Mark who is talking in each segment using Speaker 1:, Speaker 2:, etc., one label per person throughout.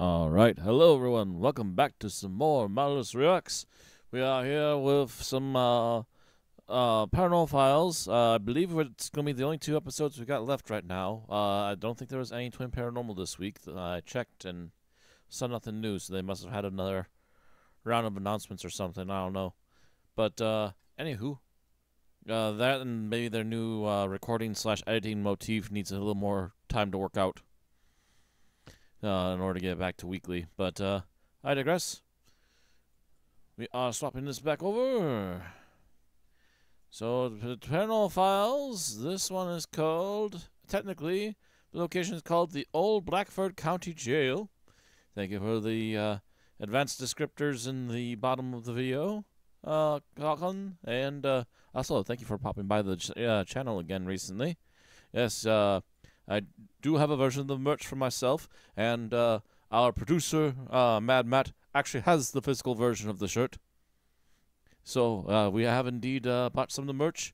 Speaker 1: Alright, hello everyone, welcome back to some more Marvelous Reacts. We are here with some Paranormal Files. I believe it's going to be the only 2 episodes we got left right now. I don't think there was any Twin Paranormal this week. I checked and saw nothing new, so they must have had another round of announcements or something, I don't know. But anywho, that and maybe their new recording/editing motif needs a little more time to work out. In order to get back to weekly. But, I digress. We are swapping this back over. So, the Paranormal Files, this one is called, technically, the location is called the Old Blackford County Jail. Thank you for the advanced descriptors in the bottom of the video, Kalkan. And also, thank you for popping by the channel again recently. Yes, I do have a version of the merch for myself, and our producer, Mad Matt, actually has the physical version of the shirt. So, we have indeed bought some of the merch.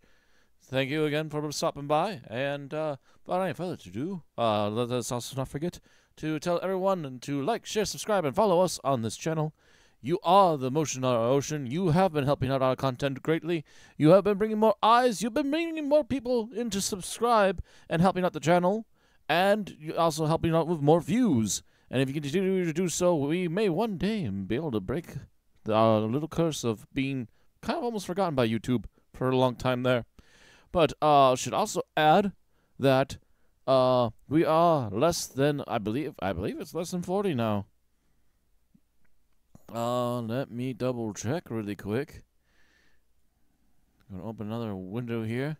Speaker 1: Thank you again for stopping by, and without any further ado, let us also not forget to tell everyone and to like, share, subscribe, and follow us on this channel. You are the motion of our ocean. You have been helping out our content greatly. You have been bringing more eyes. You've been bringing more people in to subscribe and helping out the channel. And you're also helping out with more views. And if you continue to do so, we may one day be able to break our little curse of being kind of almost forgotten by YouTube for a long time there. But should also add that we are less than, I believe it's less than 40 now. Let me double check really quick. I'm gonna open another window here.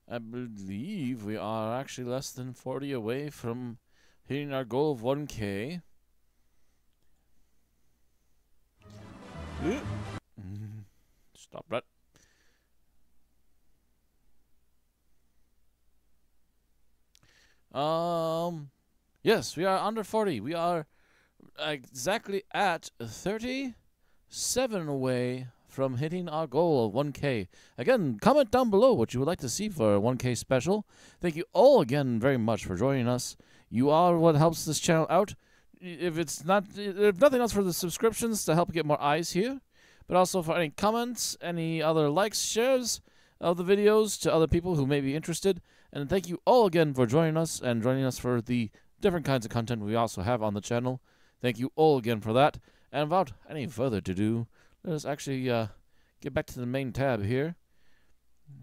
Speaker 1: I believe we are actually less than 40 away from hitting our goal of 1K. Stop that. Yes, we are under 40. We are exactly at 37 away from hitting our goal of 1K. Again, comment down below what you would like to see for a 1K special. Thank you all again very much for joining us. You are what helps this channel out. If nothing else, for the subscriptions to help get more eyes here, but also for any comments, any other likes, shares of the videos to other people who may be interested. And thank you all again for joining us and joining us for the different kinds of content we also have on the channel. Thank you all again for that. And without any further ado, let us actually get back to the main tab here.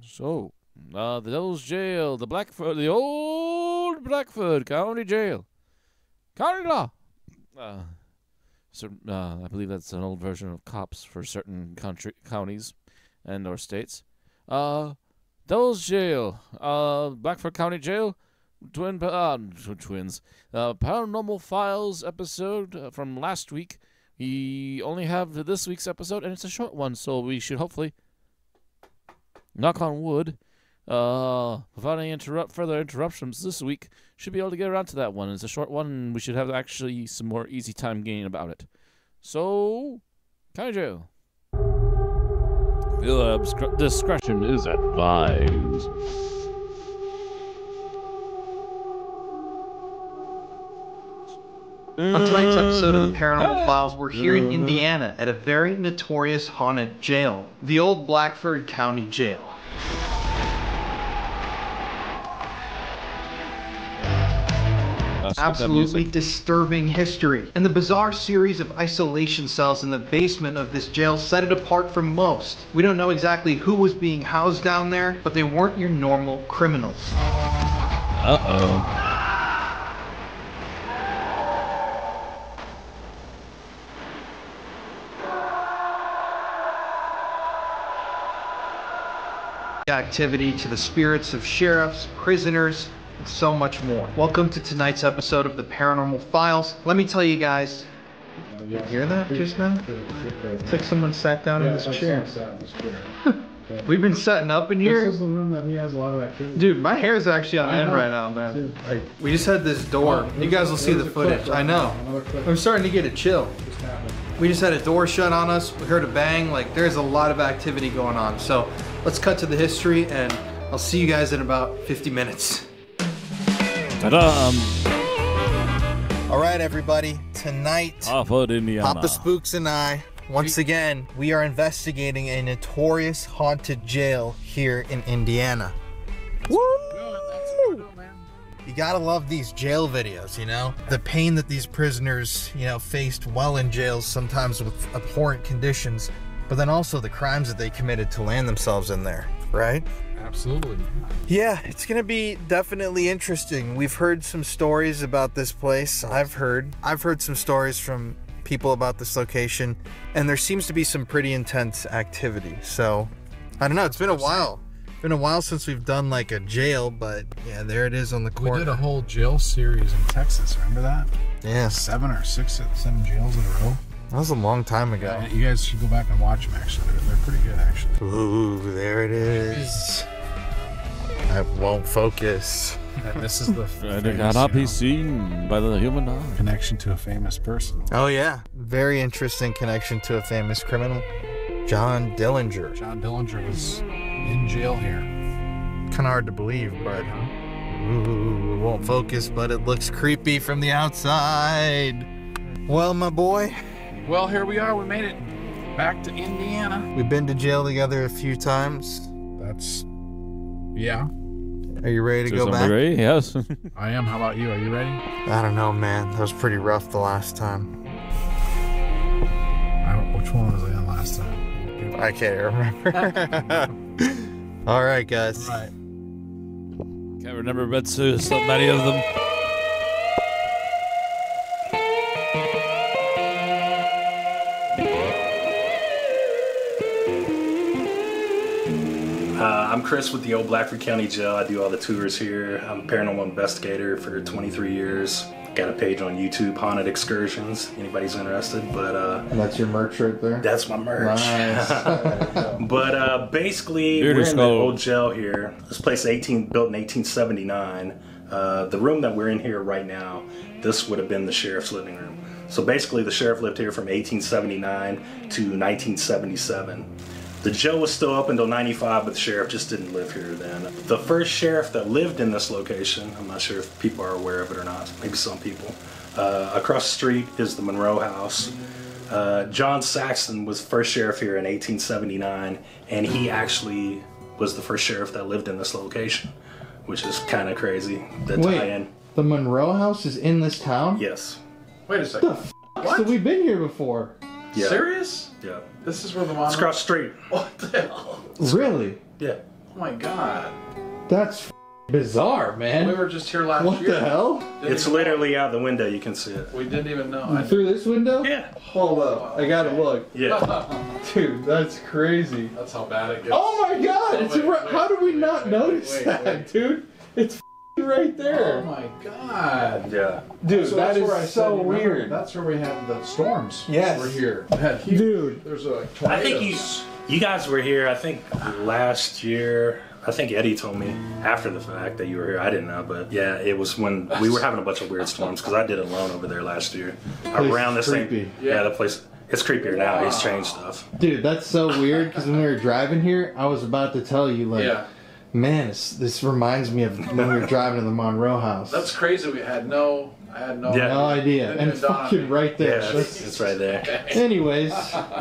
Speaker 1: So, the Devil's Jail, the Old Blackford County Jail. County law. I believe that's an old version of cops for certain counties and or states. Devil's Jail, Blackford County Jail, twins. Paranormal Files episode from last week. We only have this week's episode, and it's a short one, so we should hopefully, knock on wood, without any further interruptions this week, should be able to get around to that one. It's a short one, and we should have actually some more easy time gaining about it. So, County Jail. Viewer discretion is advised.
Speaker 2: On tonight's episode of the Paranormal Files, we're here in Indiana at a very notorious haunted jail, the Old Blackford County Jail. Absolutely disturbing history, and the bizarre series of isolation cells in the basement of this jail set it apart from most. We don't know exactly who was being housed down there, but they weren't your normal criminals.
Speaker 1: Uh-oh.
Speaker 2: Activity to the spirits of sheriffs, prisoners, and so much more. Welcome to tonight's episode of the Paranormal Files. Let me tell you guys, you hear that just now? It's like someone sat down in this chair. We've been setting up in here.
Speaker 3: This is the room that he has a lot of activity.
Speaker 2: Dude, my hair is actually on end right now, man. We just had this door. You guys will see the footage. I know. I'm starting to get a chill. We just had a door shut on us. We heard a bang. Like, there's a lot of activity going on. So let's cut to the history, and I'll see you guys in about 50 minutes.
Speaker 1: Ta-da!
Speaker 2: All right, everybody. Tonight,
Speaker 1: Hartford, Indiana.
Speaker 2: Papa Spooks and I, once again, we are investigating a notorious haunted jail here in Indiana. Woo! You gotta love these jail videos, you know? The pain that these prisoners, you know, faced while in jails, sometimes with abhorrent conditions, but then also the crimes that they committed to land themselves in there, right?
Speaker 3: Absolutely.
Speaker 2: Yeah, it's gonna be definitely interesting. We've heard some stories about this place. I've heard some stories from people about this location, and there seems to be some pretty intense activity. So, I don't know, it's been a while. Been a while since we've done like a jail, but yeah, there it is on the corner.
Speaker 3: We did a whole jail series in Texas, remember that?
Speaker 2: Yeah.
Speaker 3: 7 jails in a row.
Speaker 2: That was a long time ago.
Speaker 3: Yeah, you guys should go back and watch them, actually. They're pretty good, actually.
Speaker 2: Ooh, there it is. I won't focus.
Speaker 3: And this is the
Speaker 1: It
Speaker 3: famous,
Speaker 1: cannot be seen by the human eye.
Speaker 3: connection to a famous person.
Speaker 2: Oh yeah, very interesting connection to a famous criminal, John Dillinger.
Speaker 3: John Dillinger was in jail here.
Speaker 2: Kind of hard to believe, but ooh, won't focus, but it looks creepy from the outside. Well, my boy,
Speaker 3: Well, here we are. We made it back to Indiana.
Speaker 2: we've been to jail together a few times.
Speaker 3: That's... Yeah,
Speaker 2: Are you ready to go back?
Speaker 1: Ready? Yes.
Speaker 3: I am. How about you? Are you ready?
Speaker 2: I don't know, man. That was pretty rough the last time.
Speaker 3: Which one was I on last time?
Speaker 2: I can't remember. All right, guys.
Speaker 3: Right.
Speaker 1: Can't remember, but so many of them.
Speaker 4: I'm Chris with the Old Blackford County Jail. I do all the tours here. I'm a paranormal investigator for 23 years. Got a page on YouTube, Haunted Excursions. Anybody's interested, but
Speaker 2: And that's your merch right there?
Speaker 4: that's my merch.
Speaker 2: Nice.
Speaker 4: But basically,
Speaker 1: Bearded
Speaker 4: we're in the
Speaker 1: Skull.
Speaker 4: old jail here. This place is built in 1879. The room that we're in here right now, this would have been the sheriff's living room. So basically, the sheriff lived here from 1879 to 1977. The jail was still up until 95, but the sheriff just didn't live here then. The first sheriff that lived in this location, I'm not sure if people are aware of it or not, maybe some people. Across the street is the Monroe House. John Saxton was first sheriff here in 1879, and he actually was the first sheriff that lived in this location, which is kind of crazy. The tie-in.
Speaker 2: The Monroe House is in this town?
Speaker 4: Yes.
Speaker 3: Wait a second.
Speaker 2: So we've been here before.
Speaker 4: Yeah.
Speaker 3: Serious?
Speaker 4: Yeah.
Speaker 3: This is where the
Speaker 4: It's across the street.
Speaker 3: What the hell?
Speaker 2: Really?
Speaker 4: Yeah.
Speaker 3: Oh my god.
Speaker 2: That's bizarre, man.
Speaker 3: We were just here last
Speaker 2: What
Speaker 3: year.
Speaker 2: the hell?
Speaker 4: It's literally out the window. You can see it.
Speaker 3: We didn't even know.
Speaker 2: Through this window?
Speaker 4: Yeah.
Speaker 2: Hold up. I gotta look.
Speaker 4: Yeah.
Speaker 2: Dude, that's crazy.
Speaker 3: That's how bad it gets.
Speaker 2: Oh my god! It's
Speaker 3: wait,
Speaker 2: right. How did we not
Speaker 3: wait,
Speaker 2: notice
Speaker 3: wait,
Speaker 2: that,
Speaker 3: wait.
Speaker 2: dude? It's right there.
Speaker 3: Oh my god.
Speaker 4: Yeah.
Speaker 2: Dude,
Speaker 3: So
Speaker 2: that
Speaker 3: that's where I
Speaker 2: is
Speaker 3: said,
Speaker 2: so
Speaker 3: remember,
Speaker 2: weird.
Speaker 3: That's where we had the storms.
Speaker 2: Yes.
Speaker 3: We're here. We had huge,
Speaker 2: Dude.
Speaker 3: There's a
Speaker 4: I think
Speaker 3: tornadoes.
Speaker 4: you guys were here, I think last year. I think Eddie told me after the fact that you were here. I didn't know, but yeah, it was when we were having a bunch of weird storms because I did it alone over there last year. Around the same.
Speaker 2: creepy.
Speaker 4: Yeah, the place. It's creepier now. He's changed stuff.
Speaker 2: Dude, that's so weird because when we were driving here, I was about to tell you, like,
Speaker 3: Yeah.
Speaker 2: man, this reminds me of when we were driving to the Monroe House.
Speaker 3: That's crazy. I had no
Speaker 4: Yeah.
Speaker 2: no idea.
Speaker 3: Didn't
Speaker 2: And
Speaker 3: even dawn on
Speaker 2: fucking
Speaker 3: me.
Speaker 2: right there.
Speaker 4: Yeah, it's right there.
Speaker 2: Anyways,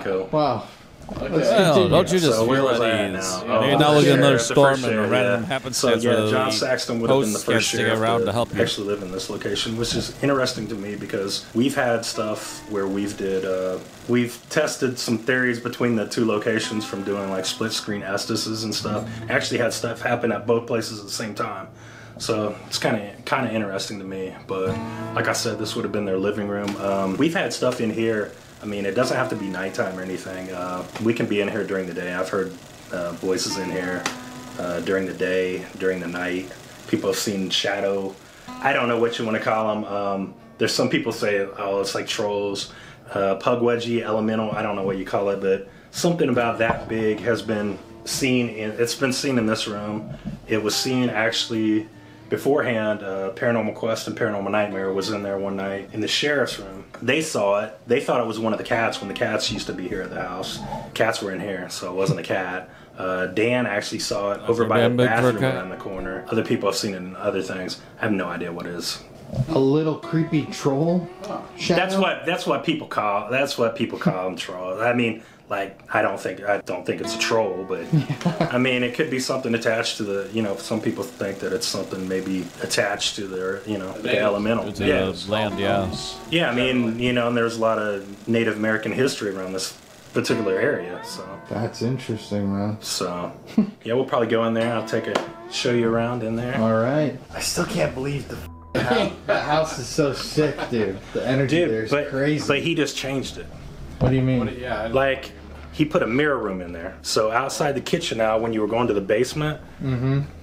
Speaker 4: Cool.
Speaker 2: wow.
Speaker 3: Okay.
Speaker 2: Let's
Speaker 1: Well,
Speaker 2: continue.
Speaker 1: don't you just
Speaker 4: So where
Speaker 1: feel
Speaker 4: was
Speaker 1: at
Speaker 4: I at
Speaker 1: ease?
Speaker 4: now?
Speaker 1: You're
Speaker 3: Oh,
Speaker 1: not
Speaker 3: the
Speaker 1: looking at another
Speaker 4: sheriff, the
Speaker 1: storm
Speaker 4: first
Speaker 1: and a
Speaker 4: sheriff,
Speaker 1: random
Speaker 4: yeah.
Speaker 1: happenstance
Speaker 4: So
Speaker 1: where
Speaker 4: yeah,
Speaker 1: the
Speaker 4: John Saxton would have been the
Speaker 1: hosts
Speaker 4: first
Speaker 1: can't stick
Speaker 4: sheriff
Speaker 1: around
Speaker 4: to
Speaker 1: to help you.
Speaker 4: actually live in this location, which is interesting to me because we've had stuff where we've tested some theories between the two locations from doing like split screen estises and stuff. Actually had stuff happen at both places at the same time. So it's kind of interesting to me. But like I said, this would have been their living room. We've had stuff in here. I mean, it doesn't have to be nighttime or anything. We can be in here during the day. I've heard voices in here during the day, during the night. People have seen shadow. I don't know what you want to call them. There's some people say, oh, it's like trolls, pugwedgie, elemental. I don't know what you call it, but something about that big has been seen. It's been seen in this room. It was seen actually beforehand, Paranormal Quest and Paranormal Nightmare was in there one night in the sheriff's room. They saw it. They thought it was one of the cats when the cats used to be here at the house. Cats were in here, so it wasn't a cat. Dan actually saw it over by the bathroom around the corner. Other people have seen it in other things. I have no idea what it is.
Speaker 2: A little creepy troll shadow?
Speaker 4: That's what people call them trolls. I mean, like I don't think it's a troll, but I mean it could be something attached to the some people think that it's something maybe attached to their the elemental.
Speaker 1: Land, yeah.
Speaker 4: Yeah, I mean and there's a lot of Native American history around this particular area, so
Speaker 2: that's interesting, man.
Speaker 4: So yeah, we'll probably go in there. I'll show you around in there.
Speaker 2: All right. I still can't believe the house is so sick, dude. The energy there is crazy.
Speaker 4: But he just changed it.
Speaker 2: What do you mean?
Speaker 4: Like he put a mirror room in there. So outside the kitchen now, when you were going to the basement,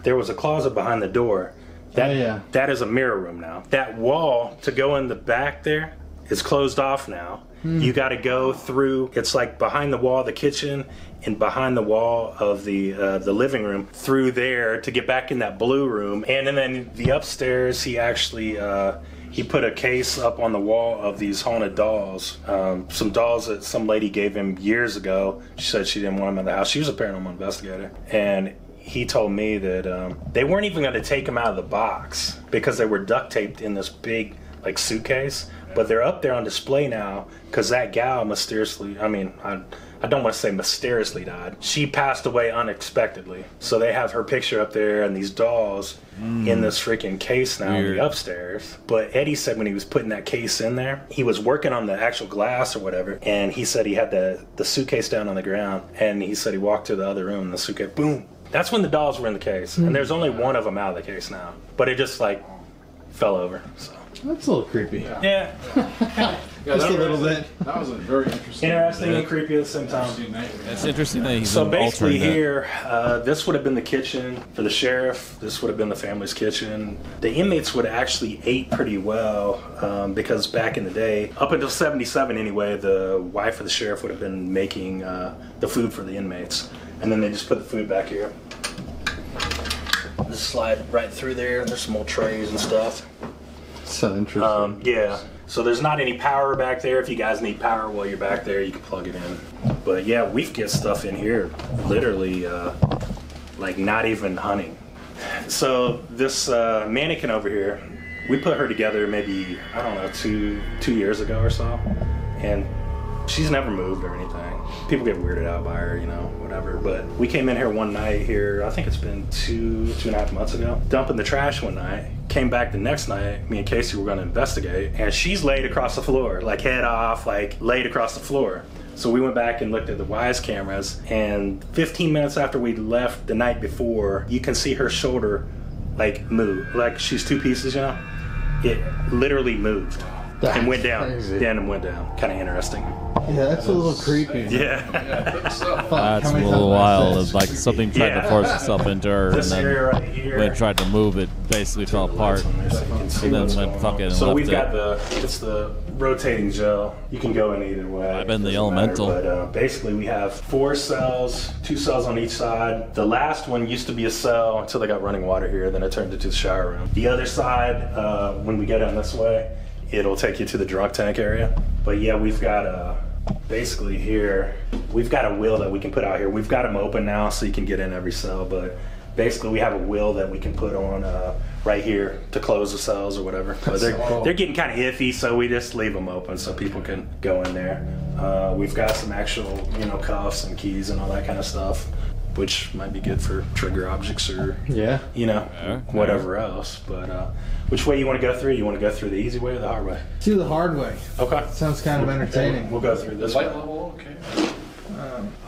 Speaker 4: there was a closet behind the door. That is a mirror room now. That wall to go in the back there is closed off now. You got to go through. It's like behind the wall of the kitchen and behind the wall of the living room through there to get back in that blue room. And then the upstairs, he actually he put a case up on the wall of these haunted dolls. Some dolls that some lady gave him years ago. She said she didn't want them in the house. She was a paranormal investigator, and he told me that they weren't even going to take them out of the box because they were duct taped in this big like suitcase. But they're up there on display now because that gal mysteriously, I don't want to say mysteriously died. She passed away unexpectedly. So they have her picture up there and these dolls in this freaking case now in the upstairs. But Eddie said when he was putting that case in there, he was working on the actual glass or whatever. And he said he had the suitcase down on the ground. And he said he walked to the other room and the suitcase, boom. That's when the dolls were in the case. And there's only one of them out of the case now. But it just like fell over, so.
Speaker 2: That's a little creepy.
Speaker 4: Yeah.
Speaker 2: Just a little bit.
Speaker 3: That was a very interesting
Speaker 4: and creepy at the same time.
Speaker 1: It's interesting that he's
Speaker 4: so basically here, this would have been the kitchen for the sheriff. This would have been the family's kitchen. The inmates would have actually ate pretty well because back in the day, up until '77 anyway, the wife of the sheriff would have been making the food for the inmates, and then they just put the food back here. Just slide right through there. There's some old trays and stuff.
Speaker 2: So interesting.
Speaker 4: Yeah. So there's not any power back there. If you guys need power while you're back there, you can plug it in. But yeah, we get stuff in here literally like not even hunting. So this mannequin over here, we put her together maybe, I don't know, two years ago or so. And she's never moved or anything. People get weirded out by her, whatever. But we came in here one night here, I think it's been two and a half months ago, dumping the trash one night. Came back the next night, me and Casey were going to investigate, and she's laid across the floor, like head off, like laid across the floor. So we went back and looked at the Wyze cameras, and 15 minutes after we left the night before, you can see her shoulder like move, like she's two pieces, It literally moved. And went down.
Speaker 2: Crazy.
Speaker 4: Down and went down. Kind of interesting.
Speaker 2: Yeah, that's a little creepy.
Speaker 4: Yeah.
Speaker 1: That's a little wild. It's like something tried to force itself into her, and
Speaker 4: This
Speaker 1: then
Speaker 4: area right here.
Speaker 1: when it tried to move, it basically fell apart.
Speaker 4: And
Speaker 1: then went fucking
Speaker 4: so
Speaker 1: left
Speaker 4: we've
Speaker 1: it.
Speaker 4: got it's the rotating gel. You can go in either way.
Speaker 1: I've been the
Speaker 4: Doesn't matter,
Speaker 1: elemental.
Speaker 4: But basically we have 4 cells, 2 cells on each side. The last one used to be a cell until they got running water here. Then it turned into the shower room. The other side, when we get down this way, it'll take you to the drunk tank area. But yeah, we've got basically here, we've got a wheel that we can put out here. We've got them open now so you can get in every cell, but basically we have a wheel that we can put on right here to close the cells or whatever. But they're getting kind of iffy, so we just leave them open so people can go in there. We've got some actual, cuffs and keys and all that kind of stuff, which might be good for trigger objects or whatever else. But which way you want to go through? You want to go through the easy way or the hard way?
Speaker 2: Do the hard way.
Speaker 4: Okay.
Speaker 2: Sounds kind of entertaining.
Speaker 4: We'll go through this way.
Speaker 3: Light level, okay.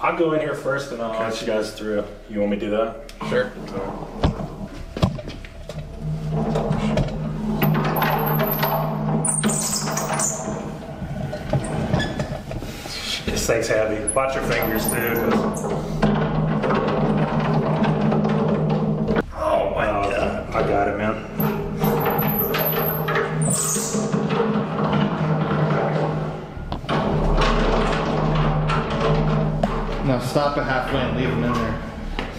Speaker 4: I'll go in here first and I'll ask you guys through. You want me to do that?
Speaker 3: Sure.
Speaker 4: This thing's heavy. Watch your fingers too. Oh my God. I got it, man.
Speaker 2: Now stop it halfway and leave them in there.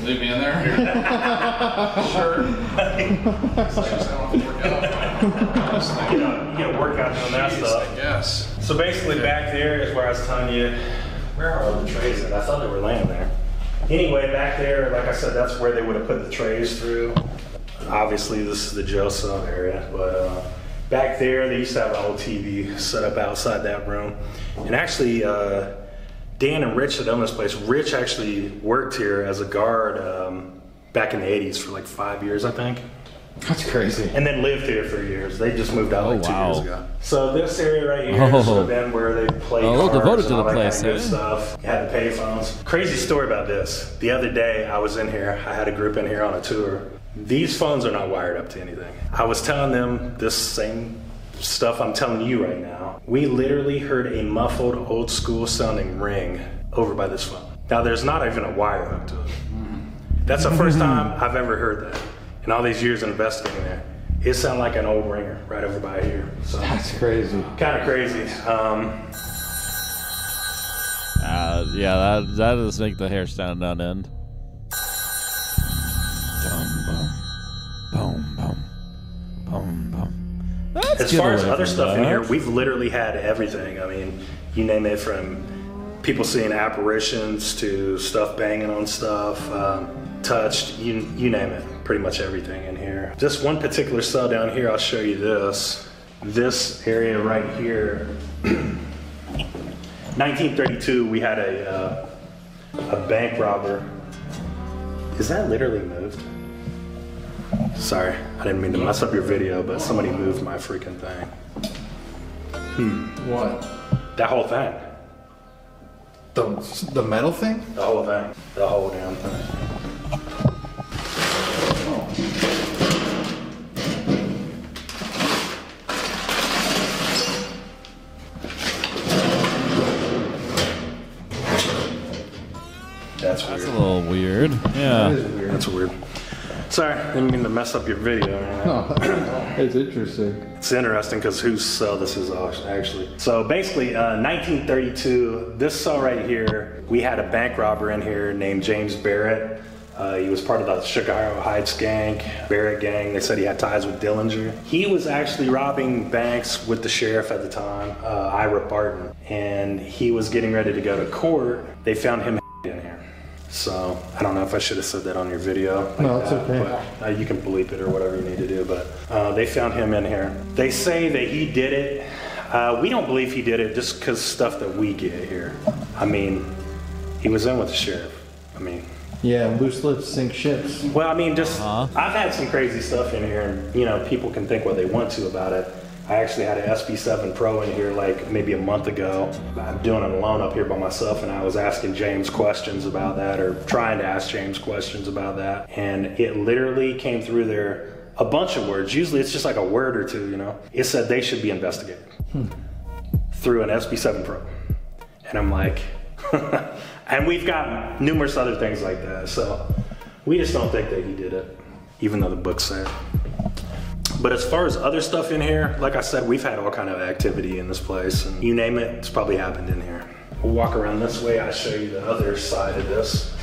Speaker 3: Leave me in there? Sure.
Speaker 4: You get a workout doing that stuff.
Speaker 3: Yes.
Speaker 4: So basically back there is where I was telling you, where are all the trays at? I thought they were laying there. Anyway, back there, like I said, that's where they would have put the trays through. Obviously, this is the Joe cell area, but back there, they used to have an old TV set up outside that room. And actually, Dan and Rich that own this place, Rich actually worked here as a guard back in the 80s for like 5 years, I think.
Speaker 2: That's crazy.
Speaker 4: And then lived here for years. They just moved out like 2 years
Speaker 1: wow.
Speaker 4: ago. So this area right here has sort of been where they played cards
Speaker 1: devoted to
Speaker 4: and all
Speaker 1: the
Speaker 4: that
Speaker 1: place,
Speaker 4: kind of good
Speaker 1: eh?
Speaker 4: stuff. You had the payphones. Crazy story about this. The other day I was in here. I had a group in here on a tour. These phones are not wired up to anything. I was telling them this same stuff I'm telling you right now. We literally heard a muffled, old school sounding ring over by this phone. Now there's not even a wire hooked to it. That's the first time I've ever heard that in all these years investigating there. It sounded like an old ringer right over by here. So
Speaker 2: That's crazy.
Speaker 4: kind of crazy.
Speaker 1: Yeah, that does make the hair stand on end. Boom, boom, boom, boom. Let's
Speaker 4: As
Speaker 1: get
Speaker 4: far as
Speaker 1: away
Speaker 4: other
Speaker 1: from
Speaker 4: stuff in
Speaker 1: that.
Speaker 4: here, we've literally had everything. I mean, you name it, from people seeing apparitions to stuff banging on stuff, touched, you name it. Pretty much everything in here. Just one particular cell down here, I'll show you this. This area right here, 1932, we had a bank robber. Is that literally moved? Sorry, I didn't mean to mess up your video, but somebody moved my freaking thing.
Speaker 2: What?
Speaker 4: That whole thing.
Speaker 2: The metal thing?
Speaker 4: The whole thing. The whole damn thing. That's
Speaker 1: That's a
Speaker 4: weird.
Speaker 1: little weird. Yeah.
Speaker 4: That's weird. Sorry, didn't mean to mess up your video.
Speaker 2: It's interesting.
Speaker 4: It's interesting because whose cell this is actually. So basically, 1932, this cell right here, we had a bank robber in here named James Barrett. He was part of the Chicago Heights gang, Barrett gang. They said he had ties with Dillinger. He was actually robbing banks with the sheriff at the time, Ira Barton. And he was getting ready to go to court. They found him in here. So I don't know if I should have said that on your video.
Speaker 2: No, it's okay.
Speaker 4: But, you can bleep it or whatever you need to do. But they found him in here. They say that he did it. We don't believe he did it just because stuff that we get here. I mean, he was in with the sheriff. I mean.
Speaker 2: Yeah, loose lips sink ships.
Speaker 4: Well, I mean, just I've had some crazy stuff in here, and people can think what they want to about it. I actually had an SB7 Pro in here like maybe a month ago. I'm doing it alone up here by myself, and I was asking James questions about that, or trying to ask James questions about that, and it literally came through there a bunch of words. Usually it's just like a word or two, It said they should be investigated through an SB7 Pro, and I'm like, and we've got numerous other things like that, so we just don't think that he did it, even though the books say it. But as far as other stuff in here, like I said, we've had all kind of activity in this place, and you name it, it's probably happened in here. We'll walk around this way. I'll show you the other side of this.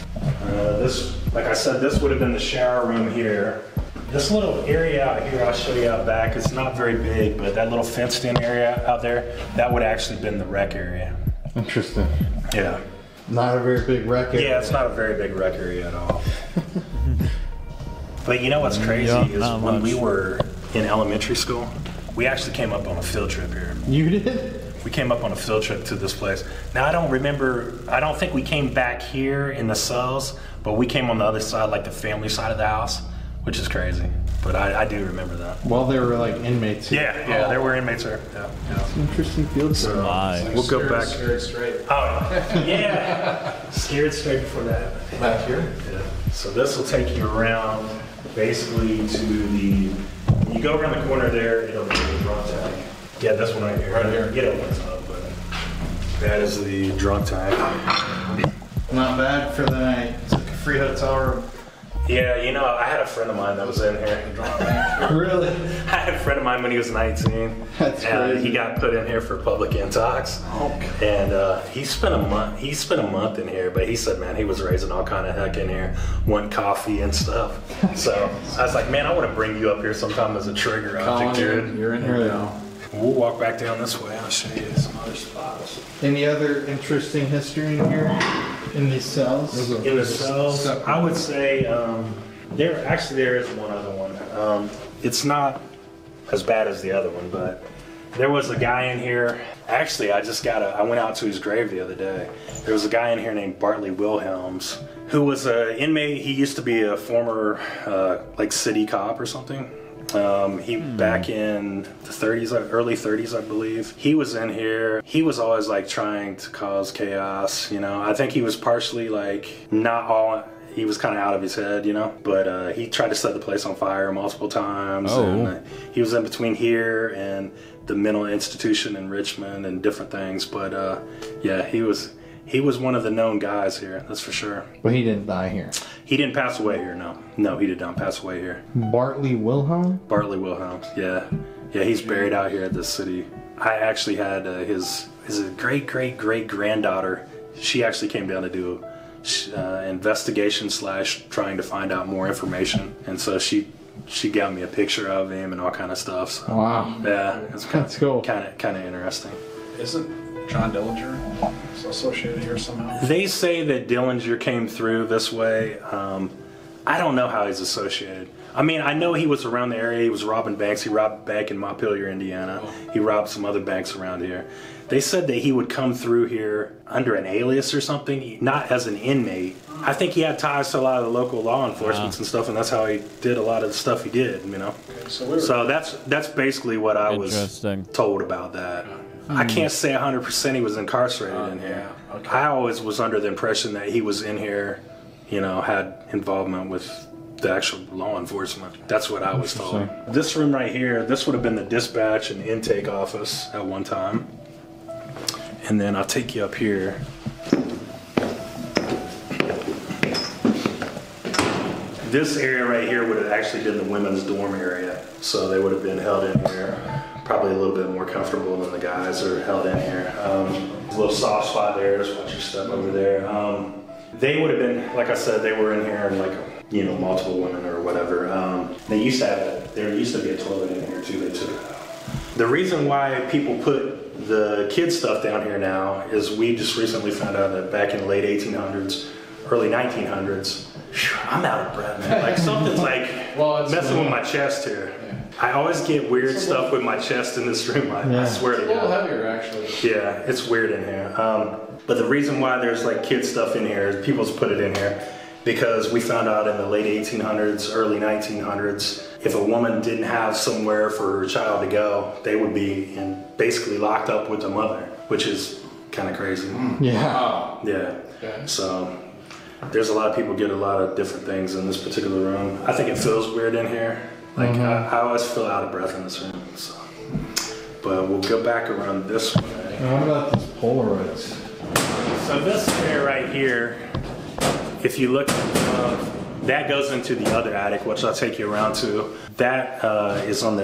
Speaker 4: Like I said, this would have been the shower room here. This little area out here, I'll show you out back. It's not very big, but that little fenced-in area out there, that would actually been the rec area.
Speaker 2: Interesting.
Speaker 4: Yeah.
Speaker 2: Not a very big record.
Speaker 4: Yeah, it's not a very big rec area at all. But you know what's crazy is
Speaker 1: not
Speaker 4: when
Speaker 1: much.
Speaker 4: we were in elementary school, we actually came up on a field trip here.
Speaker 2: You did?
Speaker 4: We came up on a field trip to this place. Now I don't think we came back here in the cells, but we came on the other side, like the family side of the house, which is crazy. But I do remember that.
Speaker 2: While they were like inmates here.
Speaker 4: Yeah, there were inmates there. Yeah.
Speaker 2: Interesting field trip.
Speaker 1: My.
Speaker 4: We'll go back.
Speaker 3: Scared straight.
Speaker 4: Oh, yeah. Scared straight before that.
Speaker 3: Back here?
Speaker 4: Yeah. So this will take you around basically to the, you go around the corner there, it'll be the drunk tank. Yeah, this one right here.
Speaker 3: Right here.
Speaker 4: It opens up, but that is the drunk tank.
Speaker 2: Not bad for the night. It's like a free hotel room.
Speaker 4: Yeah, I had a friend of mine that was in here.
Speaker 2: Really?
Speaker 4: I had a friend of mine when he was 19.
Speaker 2: That's
Speaker 4: and
Speaker 2: crazy.
Speaker 4: he got put in here for public intox. And he spent a month. He spent a month in here, but he said, man, he was raising all kind of heck in here, wanting coffee and stuff. So I was like, man, I want to bring you up here sometime as a trigger object, dude.
Speaker 3: You're in here now.
Speaker 4: We'll walk back down this way. I'll show you some other spots.
Speaker 2: Any other interesting history in here? In these cells?
Speaker 4: In the cells, I would say there is one other one. It's not as bad as the other one, but there was a guy in here. Actually, I went out to his grave the other day. There was a guy in here named Bartley Wilhelms, who was an inmate. He used to be a former like city cop or something. Back in the 30s, early 30s, I believe. He was in here. He was always like trying to cause chaos, you know. I think he was partially like he was kind of out of his head, you know. But he tried to set the place on fire multiple times.
Speaker 1: Oh.
Speaker 4: And he was in between here and the mental institution in Richmond and different things. But yeah, he was one of the known guys here, that's for sure.
Speaker 2: But he didn't die here.
Speaker 4: He didn't pass away here, no. No, he did not pass away here.
Speaker 2: Bartley Wilhelm?
Speaker 4: Bartley Wilhelms, yeah. Yeah, he's buried out here at this city. I actually had his great-great-great-granddaughter. She actually came down to do investigation / trying to find out more information. And so she got me a picture of him and all kind of stuff. So,
Speaker 2: Wow.
Speaker 4: yeah, it's
Speaker 2: That's cool.
Speaker 4: Kind of interesting.
Speaker 3: Isn't John Dillinger associated here somehow?
Speaker 4: They say that Dillinger came through this way. I don't know how he's associated. I mean, I know he was around the area. He was robbing banks. He robbed a bank in Montpelier, Indiana. He robbed some other banks around here. They said that he would come through here under an alias or something, not as an inmate. I think he had ties to a lot of the local law enforcement and stuff, and that's how he did a lot of the stuff he did, you know.
Speaker 3: Okay,
Speaker 4: So that's basically what I was
Speaker 1: Interesting.
Speaker 4: told about that. I can't say 100% he was incarcerated in here.
Speaker 3: yeah, okay.
Speaker 4: I always was under the impression that he was in here, you know, had involvement with the actual law enforcement. That's what I was told. This room right here, this would have been the dispatch and intake office at one time. And then I'll take you up here. This area right here would have actually been the women's dorm area. So they would have been held in here, probably a little bit more comfortable than the guys are held in here. A little soft spot there, just watch your step over there. They would have been, like I said, they were in here and like, you know, multiple women or whatever. There used to be a toilet in here too, they took it out. The reason why people put the kids stuff down here now is we just recently found out that back in the late 1800s, early 1900s, I'm out of breath, man. Like something's like messing with my chest here. I always get weird stuff with my chest in this room. I swear to
Speaker 3: A little
Speaker 4: God.
Speaker 3: heavier, actually.
Speaker 4: Yeah, it's weird in here. But the reason why there's like kid stuff in here is people's put it in here because we found out in the late 1800s, early 1900s, if a woman didn't have somewhere for her child to go, they would be basically locked up with the mother, which is kind of crazy.
Speaker 2: Yeah.
Speaker 4: Yeah.
Speaker 3: Okay.
Speaker 4: So there's a lot of people get a lot of different things in this particular room. I think it feels weird in here. Like I always feel out of breath in this room. So. But we'll go back around this way.
Speaker 2: What about these Polaroids?
Speaker 4: So this area right here, if you look, that goes into the other attic, which I'll take you around to. That is on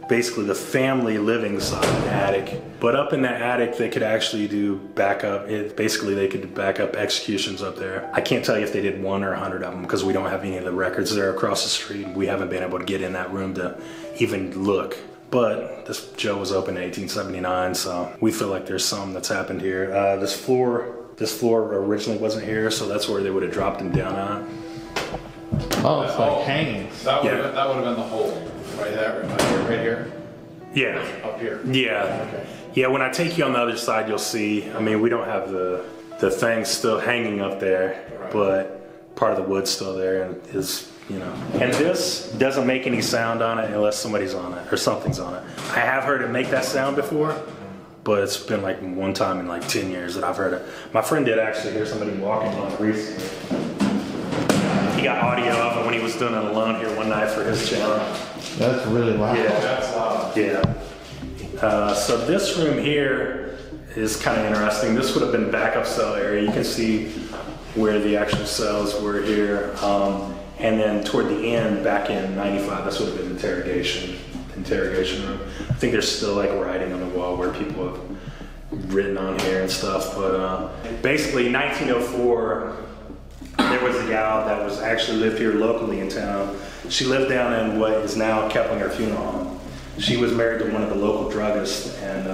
Speaker 4: basically the family living side of the attic. But up in that attic, they could actually do backup. Basically, they could back up executions up there. I can't tell you if they did 1 or 100 of them because we don't have any of the records there across the street. We haven't been able to get in that room to even look. But this Joe was open in 1879, so we feel like there's some that's happened here. This floor originally wasn't here, so that's where they would have dropped him down on.
Speaker 2: Oh, it's like hangings.
Speaker 3: That would
Speaker 4: Yeah.
Speaker 3: have been the hole. Right here.
Speaker 4: Yeah.
Speaker 3: Up here.
Speaker 4: Yeah.
Speaker 3: Okay.
Speaker 4: Yeah, when I take you on the other side, you'll see, I mean, we don't have the thing still hanging up there,
Speaker 3: Right.
Speaker 4: but part of the wood's still there and is, you know. And this doesn't make any sound on it unless somebody's on it or something's on it. I have heard it make that sound before, but it's been like one time in like 10 years that I've heard it. My friend did actually hear somebody walking on it recently. He got audio of it when he was doing it alone here one night for his channel.
Speaker 2: That's really loud.
Speaker 4: Yeah.
Speaker 3: That's loud.
Speaker 4: Yeah. So this room here is kind of interesting. This would have been backup cell area. You can see where the actual cells were here. And then toward the end, back in '95, this would have been interrogation room. I think there's still like writing on the wall where people have written on here and stuff. But basically, in 1904, there was a gal that was actually lived here locally in town. She lived down in what is now Keplinger Funeral Home. She was married to one of the local druggists, and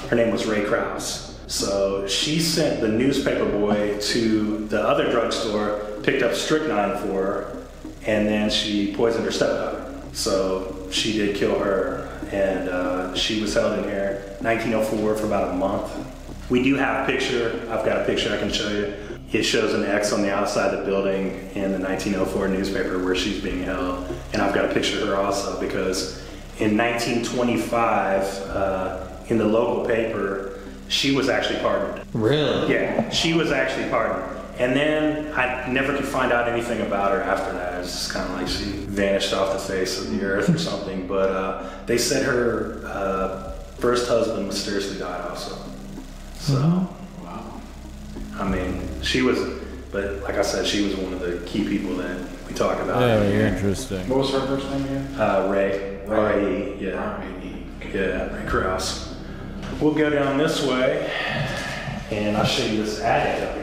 Speaker 4: her name was Ray Krause. So she sent the newspaper boy to the other drugstore, picked up strychnine for her, and then she poisoned her stepdaughter. So she did kill her, and she was held in here 1904 for about a month. We do have a picture. I've got a picture I can show you. It shows an X on the outside of the building in the 1904 newspaper where she's being held. And I've got a picture of her also because in 1925, in the local paper, she was actually pardoned.
Speaker 2: Really?
Speaker 4: Yeah, she was actually pardoned. And then I never could find out anything about her after that. It's just kind of like she vanished off the face of the earth or something. But they said her first husband mysteriously died also. So,
Speaker 3: Wow.
Speaker 4: I mean, she was, but like I said, she was one of the key people that we talk about.
Speaker 1: Very interesting.
Speaker 3: What was her first name again?
Speaker 4: Ray. R-A-E, yeah.
Speaker 3: R-A-E.
Speaker 4: Yeah, Ray Krause. We'll go down this way, and I'll show you this attic up here.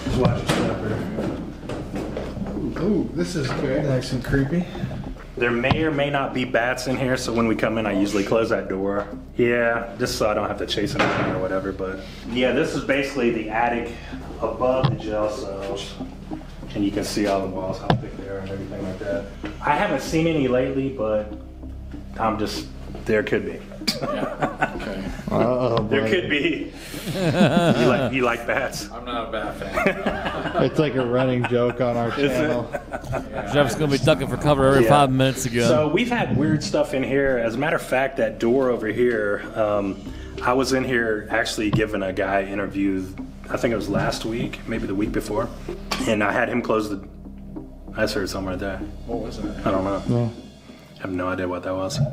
Speaker 4: Just watch it up here.
Speaker 2: Ooh, this is good. Nice and creepy.
Speaker 4: There may or may not be bats in here, so when we come in, I usually close that door. Yeah, just so I don't have to chase them or whatever, but yeah, this is basically the attic above the jail cells. And you can see all the walls, how thick they are and everything like that. I haven't seen any lately, but there could be.
Speaker 3: Okay.
Speaker 4: There could be. You like bats?
Speaker 3: I'm not a bat fan.
Speaker 2: It's like a running joke on our channel.
Speaker 1: Jeff's gonna be ducking for cover every
Speaker 4: Yeah.
Speaker 1: 5 minutes again.
Speaker 4: So we've had weird stuff in here. As a matter of fact, that door over here, I was in here actually giving a guy an interview, I think it was last week, maybe the week before, and I had him close the, I just heard something right there.
Speaker 3: What was it?
Speaker 4: I don't know.
Speaker 2: Yeah.
Speaker 4: I have no idea what that was. It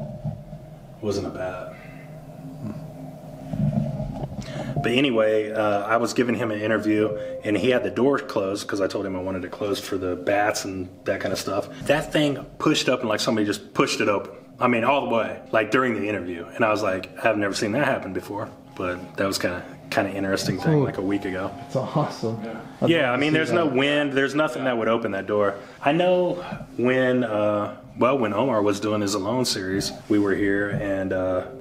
Speaker 4: wasn't a bat. But anyway, I was giving him an interview, and he had the door closed because I told him I wanted it closed for the bats and that kind of stuff. That thing pushed up, and like somebody just pushed it open. I mean, all the way, like during the interview. And I was like, I've never seen that happen before. But that was kind of interesting thing, like a week ago.
Speaker 2: It's awesome.
Speaker 4: Yeah, I mean, there's no wind. There's nothing that would open that door. I know when Omar was doing his Alone series, we were here, and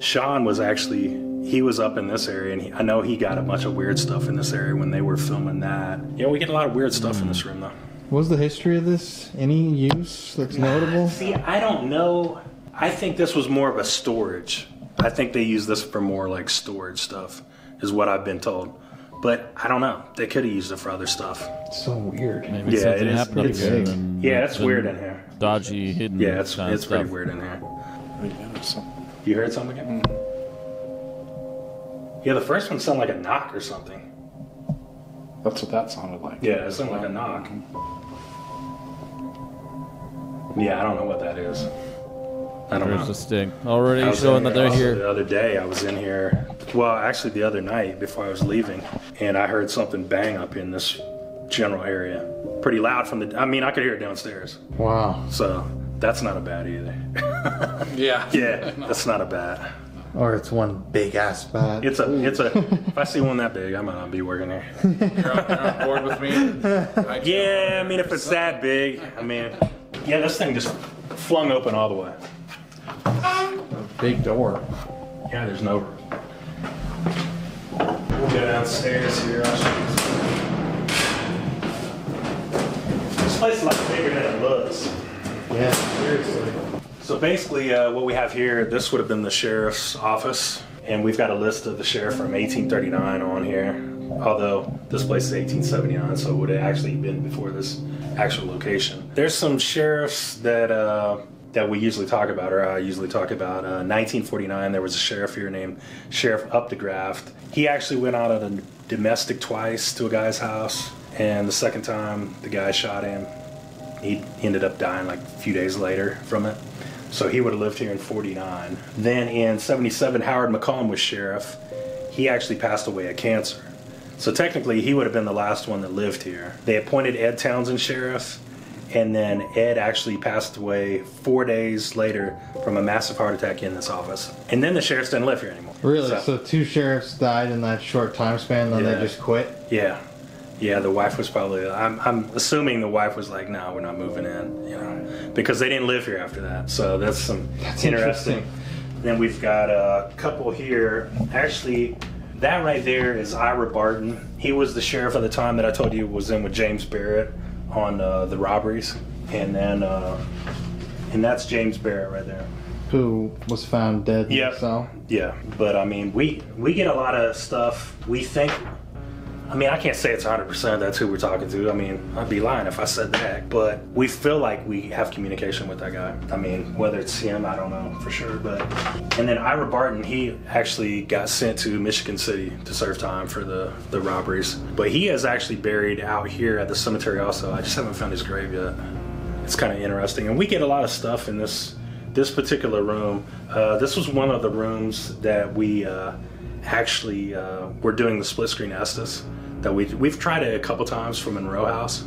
Speaker 4: Sean was actually, he was up in this area, and I know he got a bunch of weird stuff in this area when they were filming that. Yeah, we get a lot of weird stuff in this room, though.
Speaker 2: What was the history of this? Any use that's notable?
Speaker 4: See, I don't know. I think this was more of a storage. I think they use this for more like storage stuff, is what I've been told. But I don't know. They could have used it for other stuff.
Speaker 2: It's so weird.
Speaker 1: Maybe
Speaker 4: Yeah,
Speaker 1: something
Speaker 4: it is-
Speaker 1: happened up
Speaker 4: it's-
Speaker 1: here. And
Speaker 4: Yeah, it's weird in here.
Speaker 1: Dodgy, hidden.
Speaker 4: Yeah, it's
Speaker 1: kind of
Speaker 4: pretty
Speaker 1: stuff.
Speaker 4: weird in here.
Speaker 3: Yeah, something.
Speaker 4: You heard something again? Yeah, the first one sounded like a knock or something.
Speaker 3: That's what that sounded like.
Speaker 4: Yeah, it sounded like a knock. Yeah, I don't know what that is. I don't
Speaker 1: There's
Speaker 4: know.
Speaker 1: a sting already
Speaker 4: I was
Speaker 1: showing
Speaker 4: in
Speaker 1: that they're
Speaker 4: also
Speaker 1: here.
Speaker 4: The other day, I was in here. Well, actually, the other night before I was leaving, and I heard something bang up in this general area, pretty loud from the. I mean, I could hear it downstairs.
Speaker 2: Wow.
Speaker 4: So that's not a bad either.
Speaker 3: Yeah.
Speaker 4: Yeah, that's not a bad.
Speaker 2: Or it's one big ass bat.
Speaker 4: It's a. If I see one that big, I might not be working there.
Speaker 3: You're on board with me?
Speaker 4: Yeah, I mean, if it's that big, I mean, yeah, this thing just flung open all the way.
Speaker 2: Big door.
Speaker 4: Yeah, there's no room. We'll go downstairs here. I'll show you this place is like bigger than it looks.
Speaker 2: Yeah, seriously.
Speaker 4: So basically, what we have here, this would have been the sheriff's office, and we've got a list of the sheriff from 1839 on here. Although this place is 1879, so it would have actually been before this actual location. There's some sheriffs that we usually talk about, or I usually talk about. 1949, there was a sheriff here named Sheriff Updegraft. He actually went out on a domestic twice to a guy's house, and the second time the guy shot him. He ended up dying like a few days later from it. So he would have lived here in 49. Then in 77, Howard McCollum was sheriff, he actually passed away of cancer. So technically, he would have been the last one that lived here. They appointed Ed Townsend sheriff, and then Ed actually passed away 4 days later from a massive heart attack in this office. And then the sheriffs didn't live here anymore.
Speaker 2: Really? So 2 sheriffs died in that short time span, then they just quit?
Speaker 4: Yeah. Yeah, the wife was probably, I'm assuming the wife was like, no, we're not moving in, you know, because they didn't live here after that. So that's interesting. Then we've got a couple here. Actually, that right there is Ira Barton. He was the sheriff at the time that I told you was in with James Barrett on the robberies. And then, and that's James Barrett right there.
Speaker 2: Who was found dead in the cell?
Speaker 4: Yeah, but I mean, we get a lot of stuff. We think, I mean, I can't say it's 100% that's who we're talking to. I mean, I'd be lying if I said that. But we feel like we have communication with that guy. I mean, whether it's him, I don't know for sure. But and then Ira Barton, he actually got sent to Michigan City to serve time for the robberies. But he is actually buried out here at the cemetery also. I just haven't found his grave yet. It's kind of interesting. And we get a lot of stuff in this particular room. This was one of the rooms that we actually were doing the split screen Estes that we've tried it a couple times from Monroe House.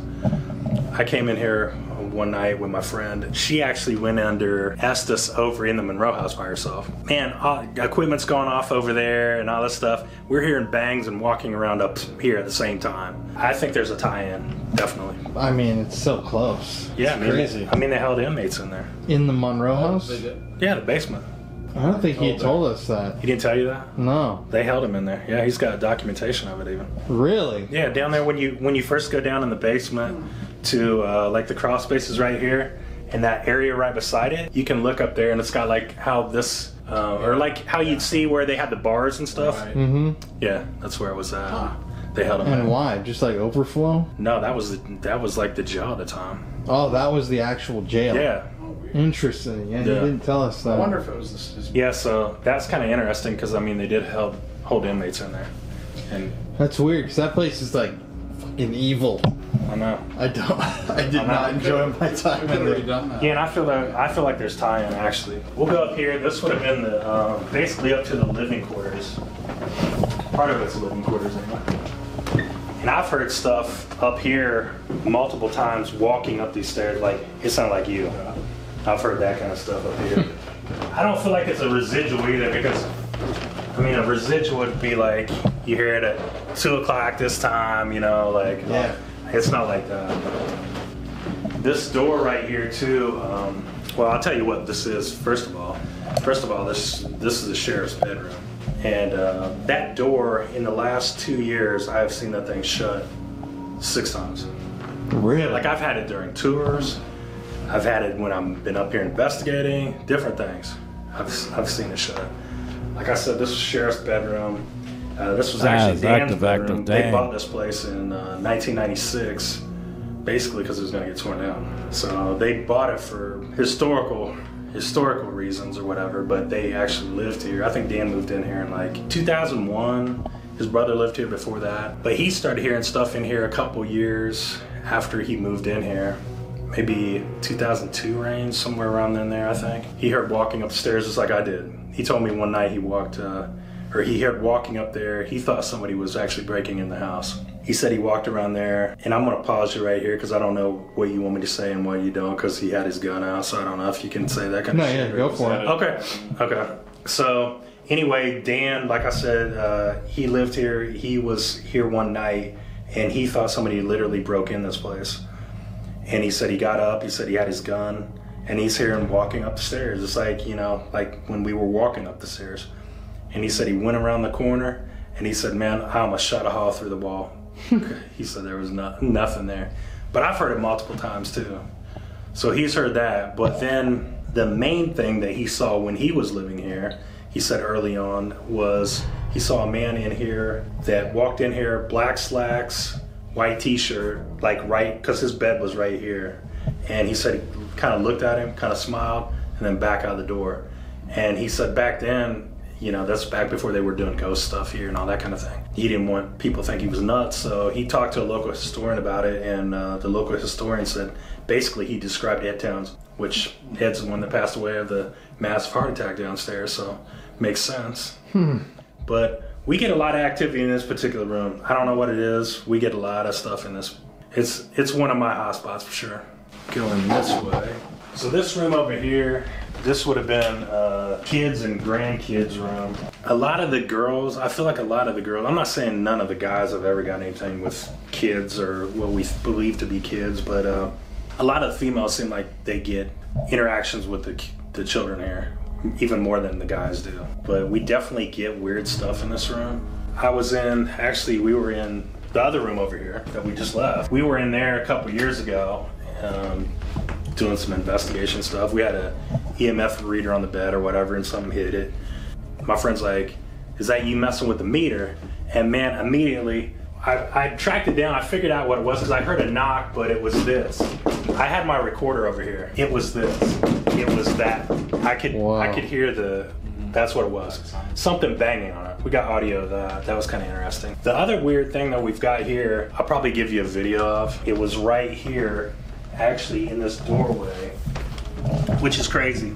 Speaker 4: I came in here one night with my friend. She actually went under Estes over in the Monroe House by herself. Man, equipment's going off over there and all this stuff. We're hearing bangs and walking around up here at the same time. I think there's a tie-in, definitely.
Speaker 2: I mean, it's so close.
Speaker 4: Yeah,
Speaker 2: it's crazy.
Speaker 4: I mean, they held inmates in there.
Speaker 2: In the Monroe House?
Speaker 4: Yeah, the basement.
Speaker 2: I don't think he told us that.
Speaker 4: He didn't tell you that?
Speaker 2: No.
Speaker 4: They held him in there. Yeah, he's got documentation of it even.
Speaker 2: Really?
Speaker 4: Yeah, down there when you first go down in the basement to like the crawl spaces right here, and that area right beside it, you can look up there and it's got like how this, or like how you'd see where they had the bars and stuff.
Speaker 3: Right.
Speaker 2: Mm-hmm.
Speaker 4: Yeah, that's where it was at. They held him
Speaker 2: And
Speaker 4: in.
Speaker 2: why? Just like overflow?
Speaker 4: No, that was like the jail at the time.
Speaker 2: Oh, that was the actual jail.
Speaker 4: Yeah.
Speaker 2: Interesting. Yeah, he
Speaker 4: Yeah.
Speaker 2: didn't tell us that.
Speaker 3: I wonder if it was this.
Speaker 4: Yeah, so that's kind of interesting because I mean they did hold inmates in there, and
Speaker 2: That's weird because that place is like fucking evil.
Speaker 4: I know.
Speaker 2: I did not enjoy my time
Speaker 3: We could have
Speaker 2: in
Speaker 3: already
Speaker 2: there.
Speaker 3: done that.
Speaker 4: Yeah, and I feel like there's tie-in actually. We'll go up here. This would have been the basically up to the living quarters. Part of it's the living quarters anyway. And I've heard stuff up here multiple times walking up these stairs. like it sounded like you. I've heard that kind of stuff up here. I don't feel like it's a residual either because, I mean, a residual would be like you hear it at 2 o'clock this time, you know, like,
Speaker 2: Yeah.
Speaker 4: It's not like that. This door right here too, well, I'll tell you what this is. First of all, this is the sheriff's bedroom. And that door, in the last 2 years, I've seen that thing shut 6 times.
Speaker 2: Really?
Speaker 4: Like I've had it during tours. I've had it when I've been up here investigating, different things. I've seen it shut. Like I said, this was sheriff's bedroom. This was actually Dan's bedroom. They bought this place in 1996, basically because it was going to get torn down. So they bought it for historical reasons or whatever, but they actually lived here. I think Dan moved in here in like 2001. His brother lived here before that. But he started hearing stuff in here a couple years after he moved in here. Maybe 2002 range, somewhere around in there, I think. He heard walking up the stairs just like I did. He told me one night he heard walking up there. He thought somebody was actually breaking in the house. He said he walked around there, and I'm gonna pause you right here because I don't know what you want me to say and what you don't because he had his gun out, so I don't know if you can say that kind of shit.
Speaker 2: No, yeah, go for it.
Speaker 4: Okay. So anyway, Dan, like I said, he lived here. He was here one night, and he thought somebody literally broke in this place. And he said he got up, he said he had his gun, and he's hearing walking up the stairs. It's like, you know, like when we were walking up the stairs. And he said he went around the corner, and he said, man, I almost shot a hole through the wall. He said there was nothing there. But I've heard it multiple times too. So he's heard that. But then the main thing that he saw when he was living here, he said early on, was he saw a man in here that walked in here, black slacks, white t-shirt, like right, because his bed was right here. And he said he kind of looked at him, kind of smiled, and then back out the door. And he said back then, you know, that's back before they were doing ghost stuff here and all that kind of thing. He didn't want people to think he was nuts, so he talked to a local historian about it, and the local historian said basically he described Ed Townsend, which Ed's the one that passed away of the massive heart attack downstairs, so makes sense. But We get a lot of activity in this particular room. I don't know what it is. We get a lot of stuff in this. It's one of my hotspots for sure. Going this way. So this room over here, this would have been kids and grandkids room. A lot of the girls, I feel like a lot of the girls, I'm not saying none of the guys have ever got anything with kids or what we believe to be kids, but a lot of the females seem like they get interactions with the children here, even more than the guys do. But we definitely get weird stuff in this room. We were in the other room over here that we just left. We were in there a couple years ago doing some investigation stuff. We had a EMF reader on the bed or whatever, and something hit it. My friend's like, is that you messing with the meter? And man, immediately, I tracked it down. I figured out what it was because I heard a knock, but it was this. I had my recorder over here. It was this. It was that. I could hear that's what it was. Something banging on it. We got audio of that. That was kind of interesting. The other weird thing that we've got here, I'll probably give you a video of. It was right here, actually in this doorway, which is crazy.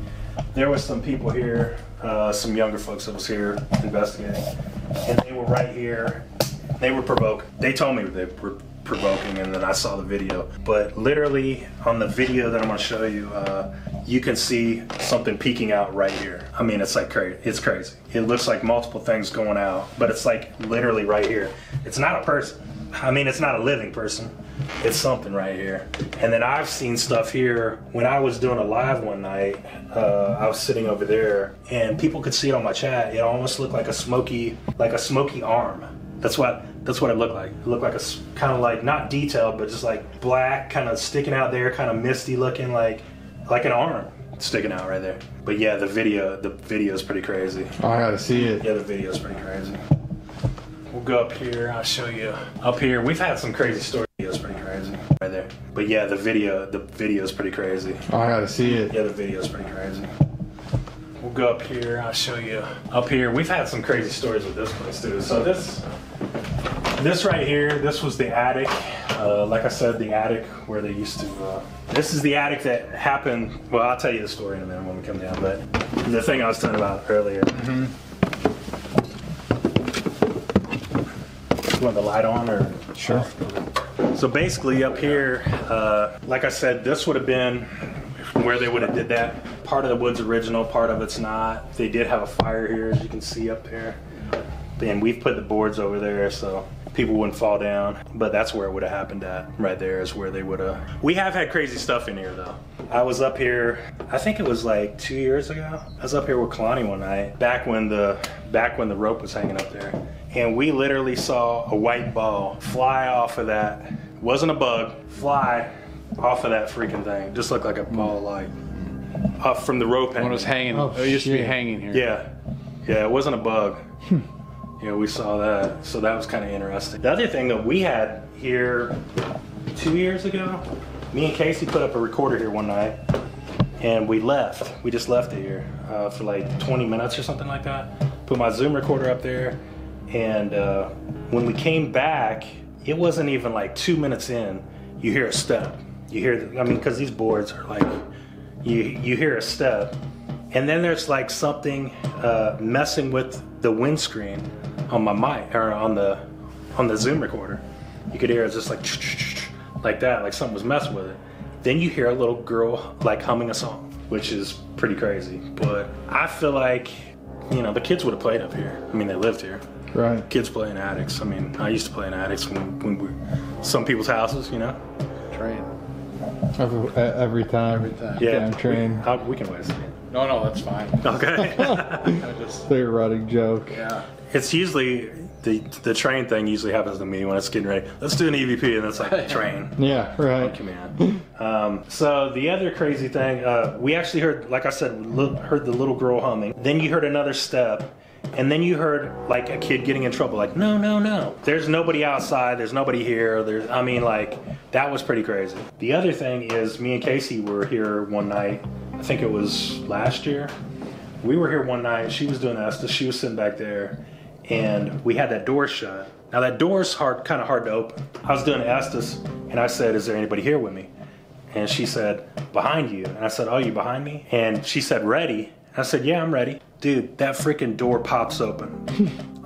Speaker 4: There was some people here, some younger folks that was here investigating, and they were right here. They were provoking. They told me they were provoking, and then I saw the video. But literally on the video that I'm gonna show you, you can see something peeking out right here. I mean, it's like crazy. It's crazy. It looks like multiple things going out, but it's like literally right here. It's not a person. I mean, it's not a living person. It's something right here. And then I've seen stuff here. When I was doing a live one night, I was sitting over there, and people could see it on my chat. It almost looked like a smoky arm. That's what it looked like. It looked like a kind of like, not detailed, but just like black, kind of sticking out there, kind of misty looking, like an arm sticking out right there. But yeah, the video is pretty crazy.
Speaker 5: Oh, I gotta see it.
Speaker 4: Yeah, the video is pretty crazy. We'll go up here. I'll show you. Up here, we've had some crazy stories. The video is pretty crazy right there. But yeah, the video is pretty crazy.
Speaker 5: Oh, I gotta see it.
Speaker 4: Yeah, the video is pretty crazy. We'll go up here. I'll show you. Up here, we've had some crazy stories with this place too. So this right here, this was the attic. Like I said, the attic where they used to. This is the attic that happened. Well, I'll tell you the story in a minute when we come down. But the thing I was telling about earlier. You want the light on or?
Speaker 5: Sure.
Speaker 4: So basically up here, like I said, this would have been where they would have did that. Part of the wood's original, part of it's not. They did have a fire here, as you can see up there. And we've put the boards over there so people wouldn't fall down. But that's where it would have happened at. Right there is where they would have. We have had crazy stuff in here though. I was up here, I think it was like 2 years ago. I was up here with Kalani one night, back when the rope was hanging up there. And we literally saw a white ball fly off of that. Wasn't a bug, fly off of that freaking thing. Just looked like a ball of light. Off from the rope.
Speaker 5: When it was hanging.
Speaker 2: Oh,
Speaker 5: it used to be hanging here.
Speaker 4: Yeah, it wasn't a bug. Yeah, we saw that. So that was kind of interesting. The other thing that we had here 2 years ago, me and Casey put up a recorder here one night, and we left. We just left it here for like 20 minutes or something like that. Put my Zoom recorder up there, and when we came back, it wasn't even like 2 minutes in, you hear a step. You hear, because these boards are like, you hear a step, and then there's like something messing with the windscreen on my mic or on the Zoom recorder. You could hear it just like that, like something was messing with it. Then you hear a little girl like humming a song, which is pretty crazy. But I feel like, the kids would have played up here. I mean, they lived here.
Speaker 5: Right.
Speaker 4: Kids play in attics. I mean, I used to play in attics when we some people's houses,
Speaker 5: Train. Every time.
Speaker 4: Yeah.
Speaker 5: Damn train.
Speaker 4: We can wait a second.
Speaker 3: No, that's fine.
Speaker 4: Okay.
Speaker 5: Clear running joke.
Speaker 3: Yeah.
Speaker 4: It's usually the train thing usually happens to me when it's getting ready. Let's do an EVP, and it's like train.
Speaker 5: Yeah, right.
Speaker 4: Command. So the other crazy thing, we actually heard, like I said, heard the little girl humming. Then you heard another step, and then you heard like a kid getting in trouble. Like, no. There's nobody outside. There's nobody here. That was pretty crazy. The other thing is, me and Casey were here one night. I think it was last year. We were here one night. She was doing Estes. She was sitting back there, and we had that door shut. Now that door's kind of hard to open. I was doing Estes, and I said, "Is there anybody here with me?" And she said, "Behind you." And I said, "Oh, you behind me?" And she said, "Ready?" And I said, "Yeah, I'm ready." Dude, that freaking door pops open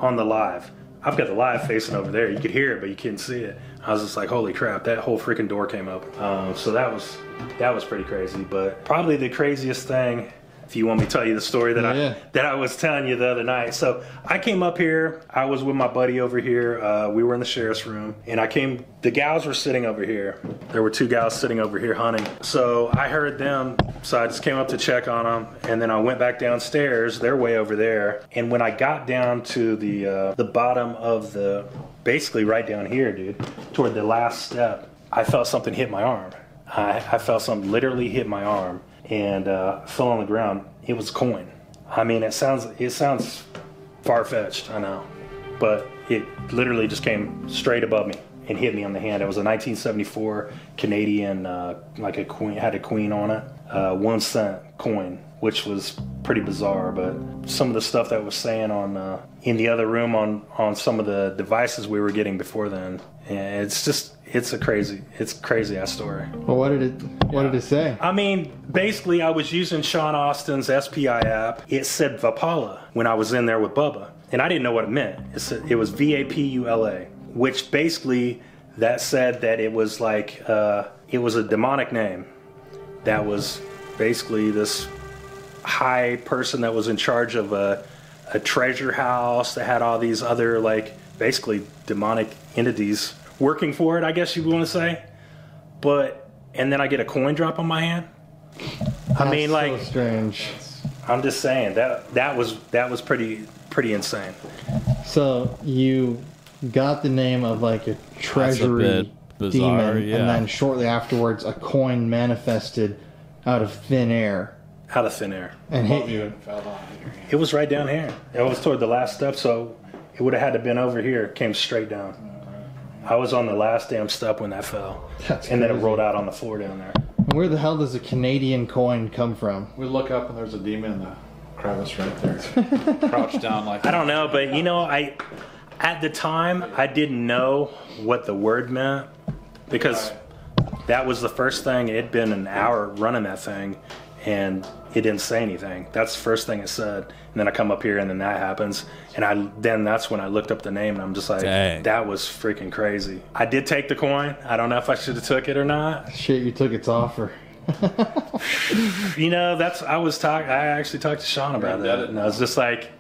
Speaker 4: on the live. I've got the live facing over there. You could hear it, but you couldn't see it. I was just like, holy crap, that whole freaking door came up. So that was pretty crazy. But probably the craziest thing, if you want me to tell you the story that I was telling you the other night. So I came up here. I was with my buddy over here. We were in the sheriff's room, and the gals were sitting over here. There were 2 gals sitting over here hunting. So I heard them, so I just came up to check on them, and then I went back downstairs. They're way over there. And when I got down to the bottom of basically right down here, dude, toward the last step, I felt something hit my arm. I felt something literally hit my arm and fell on the ground. It was a coin. I mean, it sounds far-fetched, I know, but it literally just came straight above me and hit me on the hand. It was a 1974 Canadian, like a queen, had a queen on it, 1 cent coin, which was pretty bizarre. But some of the stuff that was saying on in the other room on some of the devices we were getting before then, and it's a crazy ass story.
Speaker 5: Well, what did it say?
Speaker 4: I mean, basically, I was using Sean Austin's SPI app. It said Vapala when I was in there with Bubba, and I didn't know what it meant. It was VAPULA, which basically that said that it was like it was a demonic name. That was basically this high person that was in charge of a treasure house that had all these other, like, basically demonic entities working for it, I guess you want to say. And then I get a coin drop on my hand. I mean,
Speaker 5: so
Speaker 4: like,
Speaker 5: strange.
Speaker 4: I'm just saying that was pretty insane.
Speaker 5: So you got the name of like a treasury
Speaker 1: bizarre,
Speaker 5: demon,
Speaker 1: yeah.
Speaker 5: and then shortly afterwards, a coin manifested out of thin air
Speaker 4: Out of thin air.
Speaker 5: and hit you.
Speaker 3: and fell on here.
Speaker 4: It was right down here. It was toward the last step, so it would have had to been over here. It came straight down. I was on the last damn step when that fell.
Speaker 5: That's
Speaker 4: and then it
Speaker 5: crazy.
Speaker 4: rolled out on the floor down there.
Speaker 5: And where the hell does a Canadian coin come from?
Speaker 3: We look up and there's a demon in the crevice right there. Crouched down like
Speaker 4: I don't know, but you know, at the time I didn't know what the word meant because that was the first thing. It'd been an hour running that thing, and it didn't say anything. That's the first thing it said. And then I come up here, and then that happens. And then that's when I looked up the name, and I'm just like,
Speaker 1: Dang.
Speaker 4: that was freaking crazy. I did take the coin. I don't know if I should have took it or not.
Speaker 5: Shit, you took its offer.
Speaker 4: You know, I actually talked to Sean about that, and I was just like,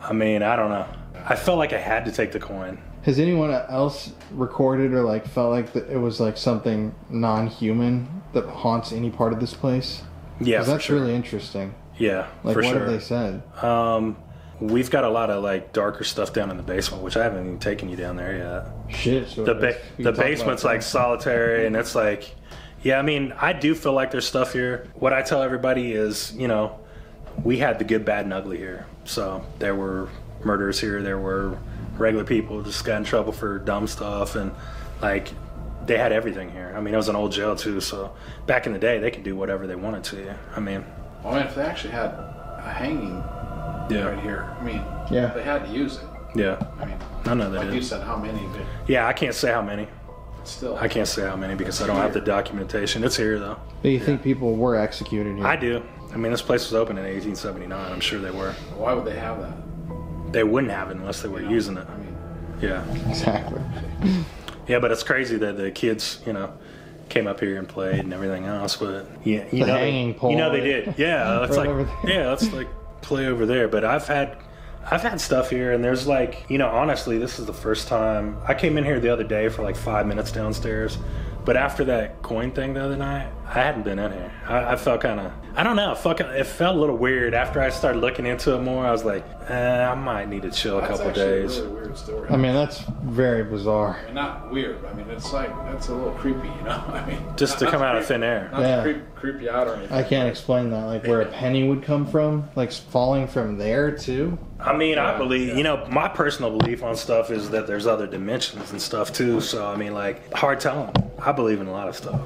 Speaker 4: I mean, I don't know. I felt like I had to take the coin.
Speaker 5: Has anyone else recorded or like felt like that it was like something non-human that haunts any part of this place?
Speaker 4: Yeah,
Speaker 5: 'Cause
Speaker 4: for
Speaker 5: that's
Speaker 4: sure.
Speaker 5: really interesting.
Speaker 4: Yeah,
Speaker 5: Like,
Speaker 4: for
Speaker 5: what
Speaker 4: sure.
Speaker 5: have they said?
Speaker 4: We've got a lot of like darker stuff down in the basement, which I haven't even taken you down there yet.
Speaker 5: Shit. So
Speaker 4: The
Speaker 5: we can talk
Speaker 4: basement's
Speaker 5: about
Speaker 4: like solitary, and it's like, yeah, I mean, I do feel like there's stuff here. What I tell everybody is, you know, we had the good, bad, and ugly here. So there were murders here. There were regular people just got in trouble for dumb stuff, and like they had everything here. I mean, it was an old jail too. So back in the day, they could do whatever they wanted to you. I mean,
Speaker 3: I mean, if they actually had a hanging right here, I mean,
Speaker 5: Yeah.
Speaker 3: they had to use it.
Speaker 4: yeah,
Speaker 3: I mean,
Speaker 4: I know they
Speaker 3: like you
Speaker 4: did.
Speaker 3: said, how many? But
Speaker 4: Yeah, I can't say how many.
Speaker 3: still,
Speaker 4: I can't say how many because I don't have the documentation. It's here though.
Speaker 5: Do you think people were executed here?
Speaker 4: I do. I mean, this place was open in 1879. I'm sure they were.
Speaker 3: why would they have that?
Speaker 4: They wouldn't have it unless they were using it.
Speaker 3: I mean,
Speaker 4: Yeah.
Speaker 5: Exactly.
Speaker 4: Yeah, but it's crazy that the kids, you know, came up here and played and everything else. But yeah, you know,
Speaker 5: hanging pole.
Speaker 4: You know they did. Yeah, it's
Speaker 5: Right
Speaker 4: like
Speaker 5: over there.
Speaker 4: yeah, let's like play over there. But I've had stuff here, and there's like, you know, honestly, this is the first time I came in here the other day for like 5 minutes downstairs. But after that coin thing the other night, I hadn't been in here. I felt kind of, I don't know, it felt a little weird. After I started looking into it more, I was like, I might need to chill a
Speaker 3: that's
Speaker 4: couple
Speaker 3: actually
Speaker 4: days.
Speaker 3: a really weird story.
Speaker 5: I mean, that's very bizarre.
Speaker 3: And not weird, but I mean, it's like, that's a little creepy, you know? I mean,
Speaker 4: Just to
Speaker 3: not
Speaker 4: come out of
Speaker 3: creep-
Speaker 4: thin air.
Speaker 3: Not
Speaker 5: Yeah.
Speaker 3: to creep you out or anything.
Speaker 5: I can't explain that. Like where a penny would come from, like falling from there too.
Speaker 4: I mean, I believe, you know, my personal belief on stuff is that there's other dimensions and stuff too. So, I mean, like, hard telling. I believe in a lot of stuff.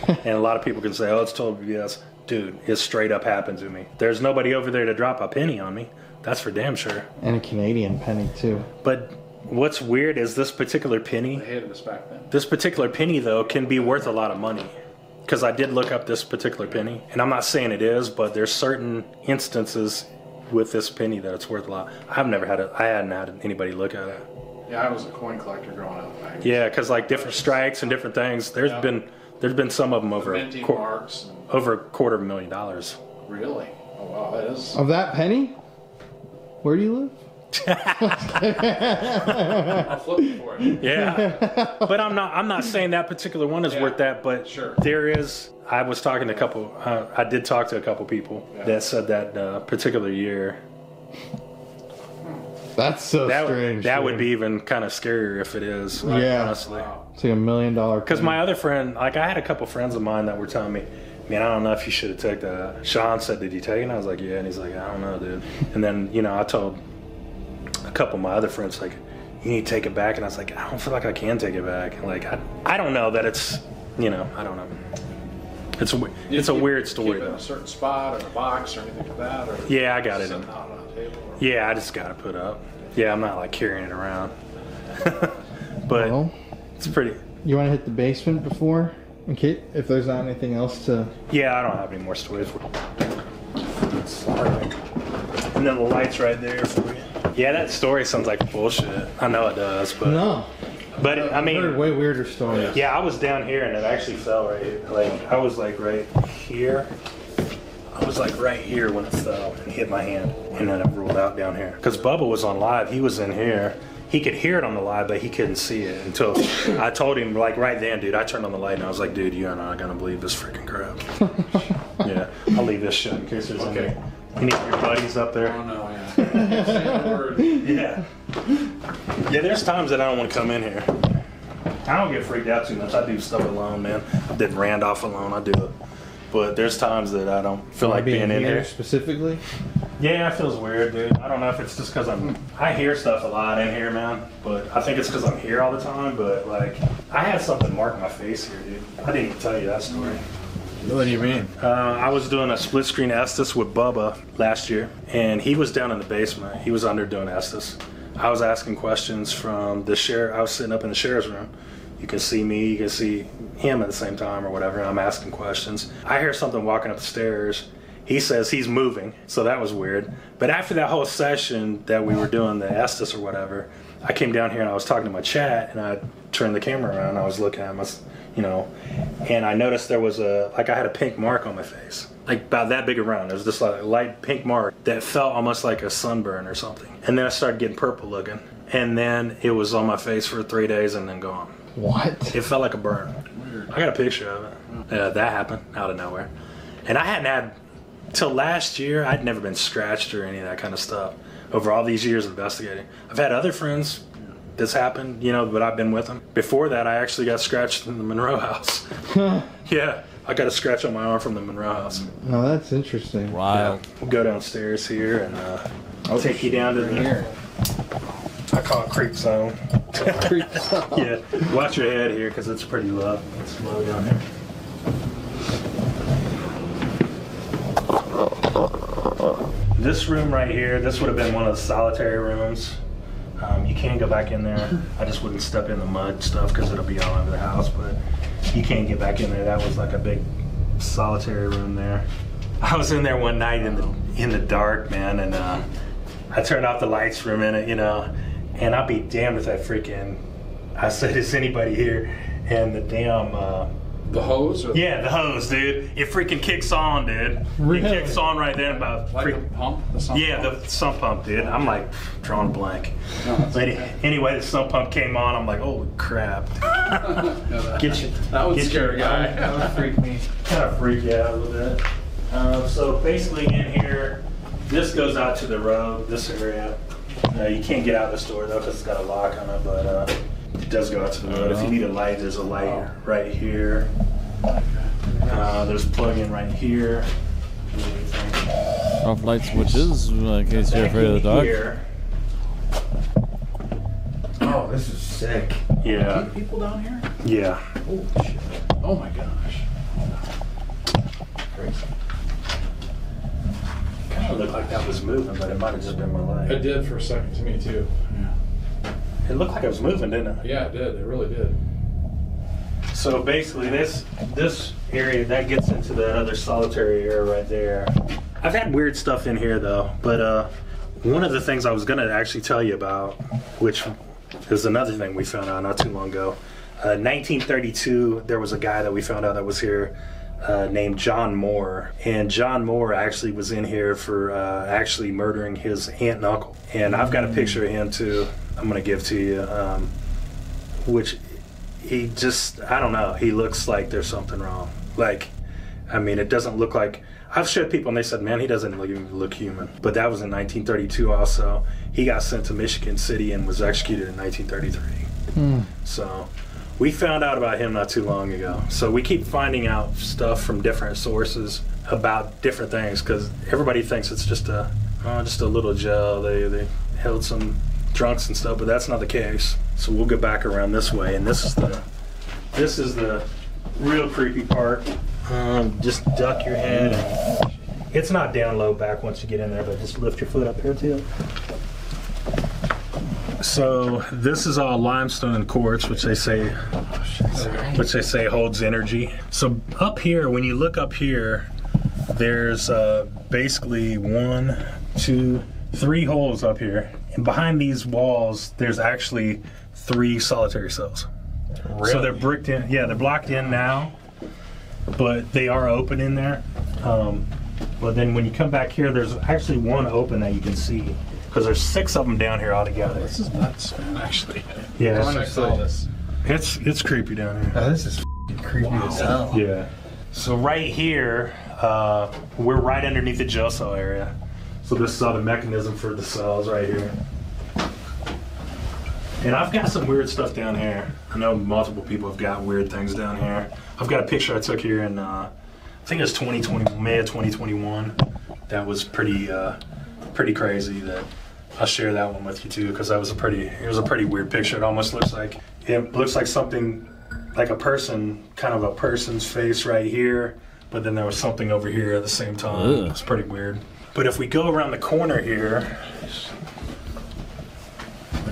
Speaker 4: And a lot of people can say, oh, it's total BS. Dude, it straight up happened to me. There's nobody over there to drop a penny on me. That's for damn sure.
Speaker 5: And a Canadian penny too.
Speaker 4: But what's weird is this particular penny,
Speaker 3: They hated us back then.
Speaker 4: this particular penny, though, can be worth a lot of money. Because I did look up this particular penny. And I'm not saying it is, but there's certain instances with this penny that it's worth a lot. I hadn't had anybody look at it.
Speaker 3: Yeah, I was a coin collector growing up.
Speaker 4: Yeah, because like different strikes and different things. There's been some of them over
Speaker 3: Minting marks.
Speaker 4: over $250,000.
Speaker 3: Really? Oh wow, that is.
Speaker 5: Of that penny? Where do you live?
Speaker 3: I'll flip it for it.
Speaker 4: Yeah, but I'm not saying that particular one is worth that. But
Speaker 3: sure.
Speaker 4: there is. I was talking to a couple. I did talk to a couple people that said that particular year.
Speaker 5: That's so strange.
Speaker 4: That would be even kind of scarier if it is.
Speaker 5: Yeah.
Speaker 4: Honestly.
Speaker 3: Wow.
Speaker 5: It's like $1 million.
Speaker 4: Because my other friend, like I had a couple friends of mine that were telling me, man, I don't know if you should have taken that. Sean said, did you take it? And I was like, yeah. And he's like, I don't know, dude. And then, I told a couple of my other friends, like, you need to take it back. And I was like, I don't feel like I can take it back. Like, I don't know that it's, I don't know. It's a weird story,
Speaker 3: Keep it in
Speaker 4: though.
Speaker 3: a certain spot or a box or anything like that? Or
Speaker 4: Yeah, I got it in.
Speaker 3: sitting out on a table? Or...
Speaker 4: Yeah, I just got to put up. Yeah, I'm not like carrying it around. But
Speaker 5: Well,
Speaker 4: it's pretty.
Speaker 5: you want to hit the basement before? In case, if there's not anything else to...
Speaker 4: Yeah, I don't have any more stories. And then the light's right there for you. Yeah, that story sounds like bullshit. I know it does, but
Speaker 5: No.
Speaker 4: but I
Speaker 5: I've heard
Speaker 4: mean,
Speaker 5: way weirder stories.
Speaker 4: yeah, I was down here and it actually fell right here. Like I was like right here. I was like right here when it fell and hit my hand, and then it rolled out down here. Because Bubba was on live, he was in here. He could hear it on the live, but he couldn't see it until I told him, like right then, dude. I turned on the light and I was like, dude, you're not gonna believe this freaking crap. Yeah, I'll leave this shut in case there's any of your buddies up there.
Speaker 3: Oh no, yeah. Can't say a word.
Speaker 4: Yeah. Yeah, there's times that I don't want to come in here. I don't get freaked out too much. I do stuff alone, man. I did Randolph alone. I do it. But there's times that I don't feel like being in here.
Speaker 5: Specifically?
Speaker 4: Yeah, it feels weird, dude. I don't know if it's just because I hear stuff a lot in here, man. But I think it's because I'm here all the time. But like, I had something mark my face here, dude. I didn't even tell you that story.
Speaker 1: What do you mean?
Speaker 4: I was doing a split screen Estes with Bubba last year, and he was down in the basement. He was under doing Estes. I was asking questions from the sheriff. I was sitting up in the sheriff's room. You can see me, you can see him at the same time or whatever, and I'm asking questions. I hear something walking up the stairs. He says he's moving, so that was weird. But after that whole session that we were doing, the Estes or whatever, I came down here and I was talking to my chat, and I turned the camera around and I was looking at my, and I noticed there was I had a pink mark on my face. Like about that big around. It was just like a light pink mark that felt almost like a sunburn or something. And then I started getting purple looking. And then it was on my face for 3 days and then gone.
Speaker 5: What?
Speaker 4: It felt like a burn. I got a picture of it. That happened out of nowhere. And I hadn't had, till last year, I'd never been scratched or any of that kind of stuff over all these years investigating. I've had other friends this happened, but I've been with them. Before that, I actually got scratched in the Monroe house. Yeah, I got a scratch on my arm from the Monroe house.
Speaker 5: No, that's interesting.
Speaker 1: Wild.
Speaker 4: Yeah. We'll go downstairs here and I'll take you down to the...
Speaker 5: Here.
Speaker 4: I call it creep zone.
Speaker 5: Creep zone.
Speaker 4: Yeah, watch your head here because it's pretty low. It's low down here. This room right here, this would have been one of the solitary rooms. You can go back in there. I just wouldn't step in the mud stuff because it'll be all over the house, but you can't get back in there. That was like a big solitary room there. I was in there one night in the dark, man, and I turned off the lights for a minute, and I'll be damned if that freaking, I said, is anybody here? And the damn,
Speaker 3: The hose? Or
Speaker 4: yeah, the hose, dude. It freaking kicks on, dude.
Speaker 5: Really?
Speaker 4: It kicks on right then about
Speaker 3: like the pump? The sump
Speaker 4: yeah,
Speaker 3: pump?
Speaker 4: the sump pump, dude. I'm like drawing a blank.
Speaker 3: No, that's
Speaker 4: But
Speaker 3: okay.
Speaker 4: anyway, the sump pump came on. I'm like, holy crap. Get you.
Speaker 3: That would
Speaker 4: get
Speaker 3: scare a
Speaker 4: you-
Speaker 3: guy.
Speaker 5: That would freak me.
Speaker 4: Kind of freak you out a little bit. So basically in here, this goes out to the road, this area. You can't get out this door though because it's got a lock on it, but it does go out to the road. If you need a light, there's a light right here. There's a plug-in right here.
Speaker 1: Off light switches in case you're afraid of the dark.
Speaker 4: Here.
Speaker 5: Oh, this is sick.
Speaker 4: Yeah.
Speaker 3: People down here?
Speaker 4: Yeah.
Speaker 3: Holy shit. Oh my gosh. Crazy.
Speaker 4: Kind of looked like that was moving, but it might have just been my
Speaker 3: It
Speaker 4: leg.
Speaker 3: did for a second to me too. Yeah.
Speaker 4: It looked like it was moving, didn't it?
Speaker 3: Yeah, it did. It really did.
Speaker 4: So basically, this area that gets into that other solitary area right there. I've had weird stuff in here though, but one of the things I was gonna actually tell you about, which is another thing we found out not too long ago. 1932, there was a guy that we found out that was here named John Moore, and John Moore actually was in here for actually murdering his aunt and uncle. And I've got a picture of him too. I'm gonna give to you, which he just, I don't know. He looks like there's something wrong. Like, I mean, it doesn't look like. I've showed people and they said, man, he doesn't look human. But that was in 1932 also. He got sent to Michigan City and was executed in 1933. So we found out about him not too long ago. So we keep finding out stuff from different sources about different things because everybody thinks it's just a little jail. They held some drunks and stuff, but that's not the case. So we'll go back around this way, and this is the real creepy part. Just duck your head. And it's not down low back once you get in there, but just lift your foot up here too. So this is all limestone and quartz, which they say holds energy. So up here, when you look up here, there's basically 1, 2, 3 holes up here, and behind these walls, there's actually 3 solitary cells. Really? So they're bricked in. Yeah, they're blocked in now. But they are open in there. But then when you come back here, there's actually 1 open that you can see because there's 6 of them down here altogether.
Speaker 3: This is nuts, man. Actually,
Speaker 4: yeah,
Speaker 3: honestly,
Speaker 4: it's creepy down here.
Speaker 5: Oh, this is creepy as hell.
Speaker 4: Yeah. So right here, we're right underneath the jail cell area. So this is all the mechanism for the cells right here. And I've got some weird stuff down here. I know multiple people have got weird things down here. I've got a picture I took here in, I think it was May of 2021. That was pretty crazy. That I'll share that one with you too, because it was a pretty weird picture. It almost looks like something like a person, kind of a person's face right here, but then there was something over here at the same time. It's pretty weird. But if we go around the corner here.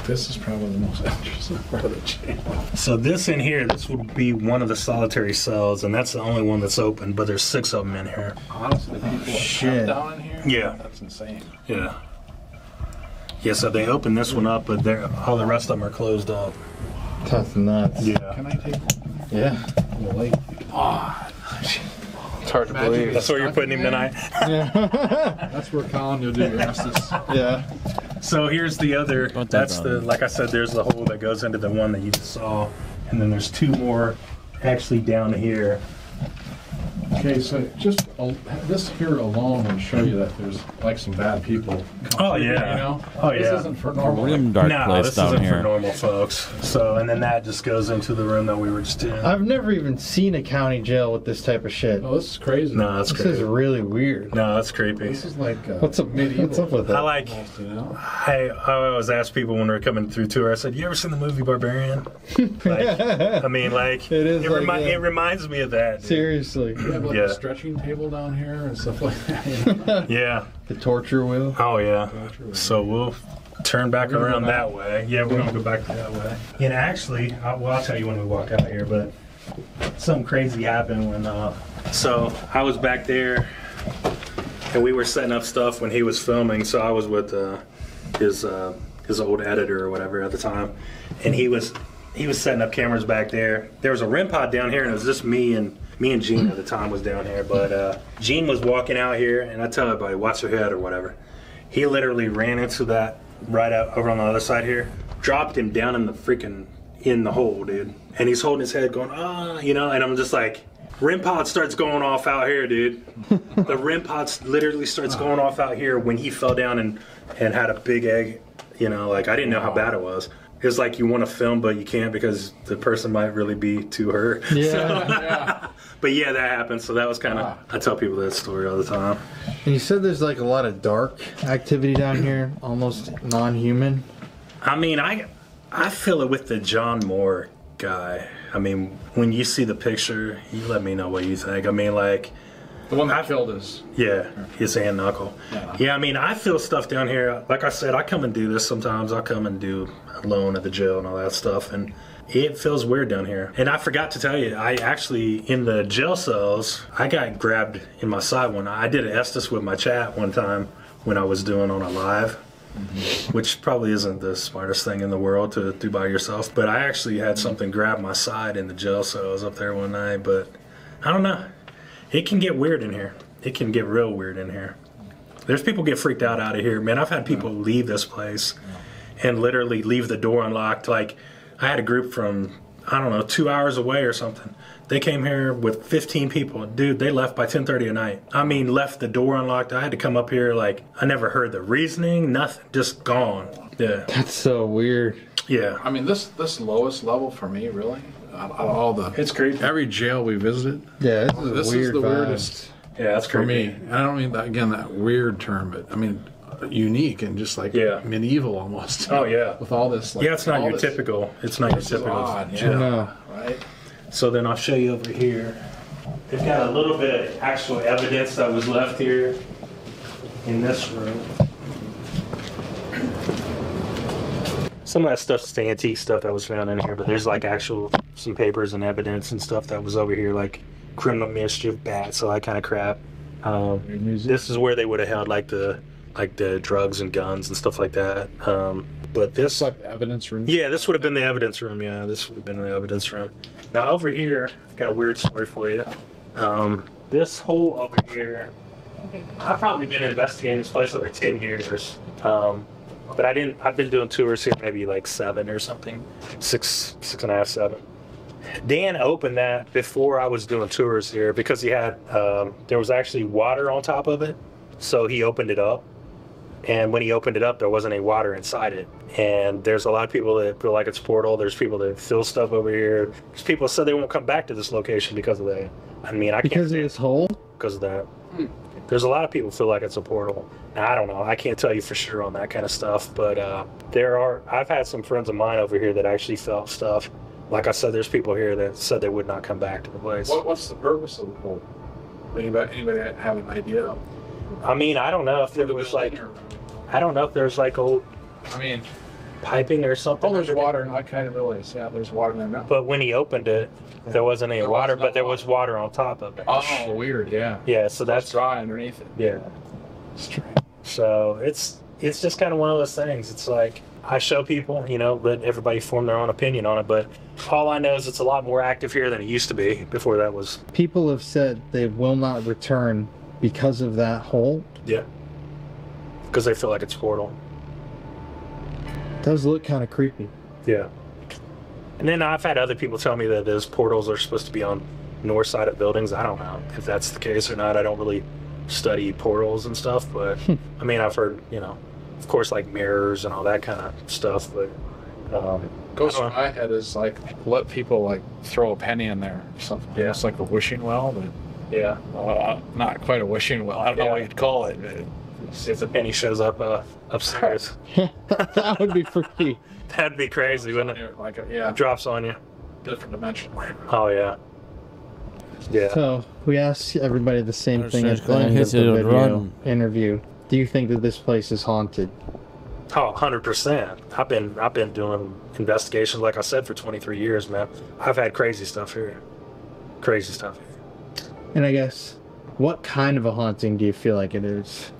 Speaker 3: this is probably the most interesting part of the channel.
Speaker 4: So this in here, this would be one of the solitary cells, and that's the only one that's open, but there's 6 of them in here.
Speaker 3: Honestly, people
Speaker 5: Shit.
Speaker 3: down in here?
Speaker 4: Yeah.
Speaker 3: That's insane.
Speaker 4: Yeah. Yeah, so they opened this one up, but all the rest of them are closed up.
Speaker 5: That's nuts.
Speaker 4: Yeah.
Speaker 3: Can I take one?
Speaker 5: Yeah.
Speaker 3: The lake?
Speaker 5: It's hard to believe.
Speaker 4: That's where you're putting him tonight?
Speaker 3: That's where Colin, you'll do your Estes.
Speaker 5: Yeah.
Speaker 4: So here's the other, like I said, there's the hole that goes into the one that you just saw, and then there's 2 more actually down here.
Speaker 3: Okay, so just this here alone will show you that there's like some bad people.
Speaker 4: Oh,
Speaker 3: You
Speaker 4: yeah.
Speaker 3: know?
Speaker 4: Oh,
Speaker 3: This
Speaker 4: yeah.
Speaker 3: isn't for normal.
Speaker 1: Grim dark
Speaker 4: No,
Speaker 1: place
Speaker 4: this
Speaker 1: down
Speaker 4: isn't
Speaker 1: here.
Speaker 4: for normal folks. So, and then that just goes into the room that we were just in.
Speaker 5: I've never even seen a county jail with this type of shit.
Speaker 3: Oh, this is crazy.
Speaker 4: No, that's
Speaker 5: This
Speaker 4: creepy.
Speaker 5: is really weird.
Speaker 4: No, that's creepy.
Speaker 3: This is like
Speaker 5: What's up?
Speaker 3: medieval.
Speaker 5: What's up with
Speaker 4: I
Speaker 5: that?
Speaker 4: like,
Speaker 3: almost, you know?
Speaker 4: I always ask people when we're coming through tour, I said, you ever seen the movie Barbarian? I mean, like,
Speaker 5: It is like that.
Speaker 4: it reminds me of that. Dude.
Speaker 5: Seriously.
Speaker 3: We have like
Speaker 4: Yeah.
Speaker 3: a stretching table down here and stuff like that. You know?
Speaker 4: Yeah.
Speaker 5: The torture wheel.
Speaker 4: Oh, yeah. So we'll turn back
Speaker 3: We're gonna
Speaker 4: around
Speaker 3: go back.
Speaker 4: that way. Yeah, we're going to go back that way. And actually, I'll tell you when we walk out here, but something crazy happened when, so I was back there and we were setting up stuff when he was filming. So I was with his old editor or whatever at the time. And he was setting up cameras back there. There was a REM pod down here and it was just me and Gene at the time was down here, but Gene was walking out here, and I tell everybody, watch your head or whatever. He literally ran into that right out over on the other side here, dropped him down in the hole, dude. And he's holding his head going, you know, and I'm just like, REM pod starts going off out here, dude. The REM pod literally starts going off out here when he fell down and had a big egg, you know, like I didn't know how bad it was. It's like you want to film, but you can't because the person might really be too hurt.
Speaker 5: Yeah.
Speaker 4: But yeah, that happened. So that was kind of, I tell people that story all the time.
Speaker 5: And you said there's like a lot of dark activity down here, almost non-human.
Speaker 4: I mean, I feel it with the John Moore guy. I mean, when you see the picture, you let me know what you think. I mean, like,
Speaker 3: The one that killed us.
Speaker 4: yeah, his hand knuckle. Yeah, I mean, I feel stuff down here. Like I said, I come and do this sometimes. I'll come and do alone at the jail and all that stuff. And It feels weird down here. And I forgot to tell you, I actually, in the jail cells, I got grabbed in my side one. I did an Estes with my chat one time when I was doing on a live, which probably isn't the smartest thing in the world to do by yourself. But I actually had something grab my side in the jail cells up there one night. But I don't know. It can get weird in here. It can get real weird in here. There's people get freaked out of here. Man, I've had people leave this place and literally leave the door unlocked. Like, I had a group from, I don't know, 2 hours away or something. They came here with 15 people. Dude, they left by 10:30 at night. I mean, left the door unlocked. I had to come up here, like, I never heard the reasoning, nothing. Just gone. Yeah.
Speaker 5: That's so weird.
Speaker 4: Yeah.
Speaker 3: I mean, this lowest level for me, really, out of all the...
Speaker 4: It's creepy.
Speaker 3: Every jail we visited,
Speaker 5: Yeah,
Speaker 3: this is the weirdest
Speaker 4: Yeah, that's
Speaker 3: for
Speaker 4: creepy.
Speaker 3: me. And I don't mean that, again, that weird term, but I mean unique and just like medieval almost.
Speaker 4: Oh, yeah.
Speaker 3: With all this. Like,
Speaker 4: Yeah, it's not
Speaker 3: all
Speaker 4: your
Speaker 3: this-
Speaker 4: typical. It's not your
Speaker 3: This is
Speaker 4: typical.
Speaker 3: odd,
Speaker 4: jail.
Speaker 5: No.
Speaker 3: Right?
Speaker 4: So then I'll show you over here. They've got a little bit of actual evidence that was left here in this room. Some of that stuff's the antique stuff that was found in here, but there's like actual some papers and evidence and stuff that was over here, like criminal mischief, bats, all that kind of crap. This is where they would have held like the drugs and guns and stuff like that. But this,
Speaker 3: It's like the evidence room.
Speaker 4: yeah, this would have been the evidence room. Yeah, this would have been the evidence room. Now over here, I've got a weird story for you. This hole over here, I've probably been investigating this place over 10 years. But I've been doing tours here maybe like 7 or something. 6 and a half, 7. Dan opened that before I was doing tours here because he had, there was actually water on top of it. So he opened it up. And when he opened it up, there wasn't any water inside it. And there's a lot of people that feel like it's a portal. There's people that fill stuff over here. There's people that said they won't come back to this location because of that. I mean, I can't
Speaker 5: Because of
Speaker 4: say
Speaker 5: this hole?
Speaker 4: because of that. There's a lot of people feel like it's a portal. Now, I don't know. I can't tell you for sure on that kind of stuff. But I've had some friends of mine over here that actually felt stuff. Like I said, there's people here that said they would not come back to the place.
Speaker 3: What's the purpose of the hole? Anybody have an idea?
Speaker 4: I mean, I don't know if there was like, I don't know if there's like old
Speaker 3: I mean,
Speaker 4: piping or something.
Speaker 3: oh, there's water. I kind of realize, yeah, there's water in there now.
Speaker 4: But when he opened it, there wasn't any
Speaker 3: There
Speaker 4: water,
Speaker 3: was no
Speaker 4: but there was water on top of it.
Speaker 3: Oh, weird, yeah.
Speaker 4: Yeah, so
Speaker 3: That's
Speaker 4: that's,
Speaker 3: dry underneath it.
Speaker 4: yeah.
Speaker 3: Strange.
Speaker 4: So it's just kind of one of those things. It's like, I show people, let everybody form their own opinion on it. But all I know is it's a lot more active here than it used to be before that was.
Speaker 5: People have said they will not return because of that hole.
Speaker 4: Yeah. Because they feel like it's a portal.
Speaker 5: Does look kind of creepy.
Speaker 4: Yeah. And then I've had other people tell me that those portals are supposed to be on north side of buildings. I don't know if that's the case or not. I don't really study portals and stuff, but I mean, I've heard, of course, like mirrors and all that kind of stuff, but
Speaker 3: Goes
Speaker 4: I
Speaker 3: through
Speaker 4: don't know.
Speaker 3: my head is like, let people like throw a penny in there or something.
Speaker 4: Yeah.
Speaker 3: It's like a wishing well, but
Speaker 4: yeah.
Speaker 3: not quite a wishing well. I don't know what you'd call it. But
Speaker 4: If a penny shows up upstairs,
Speaker 5: That would be freaky.
Speaker 4: that'd be crazy, wouldn't it?
Speaker 3: like a,
Speaker 4: It drops on you.
Speaker 3: different dimension.
Speaker 4: Oh, yeah. Yeah.
Speaker 5: So we asked everybody the same thing at the
Speaker 1: Going
Speaker 5: end of
Speaker 1: hits
Speaker 5: the
Speaker 1: you,
Speaker 5: video
Speaker 1: run.
Speaker 5: interview. Do you think that this place is haunted?
Speaker 4: Oh, 100%. I've been doing investigations, like I said, for 23 years, man. I've had crazy stuff here. Crazy stuff here.
Speaker 5: And I guess, what kind of a haunting do you feel like it is?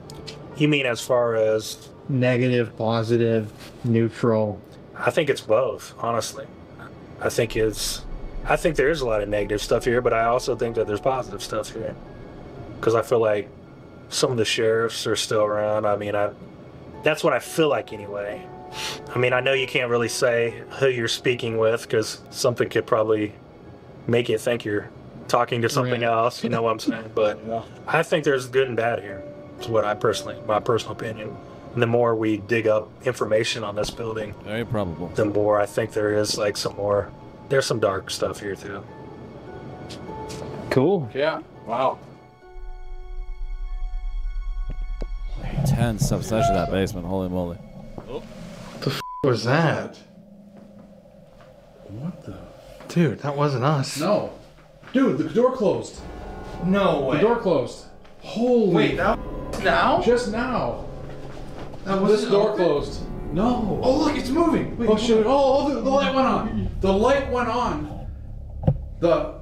Speaker 4: You mean as far as...
Speaker 5: Negative, positive, neutral?
Speaker 4: I think it's both, honestly. I think there is a lot of negative stuff here, but I also think that there's positive stuff here. Because I feel like some of the sheriffs are still around. I mean, that's what I feel like anyway. I mean, I know you can't really say who you're speaking with because something could probably make you think you're talking to something
Speaker 5: Right.
Speaker 4: else, you know what I'm saying? But
Speaker 3: Yeah.
Speaker 4: I think there's good and bad here. It's what my personal opinion. And the more we dig up information on this building,
Speaker 1: Very probable.
Speaker 4: the more I think there is like there's some dark stuff here too.
Speaker 5: Cool.
Speaker 3: Yeah. Wow.
Speaker 1: Tense obsession that basement. Holy moly.
Speaker 5: What was that?
Speaker 3: What the?
Speaker 5: Dude, that wasn't us.
Speaker 3: No. Dude, the door closed.
Speaker 5: No way.
Speaker 3: The door closed. Holy.
Speaker 5: Wait, that now?
Speaker 3: Just now.
Speaker 5: That
Speaker 3: This door closed. No.
Speaker 5: Oh, look, it's moving. Wait,
Speaker 3: Oh shit! Oh, the light went on. The light went on. The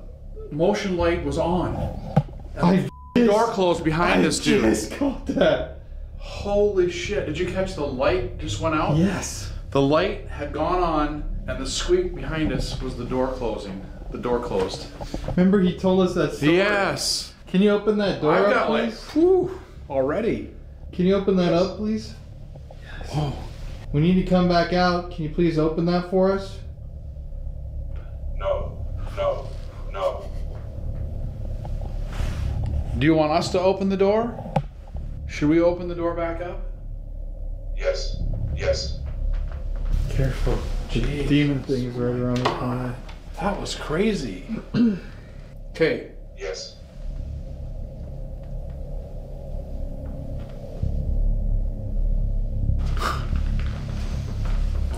Speaker 3: motion light was on. And the door closed behind us, dude.
Speaker 5: I just caught that.
Speaker 3: Holy shit. Did you catch the light just went out?
Speaker 5: Yes.
Speaker 3: The light had gone on, and the squeak behind us was the door closing. The door closed.
Speaker 5: Remember he told us that story?
Speaker 3: Yes.
Speaker 5: Can you open that door
Speaker 3: I've
Speaker 5: up,
Speaker 3: got
Speaker 5: please?
Speaker 3: whew, already.
Speaker 5: Can you open that up, please?
Speaker 3: Yes. Oh.
Speaker 5: We need to come back out. Can you please open that for us?
Speaker 6: No.
Speaker 3: Do you want us to open the door? Should we open the door back up?
Speaker 6: Yes.
Speaker 5: Careful. The demon thing is right around the corner.
Speaker 3: That was crazy. Okay.
Speaker 6: Yes.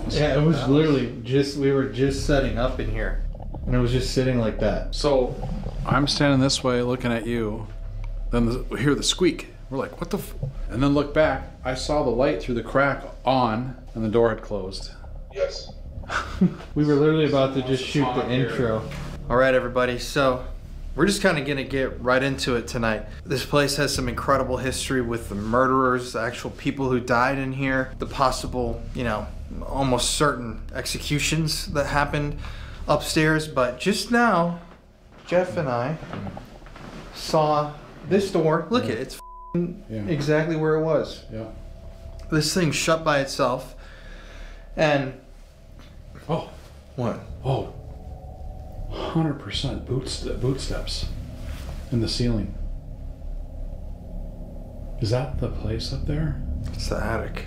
Speaker 5: Yeah, it was literally just, we were just setting up in here. And it was just sitting like that.
Speaker 3: So I'm standing this way looking at you. Then we hear the squeak. We're like, what the f? And then look back. I saw the light through the crack on, and the door had closed.
Speaker 6: Yes.
Speaker 5: We were literally about to just shoot the intro. All right, everybody. So we're just kind of going to get right into it tonight. This place has some incredible history with the murderers, the actual people who died in here, the possible, you know, almost certain executions that happened upstairs. But just now, Jeff and I saw this door. Look at it. It's exactly where it was.
Speaker 3: Yeah.
Speaker 5: This thing's shut by itself. And
Speaker 3: Oh.
Speaker 5: what?
Speaker 3: Oh. 100% boot steps in the ceiling. Is that the place up there?
Speaker 5: It's the attic.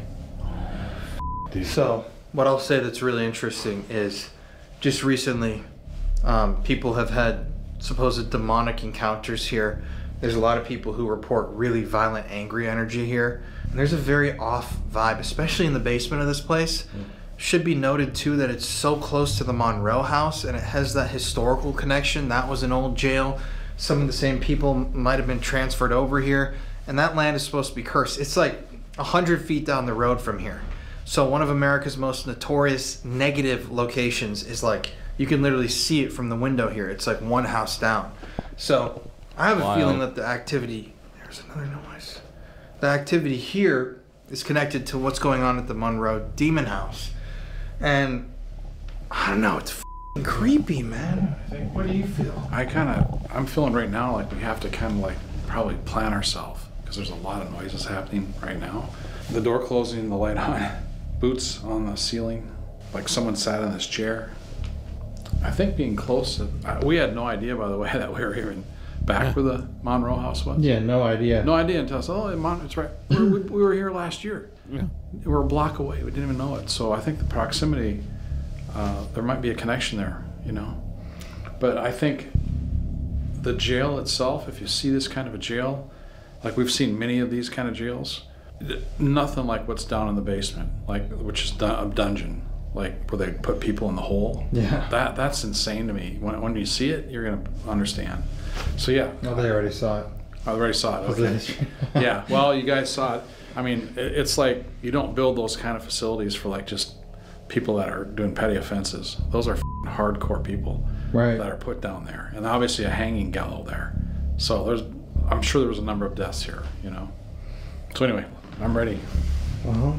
Speaker 3: Dude.
Speaker 5: So, what I'll say that's really interesting is just recently, people have had supposed demonic encounters here. There's a lot of people who report really violent, angry energy here. And there's a very off vibe, especially in the basement of this place. Should be noted too that it's so close to the Monroe house and it has that historical connection. That was an old jail. Some of the same people might have been transferred over here. And that land is supposed to be cursed. It's like 100 feet down the road from here. So one of America's most notorious negative locations is like, you can literally see it from the window here. It's like one house down. So I have a feeling that the activity, there's another noise. The activity here is connected to what's going on at the Monroe Demon House. And I don't know, it's f***ing creepy, man. What do you feel?
Speaker 3: I'm feeling right now like we have to kind of like probably plan ourselves because there's a lot of noises happening right now. The door closing, the light on, boots on the ceiling, like someone sat in this chair. I think being close to, we had no idea, by the way, that we were even back where the Monroe house was.
Speaker 5: Yeah, no idea.
Speaker 3: No idea until I said, oh, it's right. We were here last year.
Speaker 1: Yeah.
Speaker 3: We were a block away. We didn't even know it. So I think the proximity, there might be a connection there, you know. But I think the jail itself, if you see this kind of a jail, like we've seen many of these kind of jails, nothing like what's down in the basement, like which is a dungeon, like where they put people in the hole.
Speaker 5: Yeah.
Speaker 3: That's insane to me. When you see it, you're gonna understand. So yeah.
Speaker 5: No, they already saw it.
Speaker 3: I already saw it. Okay. Yeah. Well, you guys saw it. I mean, it's like you don't build those kind of facilities for like just people that are doing petty offenses. Those are hardcore people
Speaker 5: Right.
Speaker 3: that are put down there, and obviously a hanging gallows there. So I'm sure there was a number of deaths here, you know. So anyway, I'm ready.
Speaker 5: Well,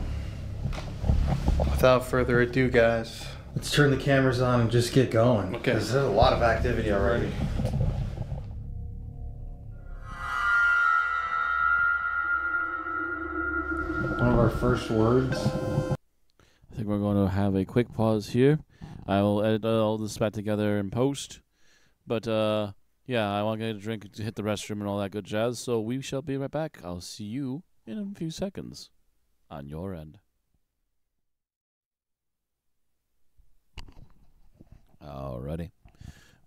Speaker 5: without further ado, guys, let's turn the cameras on and just get going.
Speaker 3: Okay.
Speaker 5: Because there's a lot of activity already. One of our first words.
Speaker 1: I think we're going to have a quick pause here. I will edit all this back together in post. But, yeah, I want to get a drink to hit the restroom and all that good jazz. So we shall be right back. I'll see you in a few seconds on your end. Alrighty.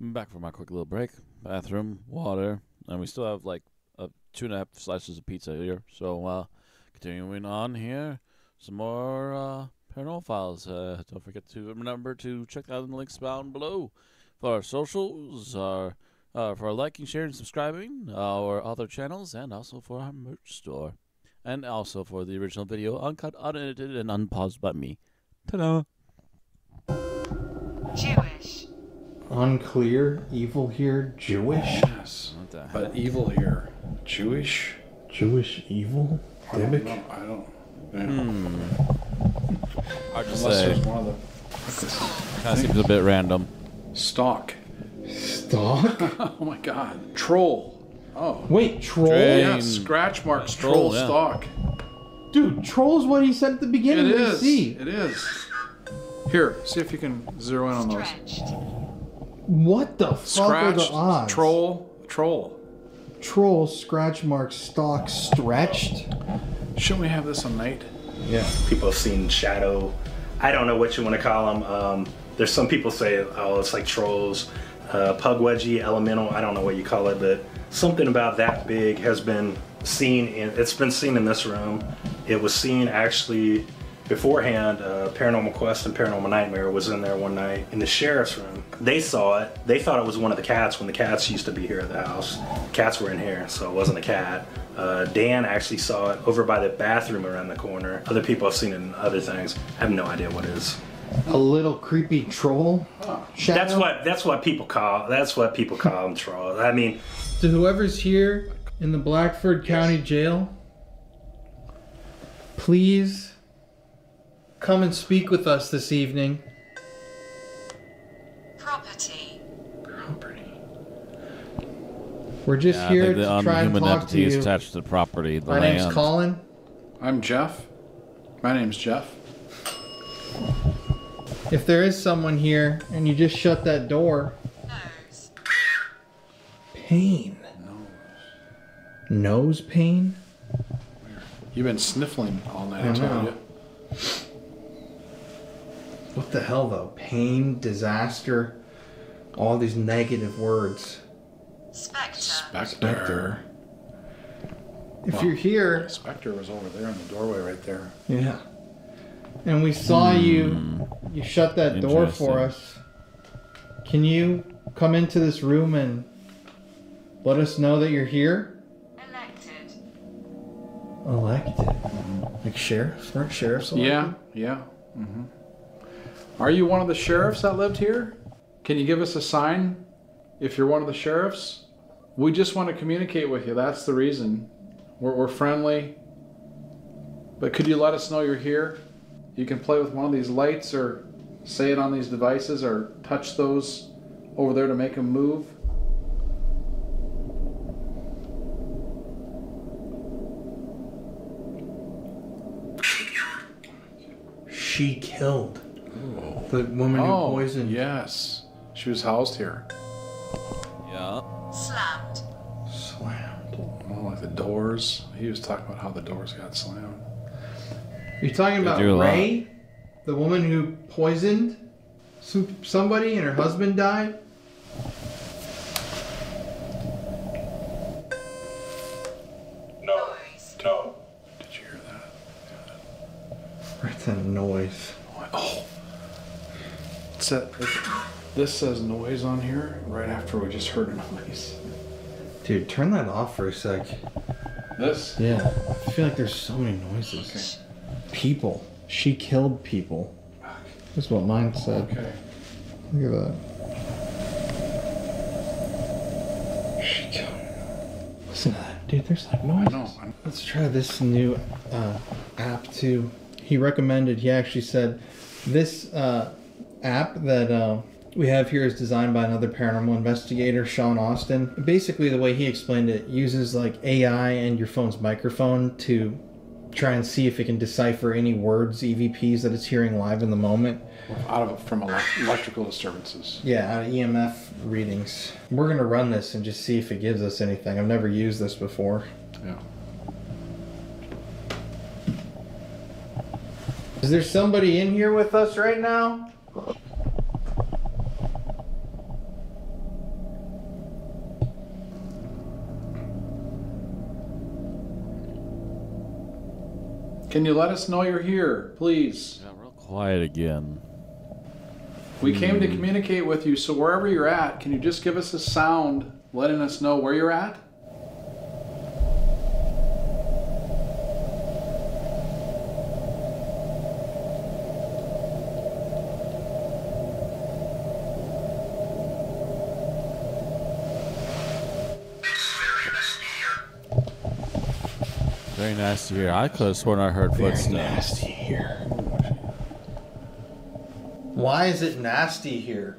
Speaker 1: I'm back from our quick little break. Bathroom, water, and we still have like 2.5 slices of pizza here. So, continuing on here, some more Paranormal Files. Don't forget to remember to check out the links down below for our socials, for liking, sharing, subscribing our other channels, and also for our merch store. And also for the original video, uncut, unedited, and unpaused by me. Ta-da!
Speaker 7: Jewish.
Speaker 5: Unclear. Evil here. Jewish.
Speaker 3: Yes.
Speaker 1: What the heck?
Speaker 3: But evil here. Jewish?
Speaker 5: Jewish evil.
Speaker 3: I don't
Speaker 5: Dybbuk?
Speaker 3: know. I don't. Yeah.
Speaker 1: Hard to
Speaker 3: Unless
Speaker 1: say.
Speaker 3: there's one of the.
Speaker 1: Kind of seems a bit random.
Speaker 3: Stalk.
Speaker 5: Stalk.
Speaker 3: Oh my god. Troll. Oh.
Speaker 5: Wait, troll.
Speaker 1: Train.
Speaker 3: Yeah, scratch marks,
Speaker 1: Troll,
Speaker 3: troll
Speaker 1: yeah.
Speaker 3: stalk.
Speaker 5: Dude, troll's what he said at the beginning.
Speaker 3: It
Speaker 5: of the
Speaker 3: is.
Speaker 5: sea.
Speaker 3: It is. Here, see if you can zero in on those.
Speaker 7: Stretched.
Speaker 5: What the fuck are the
Speaker 3: Scratched.
Speaker 5: odds?
Speaker 3: Troll.
Speaker 5: Troll, scratch mark, stalk, stretched.
Speaker 3: Shouldn't we have this on night?
Speaker 5: Yeah.
Speaker 4: People have seen shadow. I don't know what you want to call them. There's some people say, oh, it's like trolls, pugwedgie, elemental. I don't know what you call it, but something about that big has been seen. It's been seen in this room. It was seen actually beforehand. Paranormal Quest and Paranormal Nightmare was in there one night in the sheriff's room. They saw it. They thought it was one of the cats when the cats used to be here at the house. Cats were in here, so it wasn't a cat. Dan actually saw it over by the bathroom around the corner. Other people have seen it in other things. I have no idea what it is.
Speaker 5: A little creepy troll. Shadow?
Speaker 4: That's what people call them trolls. I mean,
Speaker 5: To whoever's here in the Blackford County Jail, please come and speak with us this evening.
Speaker 7: Property.
Speaker 5: Property. We're just
Speaker 1: Yeah, I
Speaker 5: here
Speaker 1: think the
Speaker 5: to try and
Speaker 1: unhuman
Speaker 5: talk to
Speaker 1: entity is
Speaker 5: you.
Speaker 1: attached to the property, the
Speaker 5: My
Speaker 1: land.
Speaker 5: name's Colin.
Speaker 3: I'm Jeff. My name's Jeff.
Speaker 5: If there is someone here and you just shut that door,
Speaker 7: Nose.
Speaker 5: pain. Nose pain?
Speaker 3: You've been sniffling all night,
Speaker 5: I
Speaker 3: I told
Speaker 5: know.
Speaker 3: you.
Speaker 5: What the hell though? Pain, disaster, all these negative words.
Speaker 7: Spectre.
Speaker 3: Spectre.
Speaker 5: If
Speaker 3: Well,
Speaker 5: you're here,
Speaker 3: Spectre was over there in the doorway right there.
Speaker 5: yeah, and we saw you shut that door for us, can you come into this room and let us know that you're here?
Speaker 7: Elected.
Speaker 5: Elected? Like sheriffs? Weren't sheriffs elected?
Speaker 3: Yeah. Mm-hmm. Are you one of the sheriffs that lived here? Can you give us a sign if you're one of the sheriffs? We just want to communicate with you. That's the reason. We're friendly. But could you let us know you're here? You can play with one of these lights or say it on these devices or touch those over there to make them move.
Speaker 5: She killed the woman who poisoned.
Speaker 3: Yes. She was housed here.
Speaker 1: Yeah.
Speaker 7: Slammed.
Speaker 5: Slammed.
Speaker 3: Oh, like the doors. He was talking about how the doors got slammed.
Speaker 5: You're talking about
Speaker 1: do a lot.
Speaker 5: Ray? The woman who poisoned somebody and her husband died?
Speaker 6: No.
Speaker 7: Noise.
Speaker 6: No.
Speaker 3: Did you hear that?
Speaker 5: Right, that noise.
Speaker 3: Oh. This says noise on here right after we just heard a noise.
Speaker 5: Dude, turn that off for a sec.
Speaker 3: This?
Speaker 5: Yeah, I feel like there's so many noises. People. She killed people. That's what mine said.
Speaker 3: Okay.
Speaker 5: Look at that. She killed. Listen to that. Dude, there's like noises.
Speaker 3: No.
Speaker 5: Let's try this new app too. He recommended, he actually said, this app that we have here is designed by another paranormal investigator, Sean Austin. Basically, the way he explained it, uses like AI and your phone's microphone to try and see if it can decipher any words, EVPs that it's hearing live in the moment.
Speaker 3: From electrical disturbances.
Speaker 5: Yeah, out of EMF readings. We're gonna run this and just see if it gives us anything. I've never used this before.
Speaker 3: Yeah.
Speaker 5: Is there somebody in here with us right now?
Speaker 3: Can you let us know you're here, please?
Speaker 1: Got real quiet again.
Speaker 3: We came to communicate with you, so wherever you're at, can you just give us a sound letting us know where you're at?
Speaker 1: Very nasty here. I could have sworn I heard footsteps.
Speaker 5: Nasty here. Why is it nasty here?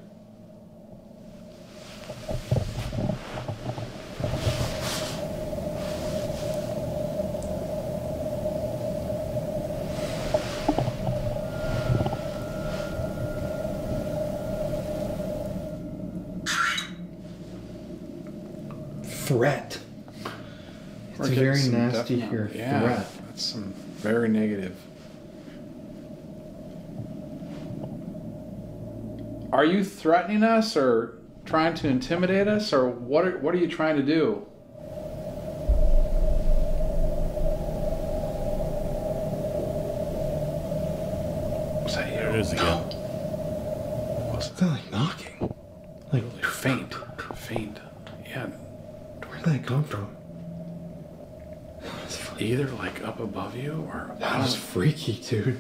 Speaker 5: Threat. It's
Speaker 3: We're
Speaker 5: very
Speaker 3: getting some
Speaker 5: nasty
Speaker 3: definite-
Speaker 5: here.
Speaker 3: Yeah,
Speaker 5: Threat.
Speaker 3: that's some very negative. Are you threatening us or trying to intimidate us, or what are you trying to do? Was that you?
Speaker 1: There it is again.
Speaker 3: What's
Speaker 5: Is that like knocking? Like,
Speaker 3: faint? Faint. Yeah.
Speaker 5: where did that come from?
Speaker 3: Either like up above you or
Speaker 5: That was freaky, dude.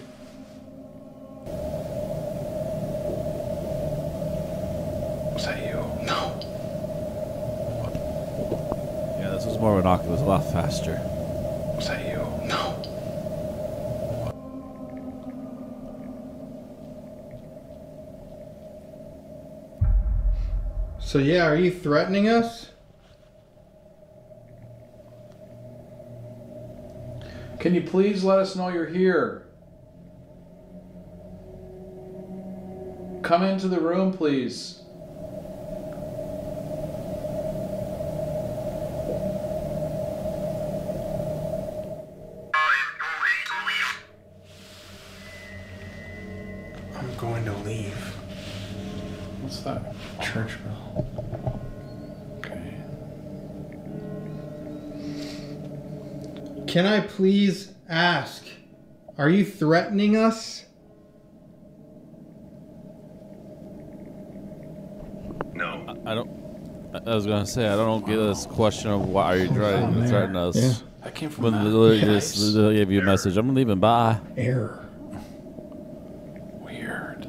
Speaker 3: was that you?
Speaker 5: No.
Speaker 1: Yeah, this was more of a knock. It was a lot faster.
Speaker 3: Was that you?
Speaker 5: No. So yeah, are you threatening us?
Speaker 3: Can you please let us know you're here? Come into the room, please.
Speaker 5: I'm going to leave.
Speaker 3: What's that?
Speaker 5: Church bell.
Speaker 3: Okay.
Speaker 5: Can I please ask, are you threatening us?
Speaker 6: No.
Speaker 1: I don't. I was gonna say I don't get this question of why are you trying to threaten us.
Speaker 5: Yeah.
Speaker 3: That came from
Speaker 1: When
Speaker 3: that.
Speaker 1: they literally
Speaker 3: Yes.
Speaker 1: just literally gave you a message. I'm leaving. Bye.
Speaker 5: Error.
Speaker 3: Weird.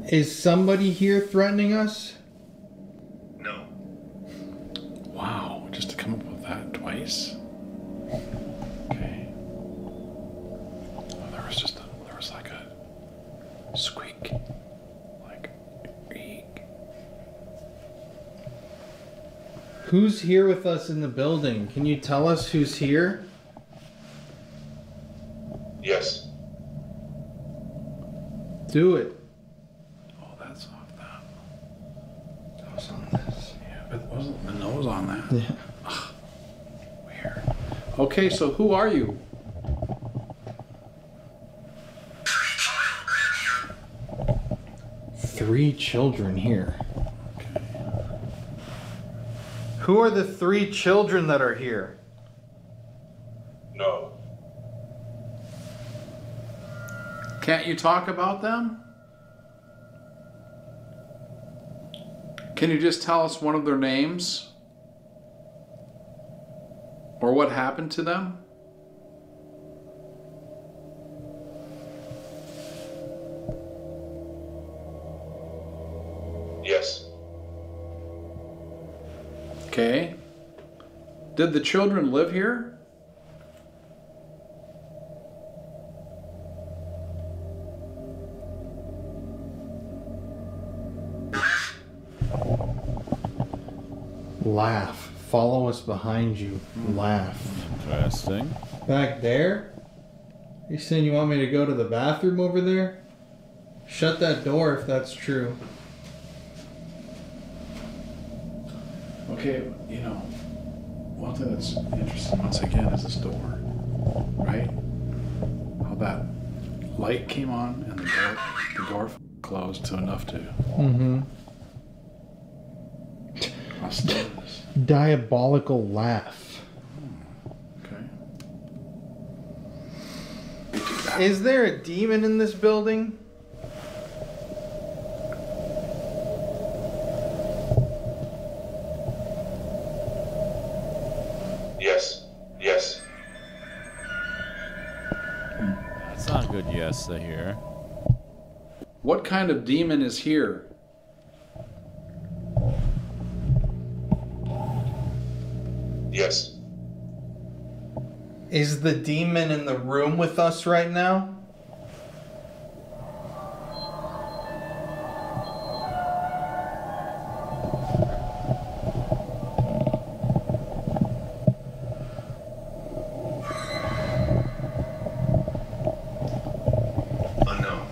Speaker 5: Is somebody here threatening us?
Speaker 6: No.
Speaker 3: Wow, just to come up with that twice. Okay. Oh, there was like a squeak, like eek.
Speaker 5: Who's here with us in the building? Can you tell us who's here?
Speaker 6: Yes.
Speaker 5: Do it.
Speaker 3: Oh, that's off that.
Speaker 5: That was on this.
Speaker 3: Yeah, but wasn't the nose on that?
Speaker 5: Yeah.
Speaker 3: Weird. Okay, so who are you?
Speaker 5: Three children here. Who are the three children that are here?
Speaker 6: No.
Speaker 3: Can't you talk about them? Can you just tell us one of their names? Or what happened to them?
Speaker 6: Yes.
Speaker 3: Okay. Did the children live here?
Speaker 5: Laugh. Follow us behind you. Laugh.
Speaker 1: Interesting.
Speaker 5: Back there? You saying you want me to go to the bathroom over there? Shut that door if that's true.
Speaker 3: Okay, you know, one thing that's interesting once again is this door, right? How that light came on and the door closed to enough to
Speaker 5: Mm-hmm.
Speaker 3: hostilities.
Speaker 5: Diabolical laugh.
Speaker 3: Okay.
Speaker 5: Is there a demon in this building?
Speaker 6: Yes. Yes.
Speaker 1: That's not a good yes to hear.
Speaker 3: What kind of demon is here?
Speaker 6: Yes.
Speaker 5: Is the demon in the room with us right now?
Speaker 6: Unknown.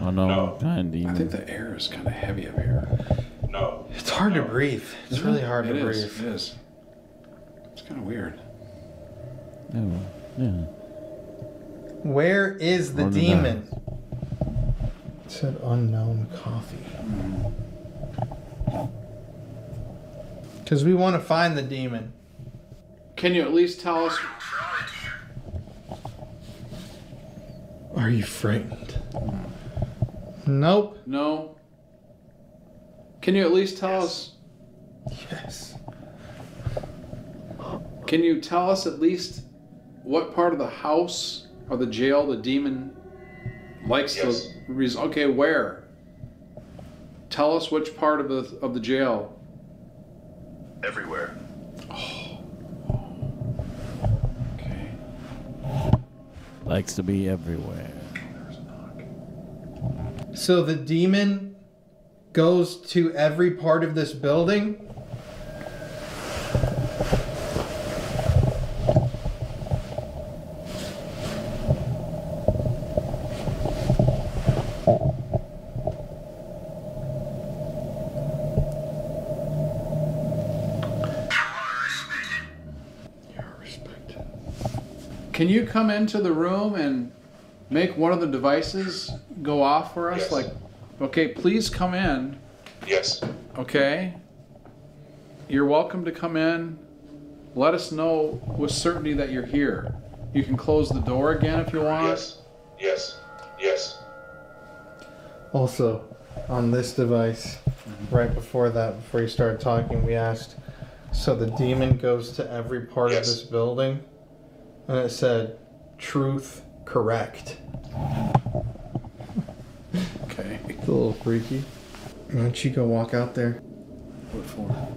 Speaker 1: Oh no,
Speaker 6: No.
Speaker 1: kind of demon.
Speaker 3: I think the air is kind of heavy up here.
Speaker 6: No.
Speaker 5: It's hard to breathe. It's really hard to
Speaker 3: It
Speaker 5: breathe.
Speaker 3: is. It is. It's kind of weird.
Speaker 1: Oh, yeah.
Speaker 5: Where is the
Speaker 1: Run it
Speaker 5: demon? It said unknown coffee. Because we want to find the demon.
Speaker 3: Can you at least tell us?
Speaker 5: Are you frightened? Nope.
Speaker 3: No. Can you at least tell us?
Speaker 5: Yes.
Speaker 3: Can you tell us at least what part of the house or the jail the demon likes
Speaker 6: Yes.
Speaker 3: to? Okay, where? Tell us which part of the jail.
Speaker 6: Everywhere.
Speaker 3: Okay.
Speaker 1: Likes to be everywhere.
Speaker 5: So the demon goes to every part of this building?
Speaker 3: Can you come into the room and make one of the devices go off for us?
Speaker 6: Yes.
Speaker 3: Like, okay, please come in.
Speaker 6: Yes.
Speaker 3: Okay. You're welcome to come in. Let us know with certainty that you're here. You can close the door again if you want.
Speaker 6: Yes. Yes. Yes.
Speaker 5: Also, on this device, right before that, before you started talking, we asked, so the demon goes to every part
Speaker 6: Yes.
Speaker 5: of this building? And it said, truth correct.
Speaker 3: Okay.
Speaker 5: It's a little freaky. Why don't you go walk out there?
Speaker 3: What for?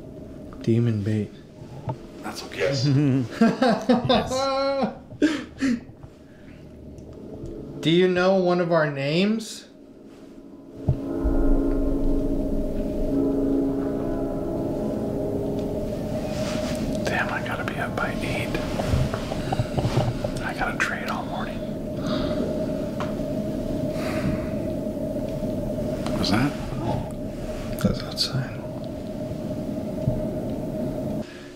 Speaker 5: Demon bait.
Speaker 3: That's okay.
Speaker 6: Yes.
Speaker 5: Do you know one of our names?
Speaker 3: Damn, I gotta be up by 8. I gotta trade all morning. Was that?
Speaker 5: That's outside.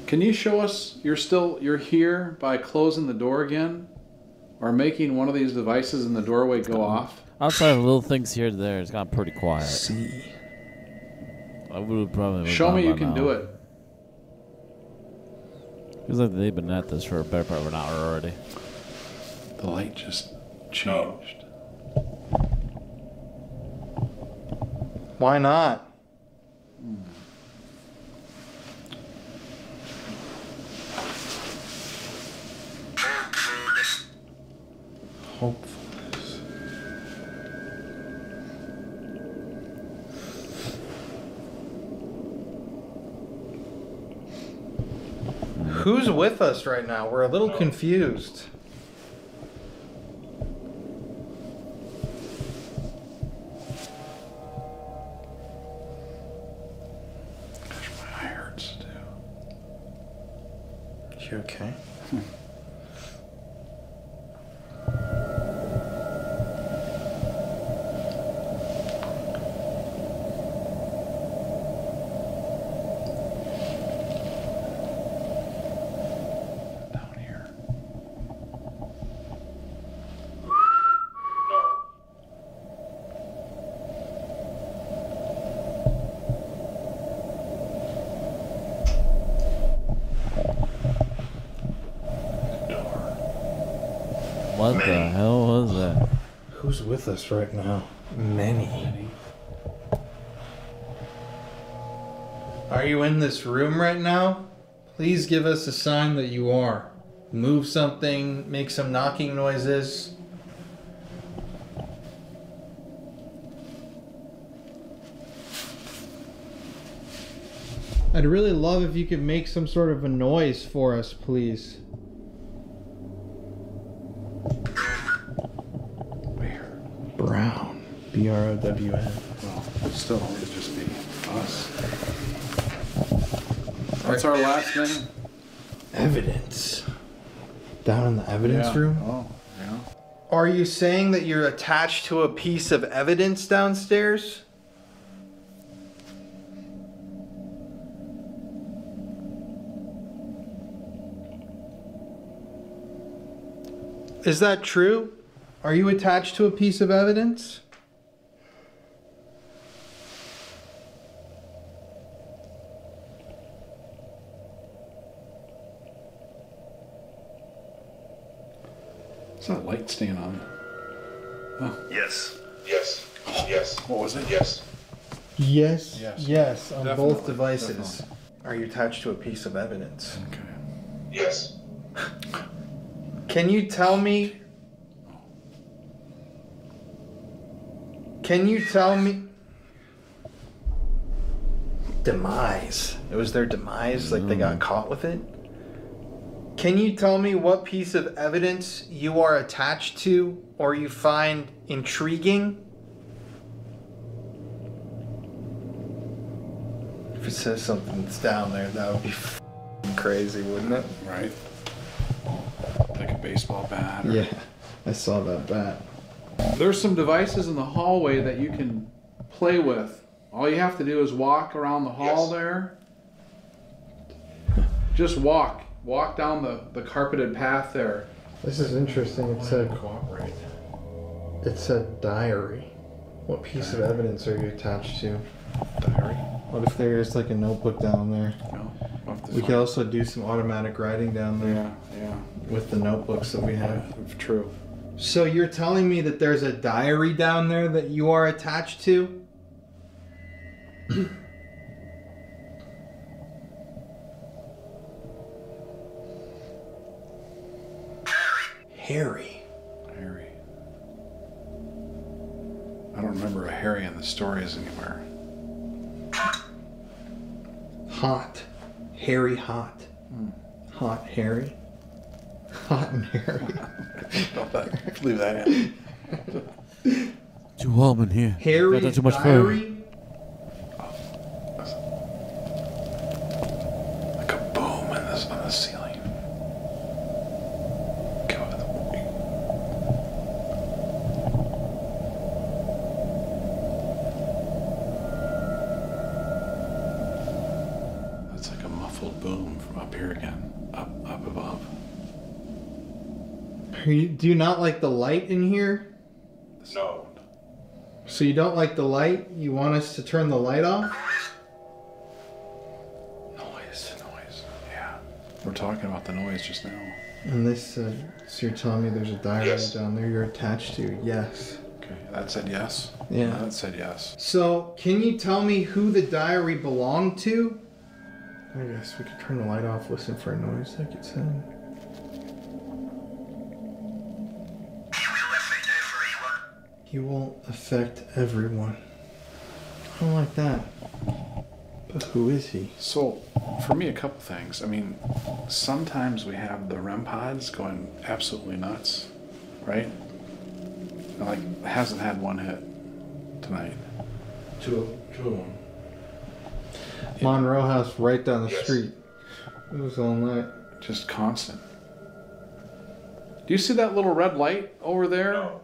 Speaker 3: Can you show us you're here by closing the door again? Or making one of these devices in the doorway go off?
Speaker 1: Outside of little things here and there, it's gotten pretty quiet.
Speaker 5: See.
Speaker 1: I would probably.
Speaker 3: Show me you can do it.
Speaker 1: Feels like they've been at this for a better part of an hour already.
Speaker 3: The light just changed.
Speaker 5: Why not? Hopefulness. Who's with us right now? We're a little confused.
Speaker 3: Gosh, my eye hurts too.
Speaker 5: You okay?
Speaker 3: Down here.
Speaker 6: No.
Speaker 1: What the
Speaker 6: Many.
Speaker 1: hell was that?
Speaker 5: Who's with us right now? Many. Are you in this room right now? Please give us a sign that you are. Move something, make some knocking noises.
Speaker 2: I'd really love if you could make some sort of a noise for us, please.
Speaker 3: Where?
Speaker 2: Brown. B-R-O-W-N.
Speaker 3: Well, still, it could just be us. What's our last name?
Speaker 2: Evidence. Down in the evidence room?
Speaker 3: Oh, yeah.
Speaker 5: Are you saying that you're attached to a piece of evidence downstairs? Is that true? Are you attached to a piece of evidence?
Speaker 3: Is that light staying on?
Speaker 6: Yes. Yes. Yes.
Speaker 3: What was it?
Speaker 6: Yes.
Speaker 2: Yes.
Speaker 3: Yes.
Speaker 2: Yes, on
Speaker 3: Definitely,
Speaker 2: both devices.
Speaker 3: definitely.
Speaker 5: Are you attached to a piece of evidence?
Speaker 3: Okay.
Speaker 6: Yes.
Speaker 5: Can you tell me? Demise. It was their demise, like they got caught with it? Can you tell me what piece of evidence you are attached to or you find intriguing? If it says something's down there, that would be crazy, wouldn't it?
Speaker 3: Right. Like a baseball bat. Or...
Speaker 2: Yeah, I saw that bat.
Speaker 3: There's some devices in the hallway that you can play with. All you have to do is walk around the hall
Speaker 6: Yes.
Speaker 3: there. Just walk. Walk down the carpeted path there.
Speaker 2: This is interesting. It said,
Speaker 3: Cooperate.
Speaker 2: it said diary. What piece of evidence are you attached to?
Speaker 3: Diary?
Speaker 2: What if there is like a notebook down there?
Speaker 3: No. We'll have to
Speaker 2: We could
Speaker 3: find-
Speaker 2: also do some automatic writing down there
Speaker 3: Yeah,
Speaker 2: with the notebooks that we have.
Speaker 3: yeah. True.
Speaker 2: So you're telling me that there's a diary down there that you are attached to? Harry.
Speaker 3: Harry. I don't remember a Harry in the stories anywhere.
Speaker 2: Hot. Harry Hot. Hot Harry. Hot and Harry.
Speaker 3: Leave that in.
Speaker 1: Too warm in here.
Speaker 2: Harry's
Speaker 1: Got too much fur.
Speaker 2: diary?
Speaker 3: Like a boom on the ceiling. That's like a muffled boom from up here again. Up above.
Speaker 2: Do you not like the light in here?
Speaker 6: No.
Speaker 2: So you don't like the light? You want us to turn the light off?
Speaker 3: Noise. Yeah. We're talking about the noise just now.
Speaker 2: And this said, so you're telling me there's a diary
Speaker 6: Yes.
Speaker 2: down there you're attached to? Yes.
Speaker 3: Okay, that said yes.
Speaker 2: Yeah.
Speaker 3: That said yes.
Speaker 2: So, can you tell me who the diary belonged to? I guess we could turn the light off, listen for a noise like it said. He won't affect everyone. I don't like that. But who is he?
Speaker 3: So, for me, a couple things. I mean, sometimes we have the REM pods going absolutely nuts, right? Like, hasn't had one hit tonight.
Speaker 2: Two of them. Monroe House right down the
Speaker 6: Yes.
Speaker 2: street. It was all night.
Speaker 3: Just constant. Do you see that little red light over there?
Speaker 6: No.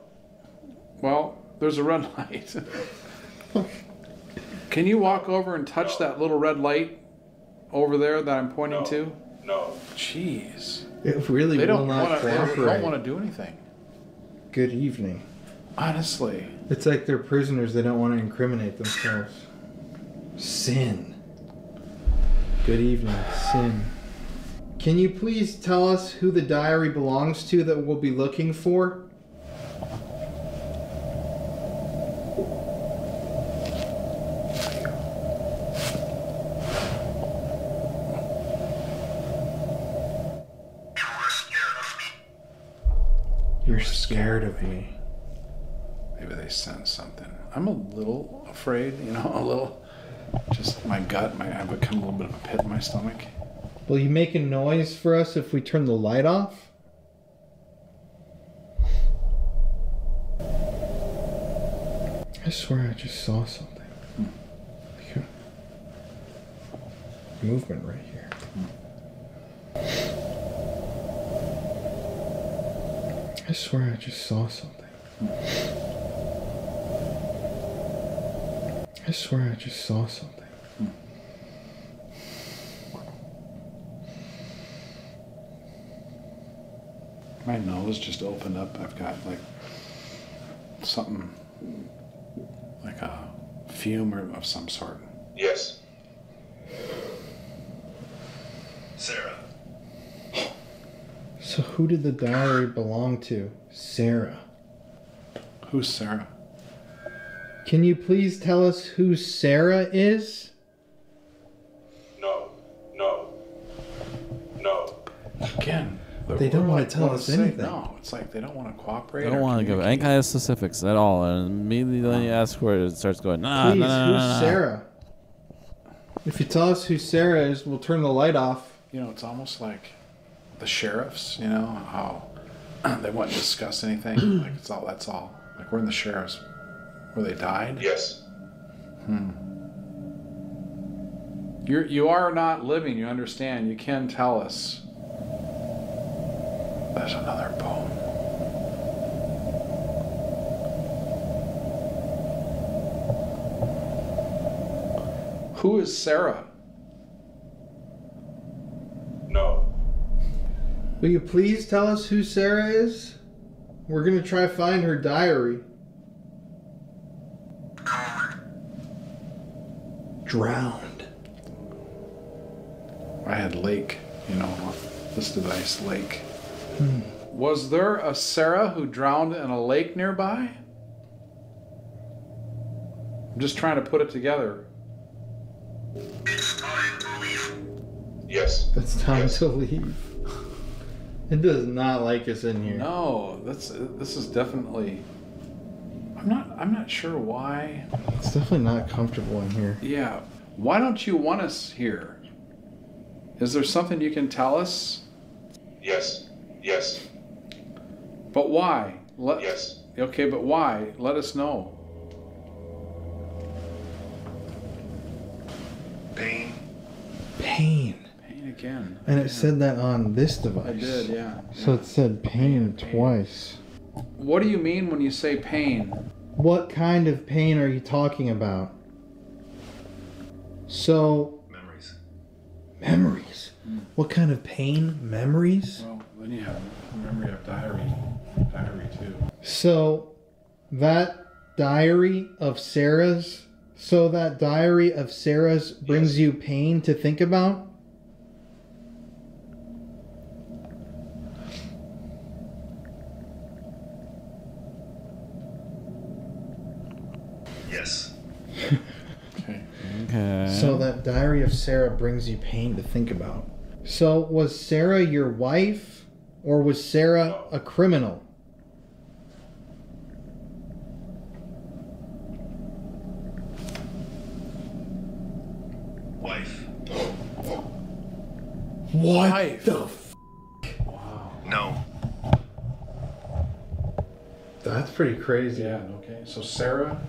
Speaker 3: Well, there's a red light. Can you walk over and touch that little red light over there that I'm pointing
Speaker 6: No.
Speaker 3: to?
Speaker 6: No.
Speaker 3: Jeez.
Speaker 2: It really
Speaker 3: They
Speaker 2: will
Speaker 3: don't
Speaker 2: not
Speaker 3: want to. They
Speaker 2: cooperate.
Speaker 3: don't want to do anything.
Speaker 2: Good evening.
Speaker 3: Honestly.
Speaker 2: It's like they're prisoners. They don't want to incriminate themselves. Sin. Good evening, Sin. Can you please tell us who the diary belongs to that we'll be looking for? You're scared of me.
Speaker 3: Maybe they sense something. I'm a little afraid, you know, a little. just my gut. I've become a little bit of a pit in my stomach.
Speaker 2: Will you make a noise for us if we turn the light off? I swear I just saw something. Like a movement right here. I swear I just saw something. I swear I just saw something.
Speaker 3: My nose just opened up. I've got like something like a fume of some sort.
Speaker 6: Yes. Sarah.
Speaker 2: So who did the diary belong to? Sarah.
Speaker 3: Who's Sarah?
Speaker 2: Can you please tell us who Sarah is?
Speaker 6: No. No. No.
Speaker 3: Again.
Speaker 2: They don't want
Speaker 3: like,
Speaker 2: to tell us anything.
Speaker 3: No, it's like they don't want to cooperate.
Speaker 1: I don't want to give any kind of specifics at all. And immediately when you ask for it, it starts going, nah,
Speaker 2: Please,
Speaker 1: nah, nah,
Speaker 2: who's
Speaker 1: nah, nah.
Speaker 2: Sarah? If you tell us who Sarah is, we'll turn the light off.
Speaker 3: You know, it's almost like the sheriffs. You know how they wouldn't discuss anything. Like that's all. Like we're in the sheriffs where they died.
Speaker 6: Yes.
Speaker 3: You are not living. You understand. You can tell us. There's another bone. Who is Sarah?
Speaker 6: No.
Speaker 2: Will you please tell us who Sarah is? We're going to try to find her diary. Drowned.
Speaker 3: I had lake, you know, this device, lake. Was there a Sarah who drowned in a lake nearby? I'm just trying to put it together.
Speaker 6: Yes.
Speaker 2: It's time to leave. It does not like us in here.
Speaker 3: No, this is definitely. I'm not sure why.
Speaker 2: It's definitely not comfortable in here.
Speaker 3: Yeah, why don't you want us here? Is there something you can tell us?
Speaker 6: Yes. Yes.
Speaker 3: But why?
Speaker 6: Yes.
Speaker 3: Okay, but why? Let us know.
Speaker 6: Pain.
Speaker 2: Pain.
Speaker 3: Pain again.
Speaker 2: And it said that on this device.
Speaker 3: I did, yeah.
Speaker 2: So it said pain twice.
Speaker 3: What do you mean when you say pain?
Speaker 2: What kind of pain are you talking about? So,
Speaker 6: Memories.
Speaker 2: memories. What kind of pain? Memories?
Speaker 3: Well, then you have memory of diary too.
Speaker 2: So, that diary of Sarah's brings you pain to think about?
Speaker 6: Yes.
Speaker 1: Okay.
Speaker 2: So that diary of Sarah brings you pain to think about. So was Sarah your wife, or was Sarah a criminal?
Speaker 6: Wife.
Speaker 2: What the
Speaker 6: No.
Speaker 2: That's pretty crazy.
Speaker 3: Yeah, okay. So Sarah,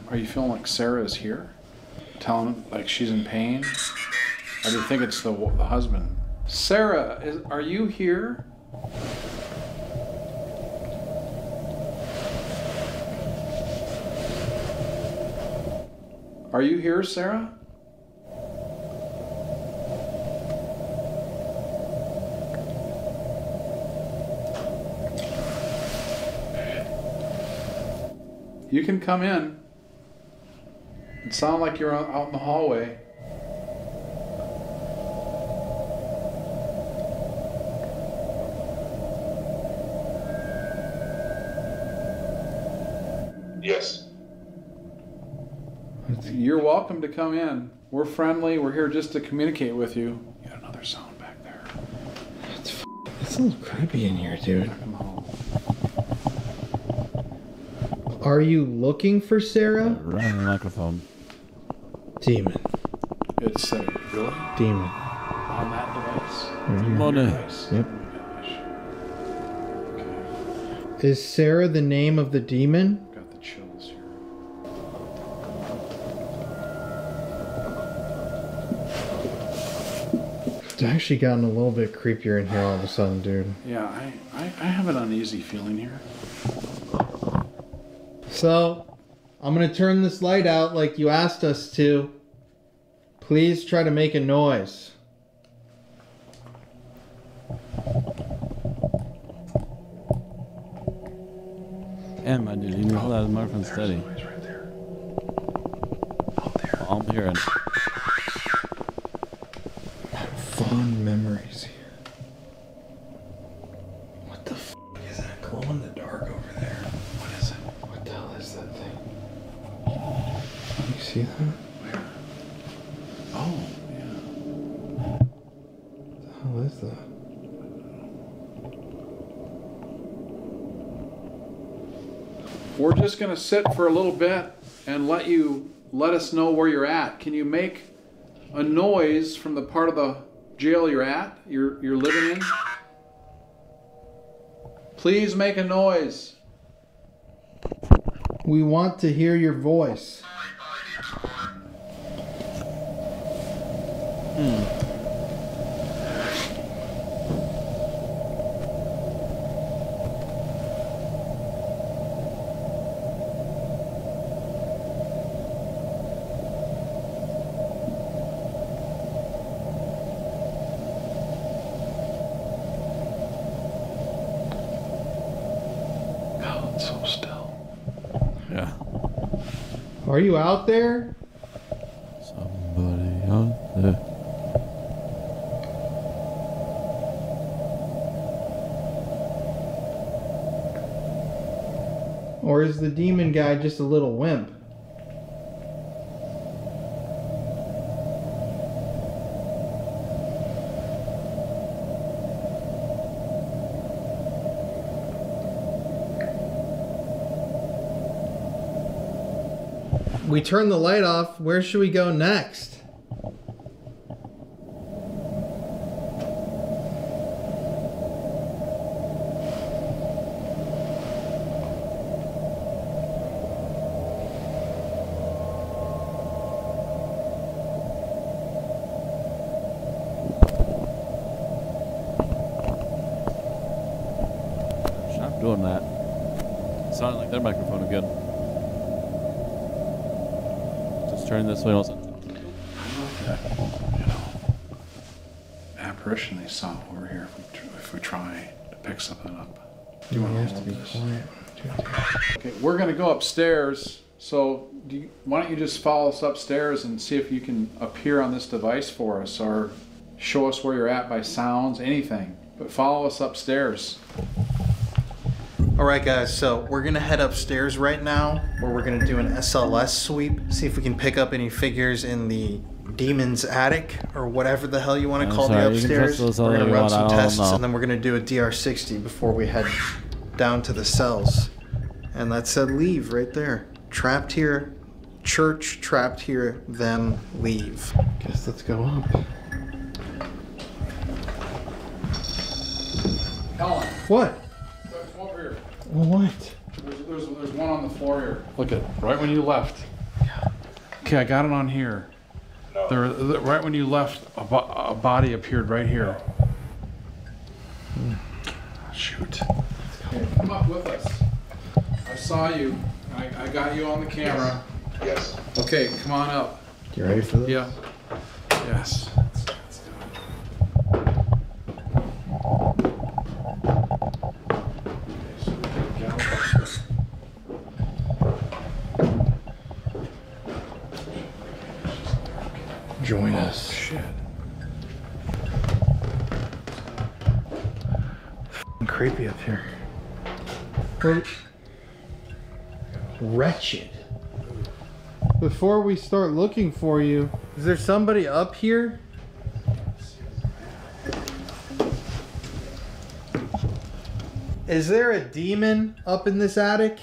Speaker 3: are you feeling like Sarah is here? Telling him like she's in pain? Or do you think it's the husband? Sarah, are you here? Are you here, Sarah? You can come in. It sounded like you're out in the hallway.
Speaker 6: Yes.
Speaker 3: You're welcome to come in. We're friendly. We're here just to communicate with you. You got another sound back there.
Speaker 2: It's a little creepy in here, dude.
Speaker 3: Come home.
Speaker 2: Are you looking for Sarah?
Speaker 1: Right on the microphone.
Speaker 2: Demon.
Speaker 3: It said, really?
Speaker 2: Demon.
Speaker 3: On that device?
Speaker 2: Right here.
Speaker 1: Money.
Speaker 3: Device.
Speaker 2: Yep.
Speaker 3: Oh my gosh.
Speaker 2: Is Sarah the name of the demon?
Speaker 3: Got the chills here.
Speaker 2: It's actually gotten a little bit creepier in here all of a sudden, dude.
Speaker 3: Yeah, I have an uneasy feeling here.
Speaker 2: So, I'm gonna turn this light out like you asked us to. Please try to make a noise.
Speaker 1: And my dude, you need to hold that microphone steady.
Speaker 3: Noise right there.
Speaker 1: I'm hearing.
Speaker 2: Fond memories. What the f is that glow in the dark over there?
Speaker 3: What is it?
Speaker 2: What the hell is that thing? You see that?
Speaker 3: Where? Oh, yeah.
Speaker 2: What the hell is that?
Speaker 3: We're just going to sit for a little bit and let us know where you're at. Can you make a noise from the part of the jail you're at, you're living in? Please make a noise.
Speaker 2: We want to hear your voice.
Speaker 3: God, it's so still.
Speaker 1: Yeah.
Speaker 2: Are you out there?
Speaker 1: Somebody out there.
Speaker 2: Or is the demon guy just a little wimp? We turned the light off. Where should we go next?
Speaker 1: Stop doing that. Sounded like their microphone again. Just turn this way also.
Speaker 3: You know, apparition they saw over here if we try to pick something up. Do you want to hold this? Okay, we're going to go upstairs. So why don't you just follow us upstairs and see if you can appear on this device for us or show us where you're at by sounds, anything. But follow us upstairs.
Speaker 5: Alright guys, so we're gonna head upstairs right now where we're gonna do an SLS sweep, see if we can pick up any figures in the demon's attic or whatever the hell you want to call the upstairs. We're gonna run some tests and then we're gonna do a DR60 before we head down to the cells. And that said leave right there. Trapped here, church, trapped here, then leave.
Speaker 2: Guess let's go up.
Speaker 3: Helen,
Speaker 2: What?
Speaker 3: come over here.
Speaker 2: What?
Speaker 3: There's one on the floor here. Look at right when you left. Okay, I got it on here. Right when you left, a body appeared right here. Shoot. Okay, come up with us. I saw you. I got you on the camera.
Speaker 6: Yes.
Speaker 3: Okay, come on up.
Speaker 2: You ready for this?
Speaker 3: Yeah. Yes.
Speaker 2: Join us.
Speaker 3: Shit.
Speaker 2: Creepy up here. Wretched. Before we start looking for you, is there somebody up here? Is there a demon up in this attic?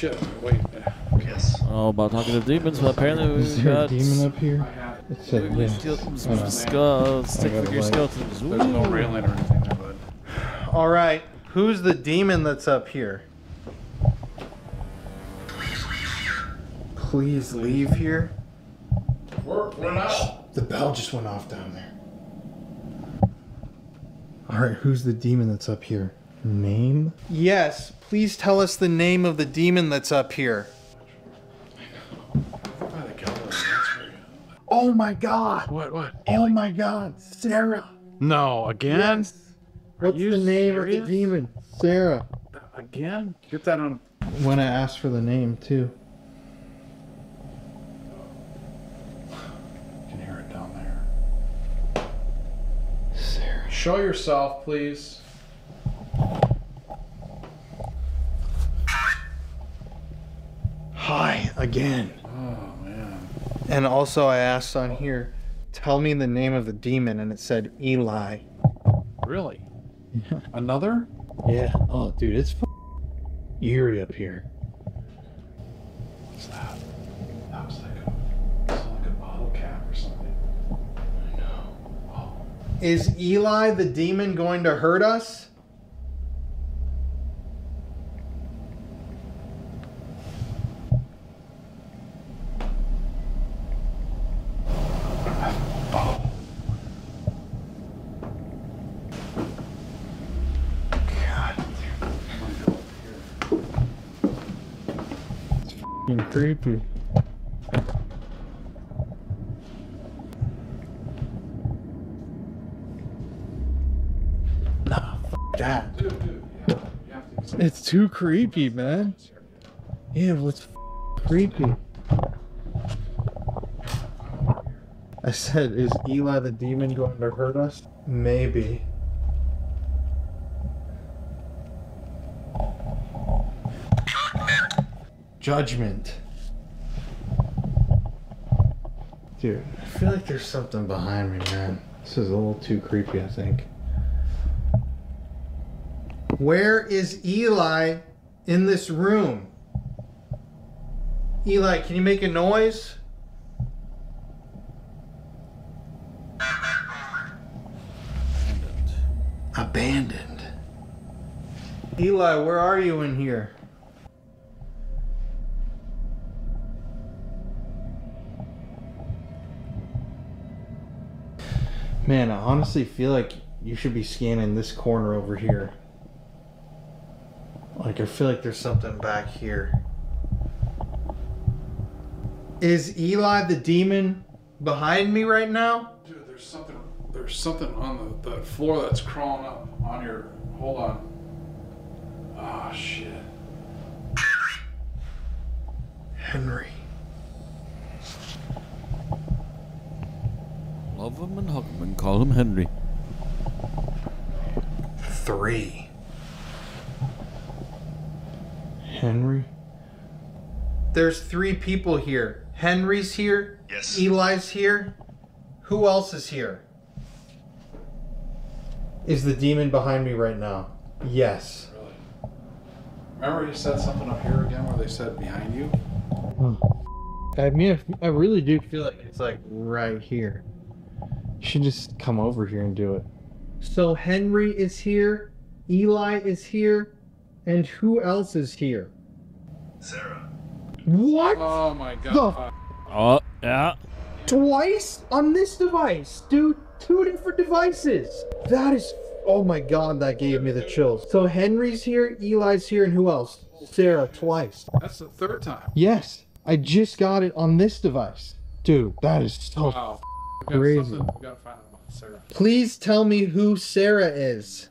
Speaker 3: shit. Wait.
Speaker 6: Yes.
Speaker 1: Oh, about talking to demons, but apparently
Speaker 5: Is
Speaker 1: we've
Speaker 5: there a
Speaker 1: got
Speaker 5: demon up here?
Speaker 3: I have.
Speaker 5: It said yes.
Speaker 1: stick
Speaker 5: gotta
Speaker 1: figure
Speaker 5: light.
Speaker 1: skeletons.
Speaker 3: There's no
Speaker 1: Ooh.
Speaker 3: railing or anything there, bud.
Speaker 5: All right, who's the demon that's up here? Please leave here.
Speaker 3: We're not.
Speaker 5: The bell just went off down there. All right, who's the demon that's up here? Name? Yes, please tell us the name of the demon that's up here.
Speaker 3: By the gallows. That's where.
Speaker 5: Oh my God!
Speaker 3: What?
Speaker 5: Oh my God, Sarah!
Speaker 3: No, again?
Speaker 5: What's
Speaker 3: you
Speaker 5: the name of
Speaker 3: serious?
Speaker 5: the demon? Sarah.
Speaker 3: Again? Get that on.
Speaker 5: When I asked for the name too.
Speaker 3: You can hear it down there.
Speaker 5: Sarah.
Speaker 3: Show yourself, please.
Speaker 5: Hi again.
Speaker 3: Oh, man.
Speaker 5: And also I asked on here, tell me the name of the demon, and it said Eli.
Speaker 3: Really? Yeah. Another?
Speaker 5: Yeah. Oh, dude, it's eerie up here.
Speaker 3: What's that? That was like a bottle cap or something. I know. Oh.
Speaker 5: Is Eli the demon going to hurt us? God. It's creepy. Nah, that.
Speaker 3: Dude. You have to.
Speaker 5: It's too creepy, man. Yeah, what's creepy? I said, is Eli the demon going to hurt us? Maybe. Judgment. Dude, I feel like there's something behind me, man. This is a little too creepy, I think. Where is Eli in this room? Eli, can you make a noise? Abandoned. Eli, where are you in here? Man, I honestly feel like you should be scanning this corner over here. Like, I feel like there's something back here. Is Eli the demon behind me right now?
Speaker 3: Dude, there's something on the floor that's crawling up on your. Hold on. Ah, shit.
Speaker 5: Henry.
Speaker 1: Love him and hug him and call him Henry.
Speaker 5: 3. Henry? There's 3 people here. Henry's here.
Speaker 6: Yes.
Speaker 5: Eli's here. Who else is here? Is the demon behind me right now? Yes.
Speaker 3: Really? Remember you said something up here again where they said behind you?
Speaker 5: I mean, I really do feel like it's like right here. You should just come over here and do it. So Henry is here, Eli is here, and who else is here?
Speaker 6: Sarah.
Speaker 5: What?
Speaker 3: Oh my god.
Speaker 1: Oh, yeah.
Speaker 5: Twice on this device, dude. 2 different devices. That is, oh my god, that gave me the chills. So Henry's here, Eli's here, and who else? Sarah, twice.
Speaker 3: That's the 3rd time.
Speaker 5: Yes, I just got it on this device. Dude, that is so
Speaker 3: Wow.
Speaker 5: crazy.
Speaker 3: We gotta find out about Sarah.
Speaker 5: Please tell me who Sarah is.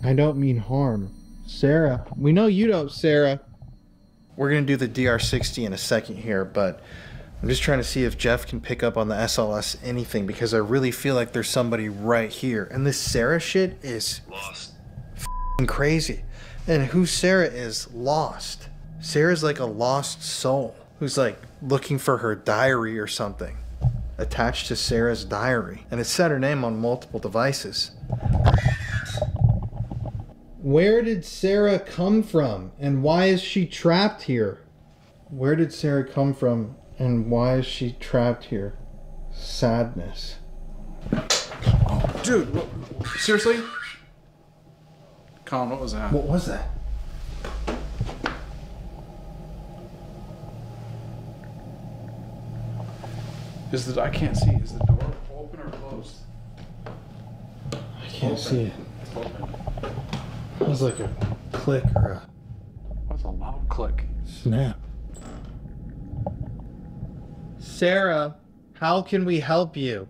Speaker 5: I don't mean harm. Sarah. We know you don't, Sarah. We're going to do the DR60 in a second here, but I'm just trying to see if Jeff can pick up on the SLS anything, because I really feel like there's somebody right here. And this Sarah shit is
Speaker 6: Lost.
Speaker 5: crazy. And who Sarah is, lost. Sarah's like a lost soul who's like looking for her diary or something attached to Sarah's diary. And it said her name on multiple devices.
Speaker 2: Where did Sarah come from, and why is she trapped here? Where did Sarah come from, and why is she trapped here? Sadness.
Speaker 3: Dude, seriously? Colin, what was that?
Speaker 2: What was that?
Speaker 3: I can't see. Is the door open or closed?
Speaker 2: I can't see it.
Speaker 3: It's open.
Speaker 2: It was like a click or a
Speaker 3: What's a loud click?
Speaker 2: snap. Sarah, how can we help you?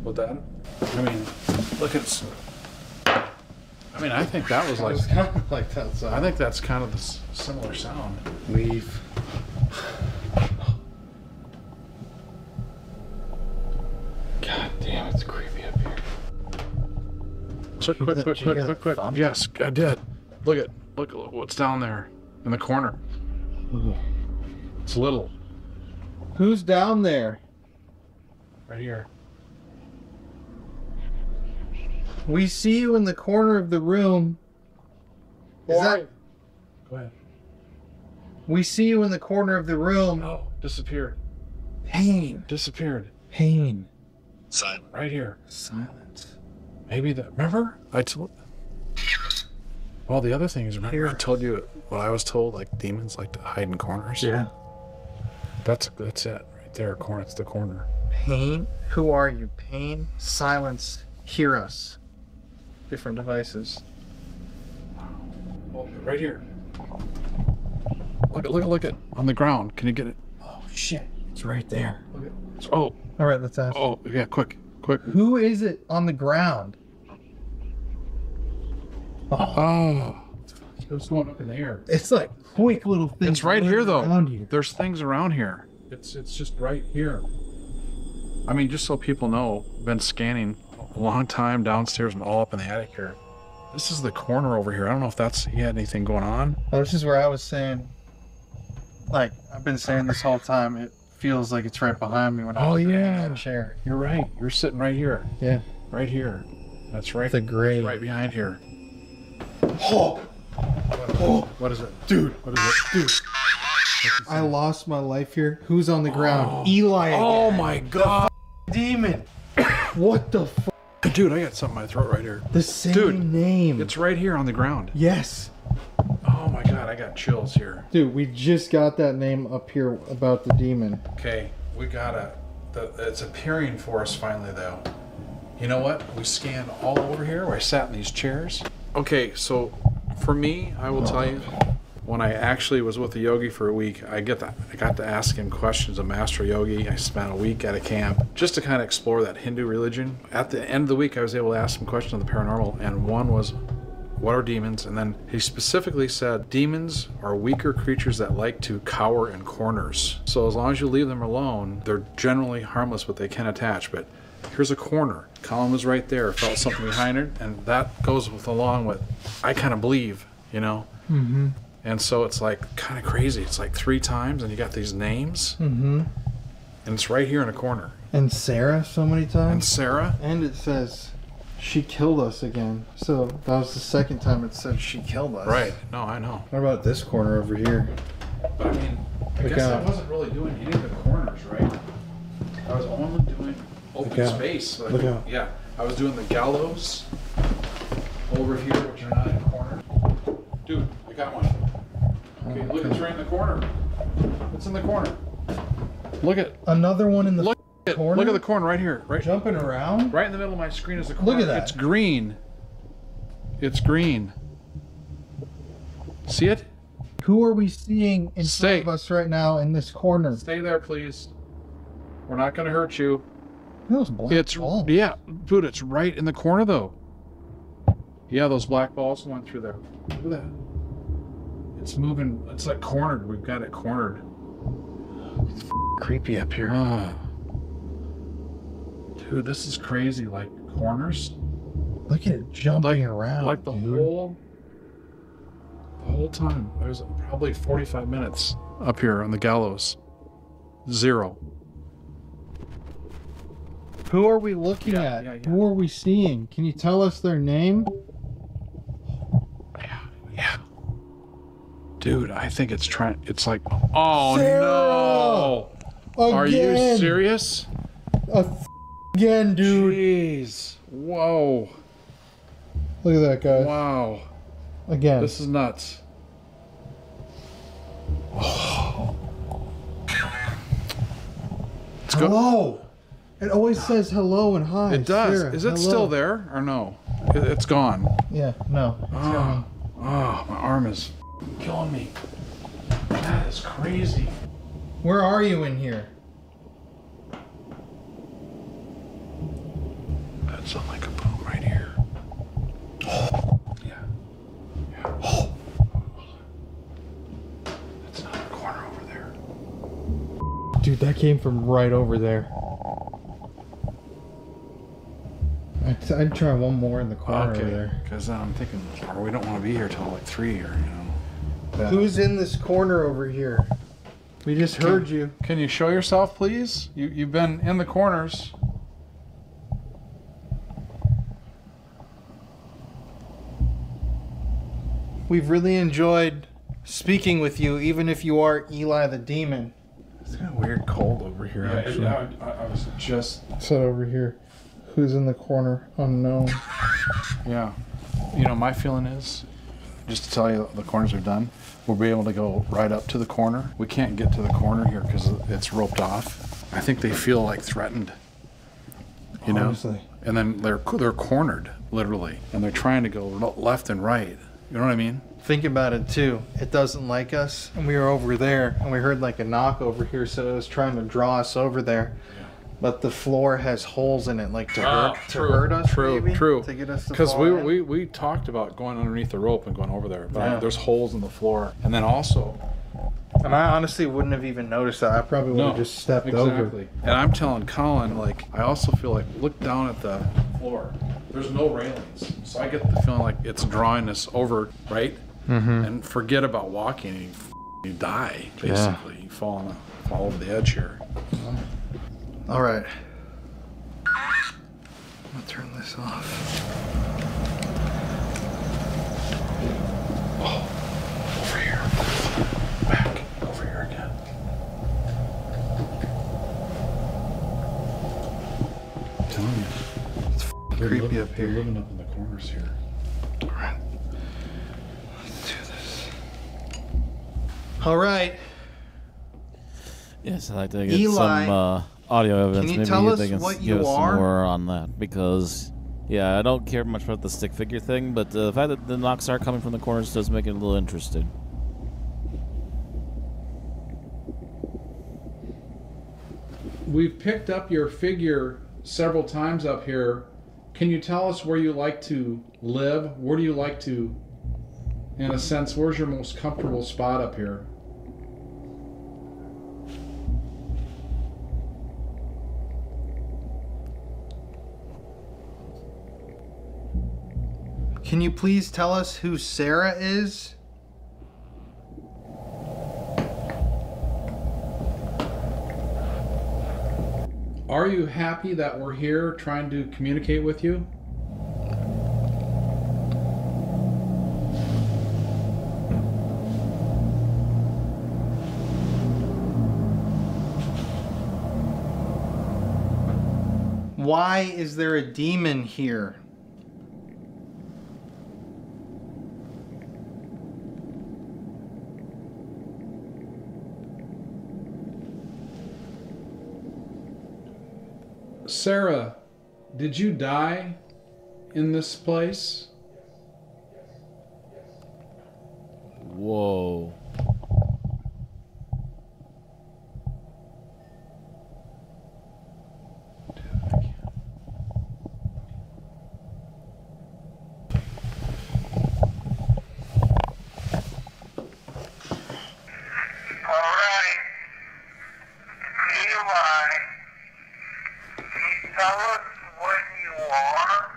Speaker 3: With that? I mean, look at. I mean, I think that was like.
Speaker 2: It's kind of like that
Speaker 3: I
Speaker 2: sound.
Speaker 3: think that's kind of the similar sound.
Speaker 2: Leave. God damn, it's creepy up here.
Speaker 3: Quick. Yes, I did. Look at what's down there in the corner. It's little.
Speaker 2: Who's down there?
Speaker 3: Right here.
Speaker 2: We see you in the corner of the room. Is that?
Speaker 3: Go ahead.
Speaker 2: We see you in the corner of the room.
Speaker 3: Oh, disappeared.
Speaker 2: Pain.
Speaker 3: Disappeared.
Speaker 2: Pain.
Speaker 6: Silent.
Speaker 3: Right here.
Speaker 2: Silence.
Speaker 3: Maybe that. Remember? I told. Well, the other thing is, remember I told you what I was told? Like demons like to hide in corners.
Speaker 2: Yeah.
Speaker 3: That's it. Right there. Corner. It's the corner.
Speaker 2: Pain. Who are you? Pain. Silence. Hear us. Different devices.
Speaker 3: Oh, right here. Look at on the ground. Can you get it?
Speaker 2: Oh shit! It's right there.
Speaker 3: Look at. Oh.
Speaker 2: All right, let's ask.
Speaker 3: Oh yeah. Quick.
Speaker 2: Who is it on the ground?
Speaker 3: Oh. It's going up in the air.
Speaker 2: It's like quick little things.
Speaker 3: It's right here though.
Speaker 2: around you.
Speaker 3: There's things around here. It's just right here. I mean, just so people know, been scanning a long time downstairs and all up in the attic here. This is the corner over here. I don't know if he had anything going on.
Speaker 2: Oh, this is where I was saying, like, I've been saying this whole time, it feels like it's right behind me when I
Speaker 3: Oh,
Speaker 2: was in
Speaker 3: yeah.
Speaker 2: that chair.
Speaker 3: You're right. You're sitting right here.
Speaker 2: Yeah.
Speaker 3: Right here. That's right.
Speaker 2: The grave.
Speaker 3: Right behind here.
Speaker 2: Oh,
Speaker 3: What is it?
Speaker 2: dude.
Speaker 3: What is it? Dude.
Speaker 2: I lost my life here. Who's on the ground? Eli again.
Speaker 3: Oh my god.
Speaker 2: Demon. What the f?
Speaker 3: Dude, I got something in my throat right here.
Speaker 2: The same
Speaker 3: Dude,
Speaker 2: name.
Speaker 3: It's right here on the ground.
Speaker 2: Yes.
Speaker 3: Oh my god, I got chills here.
Speaker 2: Dude, we just got that name up here about the demon.
Speaker 3: Okay, we gotta. It's appearing for us finally, though. You know what? We scanned all over here where I sat in these chairs. Okay, so for me, I will tell you, when I actually was with the yogi for a week, I got to ask him questions of Master Yogi. I spent a week at a camp just to kind of explore that Hindu religion. At the end of the week, I was able to ask some questions on the paranormal, and one was, what are demons? And then he specifically said, demons are weaker creatures that like to cower in corners. So as long as you leave them alone, they're generally harmless, but they can attach. But here's a corner. Colin was right there, felt something behind it, and that goes along with, I kind of believe, you know?
Speaker 2: Mm-hmm.
Speaker 3: And so it's like kind of crazy. It's like 3 times, and you got these names,
Speaker 2: Mm-hmm.
Speaker 3: and it's right here in a corner.
Speaker 2: And Sarah so many
Speaker 3: And
Speaker 2: times.
Speaker 3: Sarah,
Speaker 2: And it says she killed us again. So that was the second time it said she killed us.
Speaker 3: right? No, I know.
Speaker 2: What about this corner over here?
Speaker 3: But I mean, I
Speaker 2: Look
Speaker 3: guess I
Speaker 2: out.
Speaker 3: wasn't really doing any of the corners, right? I was only doing open
Speaker 2: Look out.
Speaker 3: space. Like,
Speaker 2: Look out.
Speaker 3: Yeah, I was doing the gallows over here, which are not in corners. Dude, I got one. Okay, look, it's right in the corner. It's in the corner. Look at
Speaker 2: Another one in the
Speaker 3: Look
Speaker 2: corner.
Speaker 3: look at the corner right here, right,
Speaker 2: Jumping around.
Speaker 3: right in the middle of my screen is the corner.
Speaker 2: Look at that.
Speaker 3: It's green. It's green. See it?
Speaker 2: Who are we seeing in
Speaker 3: Stay.
Speaker 2: front of us right now in this corner?
Speaker 3: Stay there, please. We're not gonna hurt you.
Speaker 2: Those black
Speaker 3: It's
Speaker 2: balls.
Speaker 3: yeah, dude. It's right in the corner though. Yeah, those black balls went through there. Look at that. It's moving. It's like cornered. We've got it cornered.
Speaker 2: Creepy up here.
Speaker 3: Ah. Dude, this is crazy. Like corners,
Speaker 2: Look at it jumping around.
Speaker 3: like the
Speaker 2: dude.
Speaker 3: whole time. There was probably 45 minutes up here on the gallows. 0.
Speaker 2: Who are we looking
Speaker 3: Yeah,
Speaker 2: at?
Speaker 3: yeah, yeah.
Speaker 2: Who are we seeing? Can you tell us their name?
Speaker 3: Yeah. Dude, I think it's trying. It's like, oh
Speaker 2: Sarah!
Speaker 3: no! Are you
Speaker 2: Again!
Speaker 3: serious?
Speaker 2: Again, dude.
Speaker 3: Jeez. Whoa.
Speaker 2: Look at that guy.
Speaker 3: Wow.
Speaker 2: Again.
Speaker 3: This is nuts. Let's go.
Speaker 2: Hello. It always says hello and hi.
Speaker 3: It does.
Speaker 2: Sarah,
Speaker 3: Is it
Speaker 2: hello.
Speaker 3: still there or no? It's gone.
Speaker 2: Yeah, no. It's gone.
Speaker 3: Oh, my arm is killing me. That is crazy.
Speaker 2: Where are you in here?
Speaker 3: That sounds like a boom right here. Yeah. Yeah. That's another corner over there.
Speaker 2: Dude, that came from right over there. I'd try one more in the corner over
Speaker 3: Okay.
Speaker 2: there.
Speaker 3: Because I'm thinking, or we don't want to be here till like 3 or,
Speaker 2: Who's in this corner over here? We just heard you.
Speaker 3: Can you show yourself, please? You've been in the corners.
Speaker 2: We've really enjoyed speaking with you, even if you are Eli the Demon.
Speaker 3: It's kind of weird cold over here, actually. I was just...
Speaker 2: So over here, who's in the corner? Unknown.
Speaker 3: Yeah. You know, my feeling is, just to tell you the corners are done, we'll be able to go right up to the corner. We can't get to the corner here because it's roped off. I think they feel like threatened. You know?
Speaker 2: Honestly.
Speaker 3: And then they're cornered, literally. And they're trying to go left and right. You know what I mean?
Speaker 2: Think about it too. It doesn't like us, and we were over there, and we heard like a knock over here, so it was trying to draw us over there. Yeah. But the floor has holes in it, like to hurt us, maybe?
Speaker 3: True.
Speaker 2: To get us to
Speaker 3: Because
Speaker 2: fall in.
Speaker 3: we talked about going underneath the rope and going over there, but
Speaker 2: Yeah.
Speaker 3: there's holes in the floor. And then also,
Speaker 2: And I honestly wouldn't have even noticed that. I probably would have just stepped over.
Speaker 3: exactly. And I'm telling Colin, like, I also feel like, look down at the floor. There's no railings. So I get the feeling like it's drawing us over, right?
Speaker 2: Mm-hmm.
Speaker 3: And forget about walking and you die, basically. You fall over the edge here.
Speaker 2: All right. I'm gonna turn this off.
Speaker 3: Over here. Back. Over here again. I'm telling you.
Speaker 2: It's creepy up
Speaker 3: They're
Speaker 2: here.
Speaker 3: living up in the corners here.
Speaker 2: All right. Let's do this. All right.
Speaker 1: Yes, I'd like to get
Speaker 2: Eli,
Speaker 1: some audio evidence.
Speaker 2: can you
Speaker 1: Maybe
Speaker 2: tell us
Speaker 1: they can
Speaker 2: what
Speaker 1: give
Speaker 2: you
Speaker 1: us
Speaker 2: are?
Speaker 1: some more on that because, yeah, I don't care much about the stick figure thing, but the fact that the knocks are coming from the corners does make it a little interesting.
Speaker 3: We've picked up your figure several times up here. Can you tell us where you like to live? Where do you like to, in a sense, where's your most comfortable spot up here?
Speaker 2: Can you please tell us who Sarah is?
Speaker 3: Are you happy that we're here trying to communicate with you?
Speaker 2: Why is there a demon here?
Speaker 3: Sarah, did you die in this place?
Speaker 1: Whoa.
Speaker 6: Alright. Eli. Can you tell us what you are?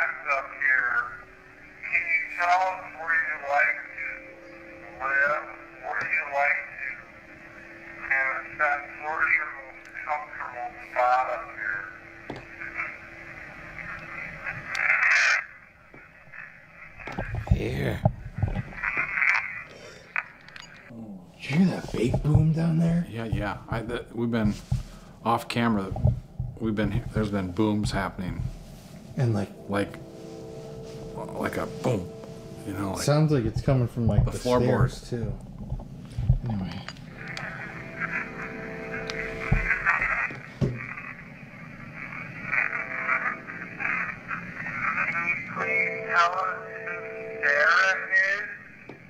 Speaker 6: friends up here. Can you tell us where you like to live? Where you like to kind of set sort of your most comfortable spot up here?
Speaker 1: Here.
Speaker 5: Did you hear that fake boom down there?
Speaker 3: Yeah. We've been off camera. There's been booms happening,
Speaker 5: And like,
Speaker 3: like a boom, you know, like
Speaker 5: sounds like it's coming from like
Speaker 3: the
Speaker 5: the
Speaker 3: floorboard.
Speaker 5: stairs too. Anyway.
Speaker 6: Can you please tell us who Sarah is?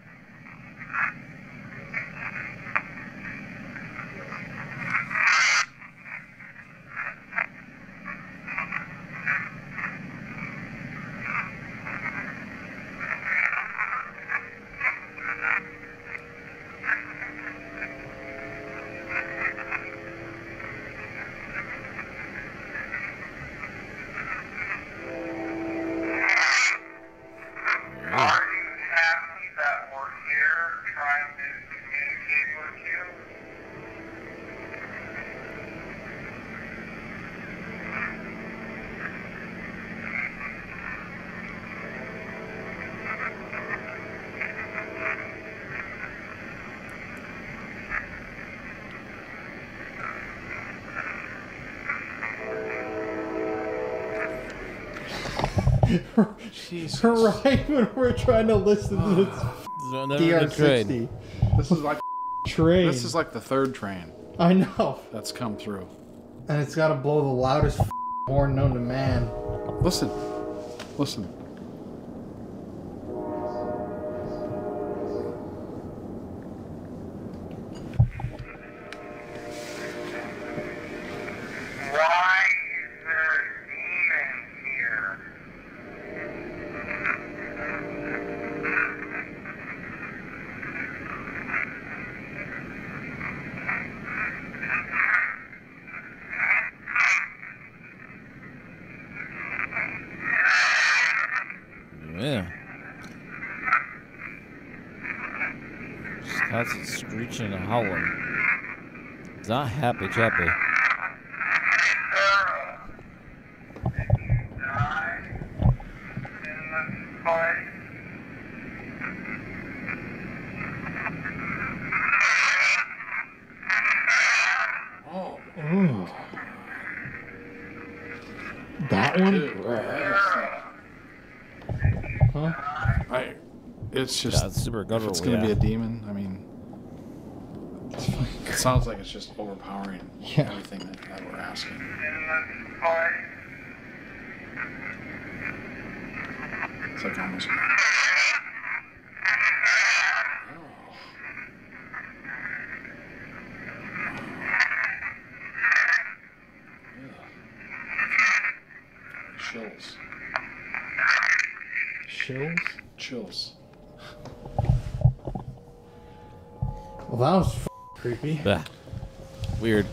Speaker 6: Are you happy that we're here trying to communicate with you?
Speaker 3: Jesus.
Speaker 5: Right when we're trying to listen to this DR60
Speaker 3: This is like
Speaker 5: train.
Speaker 3: this is like the third train
Speaker 5: I know.
Speaker 3: that's come through.
Speaker 5: And it's got to blow the loudest horn known to man.
Speaker 3: Listen.
Speaker 6: Why is there a demon here?
Speaker 1: Yeah. Just constant screeching and howling. It's not happy chappy.
Speaker 6: Sarah, did you die in this place?
Speaker 5: That one? Huh?
Speaker 3: It's just
Speaker 1: Yeah, it's super
Speaker 3: if
Speaker 1: guttural.
Speaker 3: it's gonna be
Speaker 1: yeah.
Speaker 3: a demon. I mean, it sounds like it's just overpowering
Speaker 5: Yeah.
Speaker 3: everything that we're asking.
Speaker 6: In this place?
Speaker 3: It's like almost. Chills.
Speaker 5: Chills?
Speaker 3: Chills.
Speaker 5: Well, that was creepy.
Speaker 1: Bah. Weird.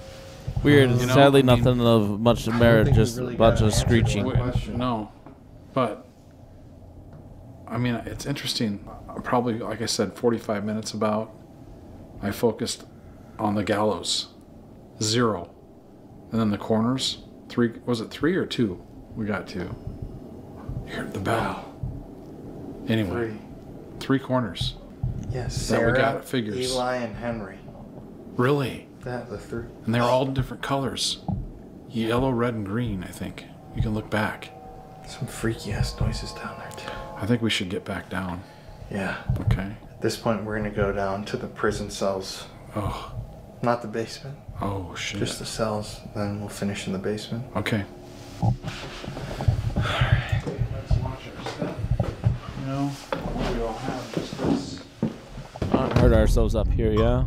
Speaker 1: Weird.
Speaker 3: You know,
Speaker 1: Sadly,
Speaker 3: I mean,
Speaker 1: nothing of much merit.
Speaker 5: think we
Speaker 1: Just
Speaker 5: really
Speaker 1: a bunch
Speaker 5: got an
Speaker 1: of
Speaker 5: answer to
Speaker 1: screeching.
Speaker 5: it. Question.
Speaker 3: No, but I mean, it's interesting. Probably, like I said, 45 minutes about. I focused on the gallows, 0, and then the corners, 3. Was it 3 or 2? We got 2. You heard the bell. Anyway, 3 corners.
Speaker 5: Yes,
Speaker 3: That we
Speaker 5: Sarah,
Speaker 3: got figures.
Speaker 5: Eli, and Henry.
Speaker 3: Really,
Speaker 5: That the 3.
Speaker 3: and they were all different colors, yellow, red, and green. I think you can look back.
Speaker 5: Some freaky ass noises down there too.
Speaker 3: I think we should get back down.
Speaker 5: Yeah.
Speaker 3: Okay.
Speaker 5: At this point, we're gonna go down to the prison cells,
Speaker 3: Oh.
Speaker 5: not the basement,
Speaker 3: Oh shit.
Speaker 5: just the cells. Then we'll finish in the basement.
Speaker 3: Okay. Let's watch our stuff. You know, we all have just this.
Speaker 1: Not hurt ourselves up here, yeah.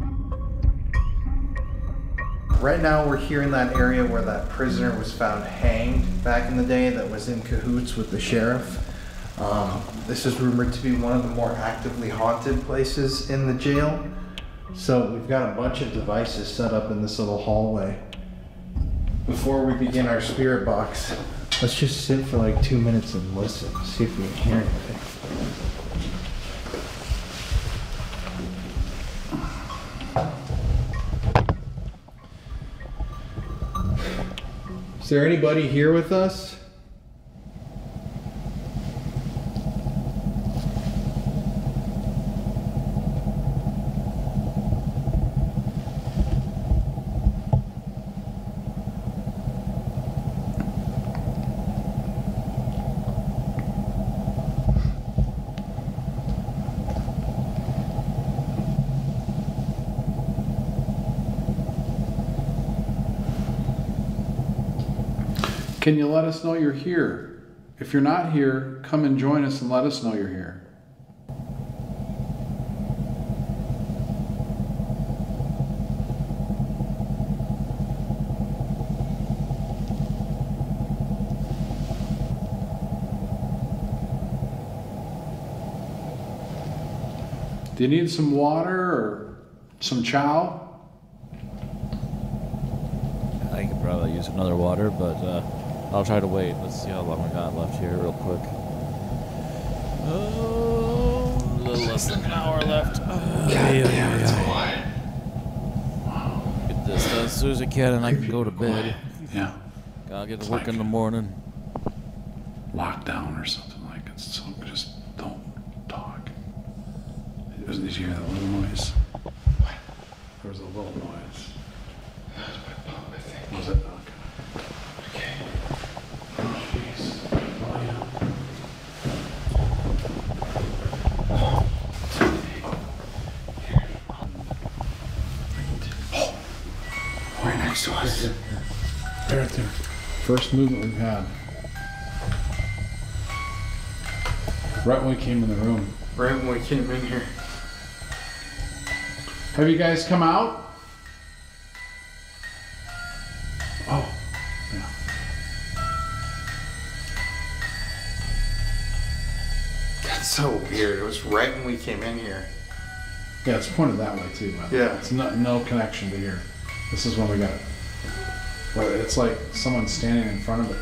Speaker 5: Right now, we're here in that area where that prisoner was found hanged back in the day that was in cahoots with the sheriff. This is rumored to be one of the more actively haunted places in the jail. So we've got a bunch of devices set up in this little hallway. Before we begin our spirit box, Let's just sit for like 2 minutes and listen, see if we can hear anything. Is there anybody here with us?
Speaker 3: Can you let us know you're here? If you're not here, come and join us and let us know you're here. Do you need some water or some chow?
Speaker 1: I could probably use another water, but I'll try to wait. Let's see how long we got left here real quick. Oh, a little less than an hour left. Get this done as soon as I can and I can go to bed.
Speaker 3: Yeah.
Speaker 1: Gotta get to
Speaker 3: It's
Speaker 1: work
Speaker 3: like
Speaker 1: in the morning.
Speaker 3: Lockdown or something like it. So just don't talk. Did you hear that little noise? What? There was a little noise.
Speaker 5: That was my pump, I think.
Speaker 3: Was it?
Speaker 5: Okay.
Speaker 3: Oh, jeez. Oh, yeah.
Speaker 5: Right next to us.
Speaker 3: Right there. First movement we've had. Right when we came in the room.
Speaker 5: Right when we came in here.
Speaker 3: Have you guys come out? Oh, yeah.
Speaker 5: That's so weird. It was right when we came in here.
Speaker 3: Yeah, it's pointed that way too, by the way.
Speaker 5: Yeah.
Speaker 3: It's no connection to here. This is when we got it. But it's like someone standing in front of it.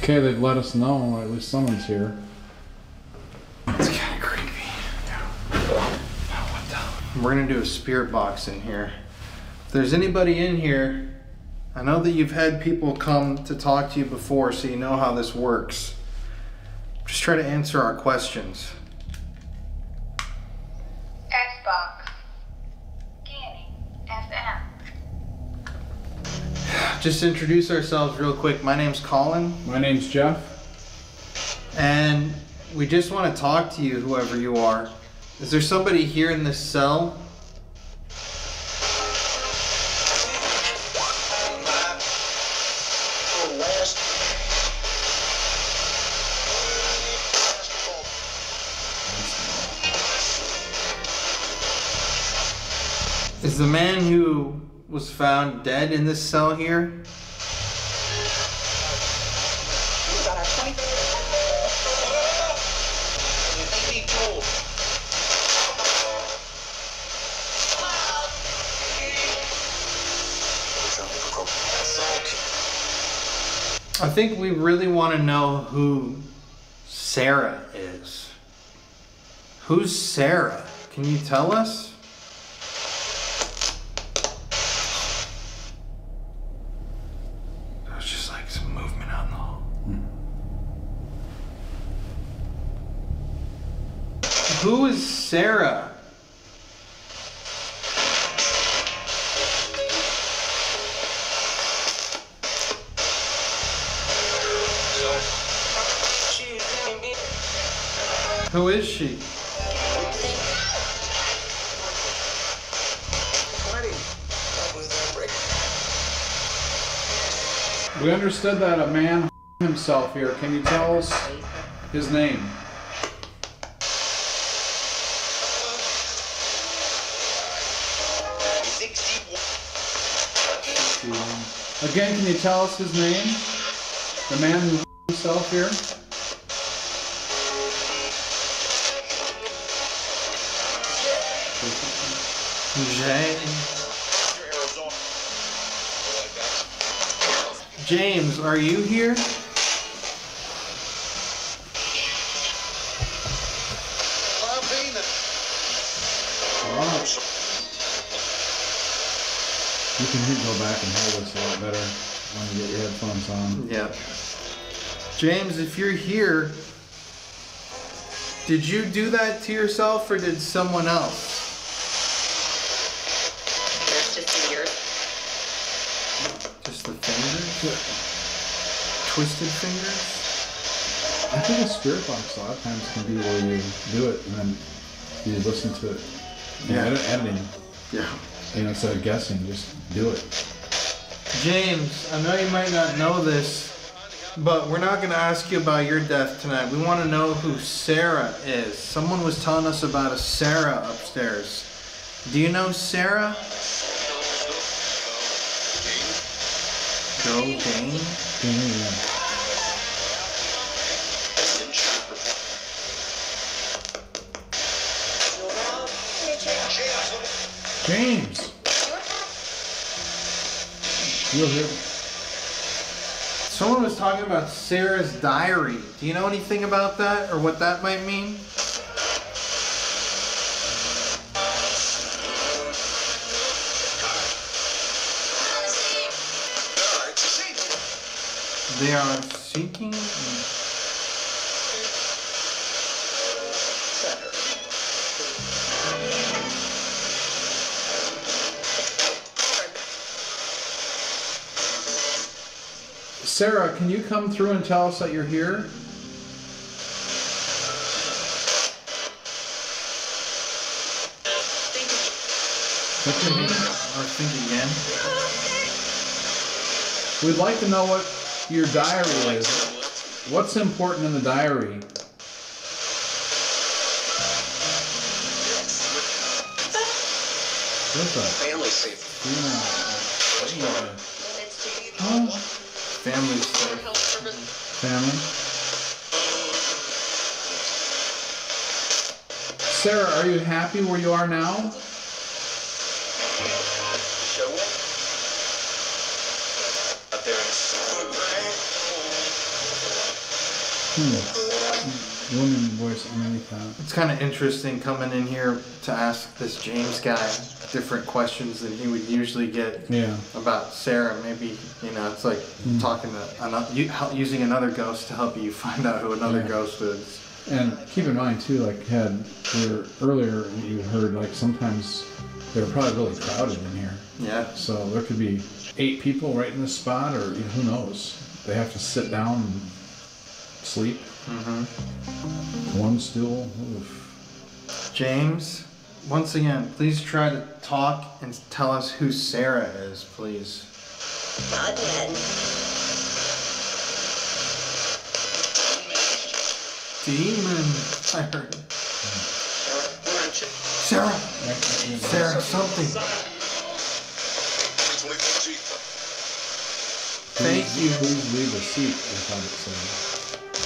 Speaker 3: Okay, they've let us know, or at least someone's here.
Speaker 5: It's kind of creepy. We're gonna do a spirit box in here. If there's anybody in here, I know that you've had people come to talk to you before, so you know how this works. Just try to answer our questions.
Speaker 7: Xbox. Scanning. FM.
Speaker 5: Just introduce ourselves real quick. My name's Colin,
Speaker 3: My name's Jeff.
Speaker 5: and we just want to talk to you, whoever you are. Is there somebody here in this cell? Is the man who was found dead in this cell here? I think we really want to know who Sarah is. Who's Sarah? Can you tell us? There's just like some movement out in the hall. Who is Sarah? Who is she?
Speaker 3: We understood that a man himself here. Can you tell us his name? Again, can you tell us his name? The man who himself here?
Speaker 5: James, are you here?
Speaker 3: You can go back and hear this a lot better when you get your headphones on.
Speaker 5: Yeah. James, if you're here, did you do that to yourself or did someone else?
Speaker 8: Just the ears.
Speaker 5: Just the fingers? Twisted fingers?
Speaker 3: I think a spirit box a lot of times can be where you do it and then you listen to it. Editing.
Speaker 5: Yeah.
Speaker 3: Instead of guessing, just do it.
Speaker 5: James, I know you might not know this, but we're not going to ask you about your death tonight. We want to know who Sarah is. Someone was telling us about a Sarah upstairs. Do you know Sarah? Go Dane?
Speaker 3: Yeah. James! You're here.
Speaker 5: Someone was talking about Sarah's diary. Do you know anything about that or what that might mean? They are seeking.
Speaker 3: Sarah, can you come through and tell us that you're here?
Speaker 5: What's your name? Or think again.
Speaker 3: We'd like to know what your diary is. What's important in the diary? What's that?
Speaker 8: Family safe.
Speaker 5: Family.
Speaker 3: Family. Sarah, are you happy where you are now? Woman voice underneath that.
Speaker 5: It's kind of interesting coming in here to ask this James guy different questions than he would usually get about Sarah. Maybe, it's like talking to using another ghost to help you find out who another ghost is.
Speaker 3: And keep in mind too, like earlier you heard like sometimes they're probably really crowded in here.
Speaker 5: Yeah.
Speaker 3: So there could be 8 people right in this spot, or who knows? They have to sit down and sleep.
Speaker 5: Mm-hmm.
Speaker 3: One stool. Oof.
Speaker 5: James, once again, please try to talk and tell us who Sarah is, please.
Speaker 8: Not dead.
Speaker 5: Demon. I heard it. Sarah. Sarah, something. Thank you.
Speaker 3: Please leave a seat without it saying.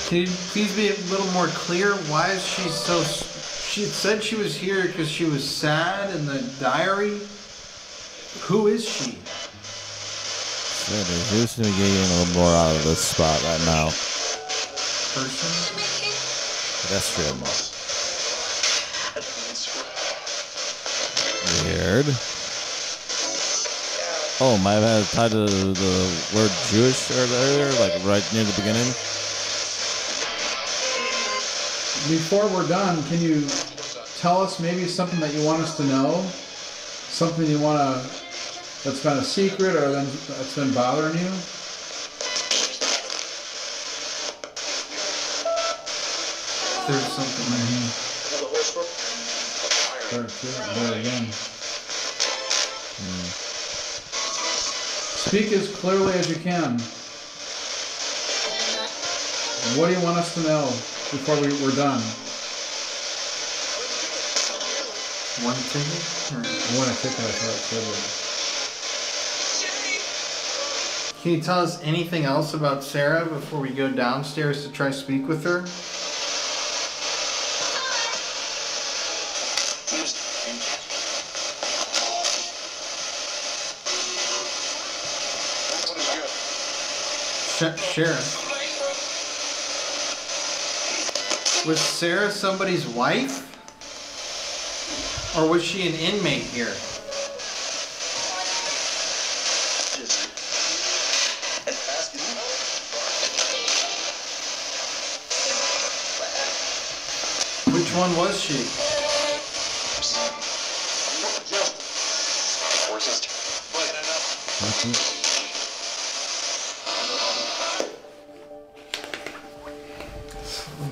Speaker 5: Can you please be a little more clear? Why is she so... She said she was here because she was sad in the diary. Who is she?
Speaker 1: We're just going to get you a little more out of this spot right now.
Speaker 5: Person?
Speaker 1: Pedestrian. Weird. Oh, might have had tied to the word Jewish earlier, like right near the beginning.
Speaker 3: Before we're done, can you tell us maybe something that you want us to know? Something you want to, that's been a secret or that's been bothering you?
Speaker 5: There's something there.
Speaker 3: There again. Speak as clearly as you can. What do you want us to know before we're done?
Speaker 5: One ticket? Or...
Speaker 3: One ticket, I thought it said.
Speaker 5: Can you tell us anything else about Sarah before we go downstairs to try to speak with her? Sheriff. Was Sarah somebody's wife? Or was she an inmate here? Which one was she?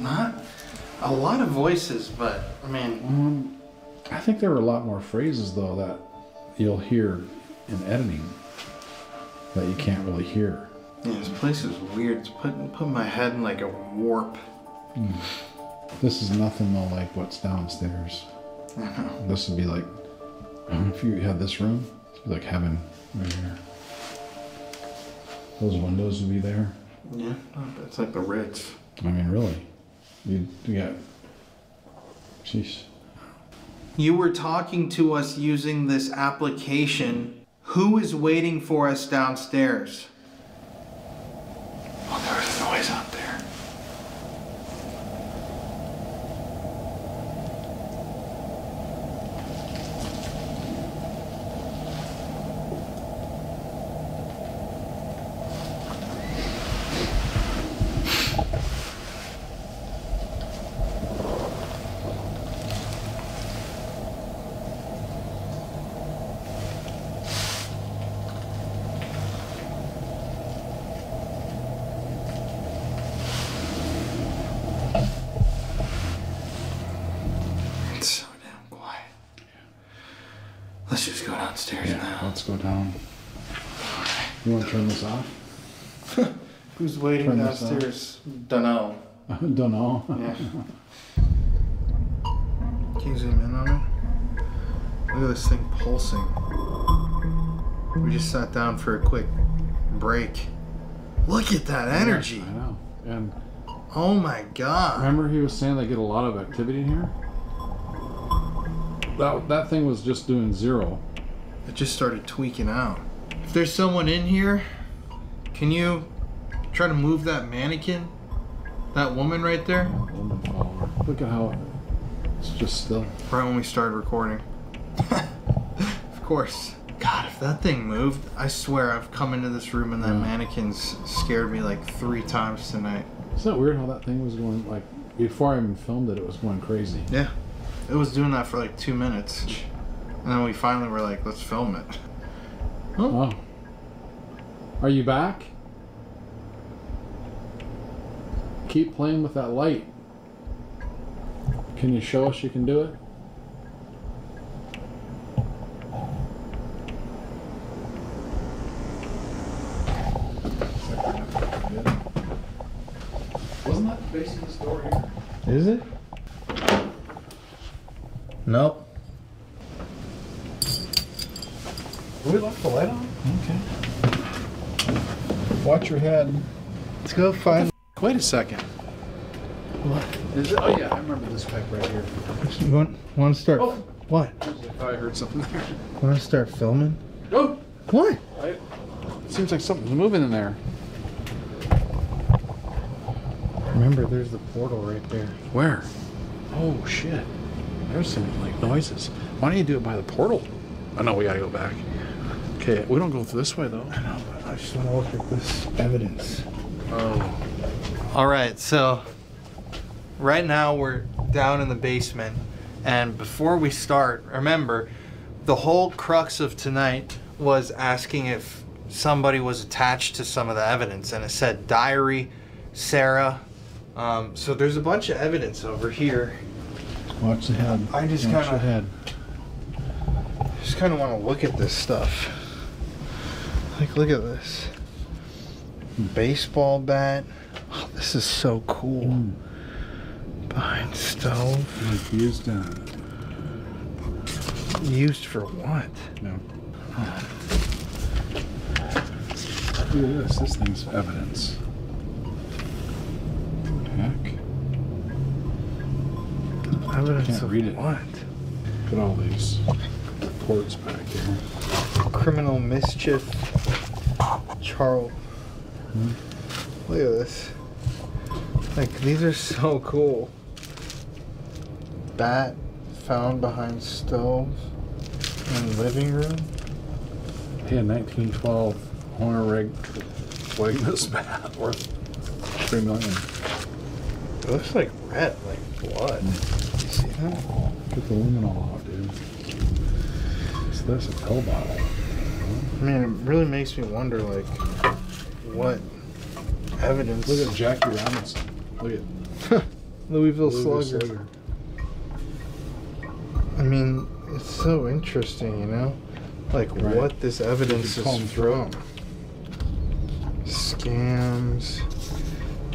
Speaker 5: Not a lot of voices, but I mean,
Speaker 3: I think there were a lot more phrases though that you'll hear in editing that you can't really hear.
Speaker 5: yeah, this place is weird. It's putting my head in like a warp.
Speaker 3: This is nothing though like what's downstairs.
Speaker 5: I know.
Speaker 3: This would be like, if you had this room, it'd be like heaven right here. Those windows would be there.
Speaker 5: Yeah, it's like the Ritz.
Speaker 3: I mean, really. You got, jeez.
Speaker 5: You were talking to us using this application. Who is waiting for us downstairs? Oh, there was a noise out there. It's so damn quiet. Let's just go downstairs now.
Speaker 3: Let's go down. You want to turn this off?
Speaker 5: Who's waiting
Speaker 3: Turn this
Speaker 5: downstairs? Dunno.
Speaker 3: Don't know.
Speaker 5: Yeah. Can you zoom in on it? Look at this thing pulsing. We just sat down for a quick break. Look at that energy.
Speaker 3: I know. And
Speaker 5: Oh my god.
Speaker 3: remember he was saying they get a lot of activity in here? That thing was just doing 0.
Speaker 5: It just started tweaking out. If there's someone in here, can you try to move that mannequin? That woman right there?
Speaker 3: Woman follower. Look at how it's just still.
Speaker 5: Right when we started recording. Of course. God, if that thing moved, I swear I've come into this room and that mannequin's scared me like 3 times tonight.
Speaker 3: Isn't that weird how that thing was going, like, before I even filmed it, it was going crazy.
Speaker 5: Yeah. It was doing that for like 2 minutes. And then we finally were like, let's film it.
Speaker 3: Oh. Are you back? Keep playing with that light. Can you show us you can do it? Wasn't that facing this door here?
Speaker 5: Is it? Nope.
Speaker 3: We left the light on? Okay. Watch your head.
Speaker 5: Let's go find.
Speaker 3: Wait a second. What? Is it? Oh yeah, I remember this pipe right here.
Speaker 5: You want to start?
Speaker 3: Oh.
Speaker 5: What?
Speaker 3: I thought I heard something there.
Speaker 5: Want to start filming?
Speaker 3: Oh!
Speaker 5: What?
Speaker 3: It seems like something's moving in there.
Speaker 5: Remember, there's the portal right there.
Speaker 3: Where? Oh shit. There's some like noises. Why don't you do it by the portal? Oh no, we gotta go back. Okay, we don't go this way though.
Speaker 5: I know, but I just want to look at this evidence.
Speaker 3: Oh.
Speaker 5: All right, so right now we're down in the basement, and before we start, remember, the whole crux of tonight was asking if somebody was attached to some of the evidence, and it said diary, Sarah. So there's a bunch of evidence over here.
Speaker 3: Watch the head.
Speaker 5: I just
Speaker 3: Watch
Speaker 5: kinda-
Speaker 3: the head.
Speaker 5: Just kind of want to look at this stuff. Like, look at this. Baseball bat. Oh, this is so cool. Behind stove.
Speaker 3: Like used
Speaker 5: Used for what?
Speaker 3: no. Look at this. This thing's evidence. What the heck?
Speaker 5: Evidence
Speaker 3: Can't
Speaker 5: of
Speaker 3: read it.
Speaker 5: what?
Speaker 3: Look at all these reports back here.
Speaker 5: Criminal mischief. Charles. Look at this. Like, these are so cool. Bat found behind stove in living room.
Speaker 3: Yeah, 1912 Horner rig Wegness bat worth $3 million.
Speaker 5: It looks like red, like blood. You see that?
Speaker 3: Get the luminol off, dude. What's this? A pill bottle.
Speaker 5: I mean, it really makes me wonder, like, what evidence.
Speaker 3: Look at Jackie Robinson. Look at
Speaker 5: Louisville Slugger. I mean, it's so interesting, you know? Like,
Speaker 3: Right.
Speaker 5: what this evidence
Speaker 3: You
Speaker 5: is
Speaker 3: can comb
Speaker 5: from. Scams.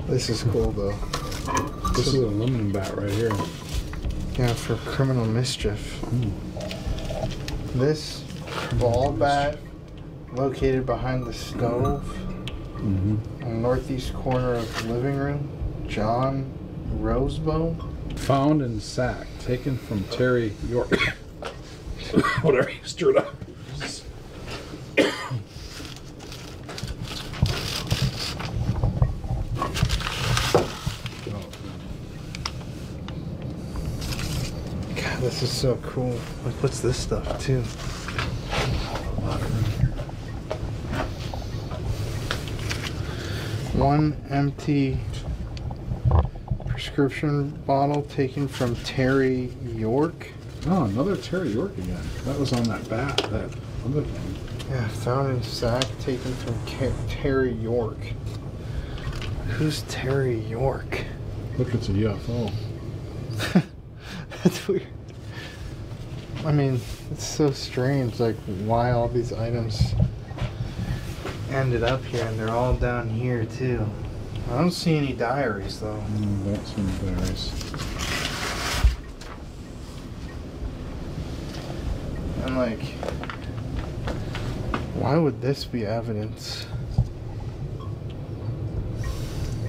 Speaker 5: This is cool, though.
Speaker 3: This is an aluminum bat right here.
Speaker 5: Yeah, for criminal mischief. This ball bat located behind the stove in the northeast corner of the living room. John Rosebow.
Speaker 3: Found in sack, taken from Terry York. Whatever you stirred up.
Speaker 5: God, this is so cool. Like, what's this stuff, too? One empty prescription bottle taken from Terry York.
Speaker 3: Oh, another Terry York again. That was on that bat, that other thing.
Speaker 5: Yeah, found in sack taken from Terry York. Who's Terry York?
Speaker 3: Look, it's a UFO.
Speaker 5: That's weird. I mean, it's so strange, like, why all these items ended up here, and they're all down here, too. I don't see any diaries, though.
Speaker 3: Don't see any diaries.
Speaker 5: And, like, why would this be evidence?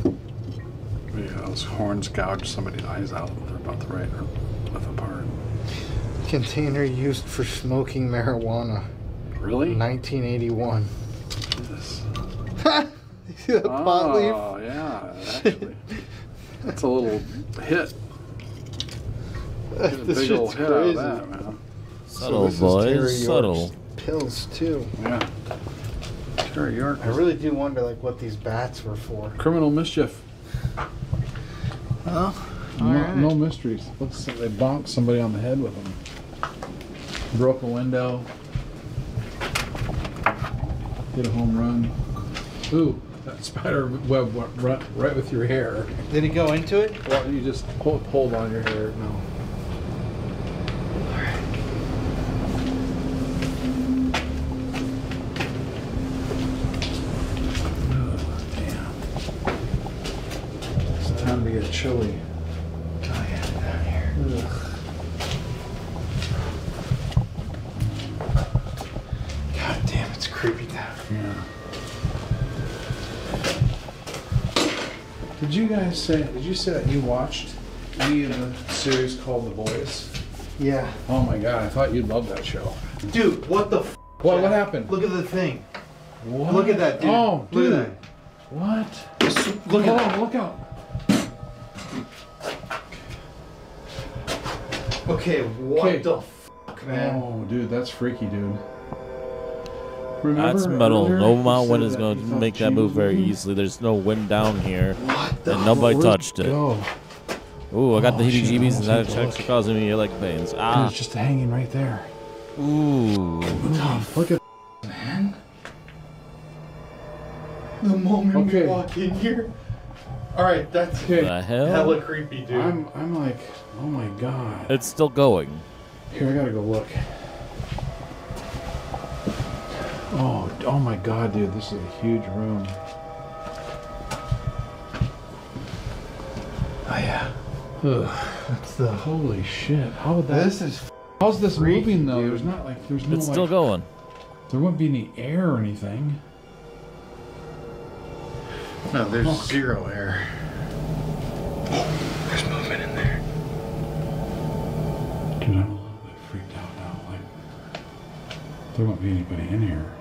Speaker 3: Yeah, those horns gouged somebody's eyes out. They're about to live apart.
Speaker 5: Container used for smoking marijuana.
Speaker 3: Really?
Speaker 5: 1981.
Speaker 3: Jesus.
Speaker 5: You see that pot leaf?
Speaker 3: Oh, yeah, actually. That's a little hit. Get a
Speaker 5: This
Speaker 3: big old
Speaker 5: shit's
Speaker 3: hit out of
Speaker 5: crazy.
Speaker 3: that, man.
Speaker 1: Subtle,
Speaker 5: this is Terry
Speaker 1: boys.
Speaker 5: York's
Speaker 1: Subtle.
Speaker 5: Pills, too.
Speaker 3: Yeah. Terry York.
Speaker 5: I really do wonder, like, what these bats were for.
Speaker 3: Criminal mischief.
Speaker 5: Well,
Speaker 3: No mysteries. Looks like they bonked somebody on the head with them. Broke a window. Hit a home run. Ooh, that spider web went right with your hair.
Speaker 5: Did he go into it?
Speaker 3: Well, you just pulled on your hair. No. Oh, damn. It's time to get chilly.
Speaker 5: Oh, yeah, down here.
Speaker 3: Ugh.
Speaker 5: God damn, it's creepy down here.
Speaker 3: Yeah. Did you say that you watched any of the series called The Boys?
Speaker 5: Yeah.
Speaker 3: Oh my god, I thought you'd love that show.
Speaker 5: Dude, what the f?
Speaker 3: What happened?
Speaker 5: Look at the thing.
Speaker 3: What?
Speaker 5: Look at that, dude.
Speaker 3: Oh,
Speaker 5: Look
Speaker 3: dude.
Speaker 5: at
Speaker 3: What?
Speaker 5: that. Look at that.
Speaker 3: Look out.
Speaker 5: Okay, what
Speaker 3: Okay.
Speaker 5: the fuck, man?
Speaker 3: Oh, dude, that's freaky, dude. Remember
Speaker 1: That's metal.
Speaker 3: earlier
Speaker 1: No
Speaker 3: you
Speaker 1: amount of wind
Speaker 3: said
Speaker 1: is
Speaker 3: that
Speaker 1: going
Speaker 3: you
Speaker 1: to
Speaker 3: thought
Speaker 1: make
Speaker 3: G
Speaker 1: that move
Speaker 3: was
Speaker 1: very
Speaker 3: moving?
Speaker 1: easily. There's no wind down here,
Speaker 5: What the
Speaker 1: and nobody
Speaker 3: Where'd
Speaker 1: touched it.
Speaker 3: go?
Speaker 1: Ooh, I got the
Speaker 3: Oh, shit, I
Speaker 1: heebie-jeebies, and that
Speaker 3: almost
Speaker 1: actually
Speaker 3: look.
Speaker 1: causing me leg pains.
Speaker 3: Dude,
Speaker 1: Ah,
Speaker 3: it's just hanging right there.
Speaker 1: ooh.
Speaker 3: Look at
Speaker 5: The moment
Speaker 3: Okay.
Speaker 5: we walk in here. Alright, that's
Speaker 3: Okay.
Speaker 1: The hell?
Speaker 5: hella creepy, dude.
Speaker 3: I'm like, oh my god.
Speaker 1: It's still going.
Speaker 3: Here, I gotta go look. Oh my god, dude, this is a huge room.
Speaker 5: Oh, yeah.
Speaker 3: Ugh.
Speaker 5: That's the.
Speaker 3: Holy shit. How would that?
Speaker 5: This is.
Speaker 3: How's this
Speaker 5: freaky,
Speaker 3: moving though?
Speaker 5: dude.
Speaker 3: There's not like there's no
Speaker 1: It's
Speaker 3: like,
Speaker 1: still going.
Speaker 3: There wouldn't be any air or anything.
Speaker 5: No, there's
Speaker 3: Fuck.
Speaker 5: zero air. There's movement in there.
Speaker 3: Dude, I'm a little bit freaked out now. Like there won't be anybody in here.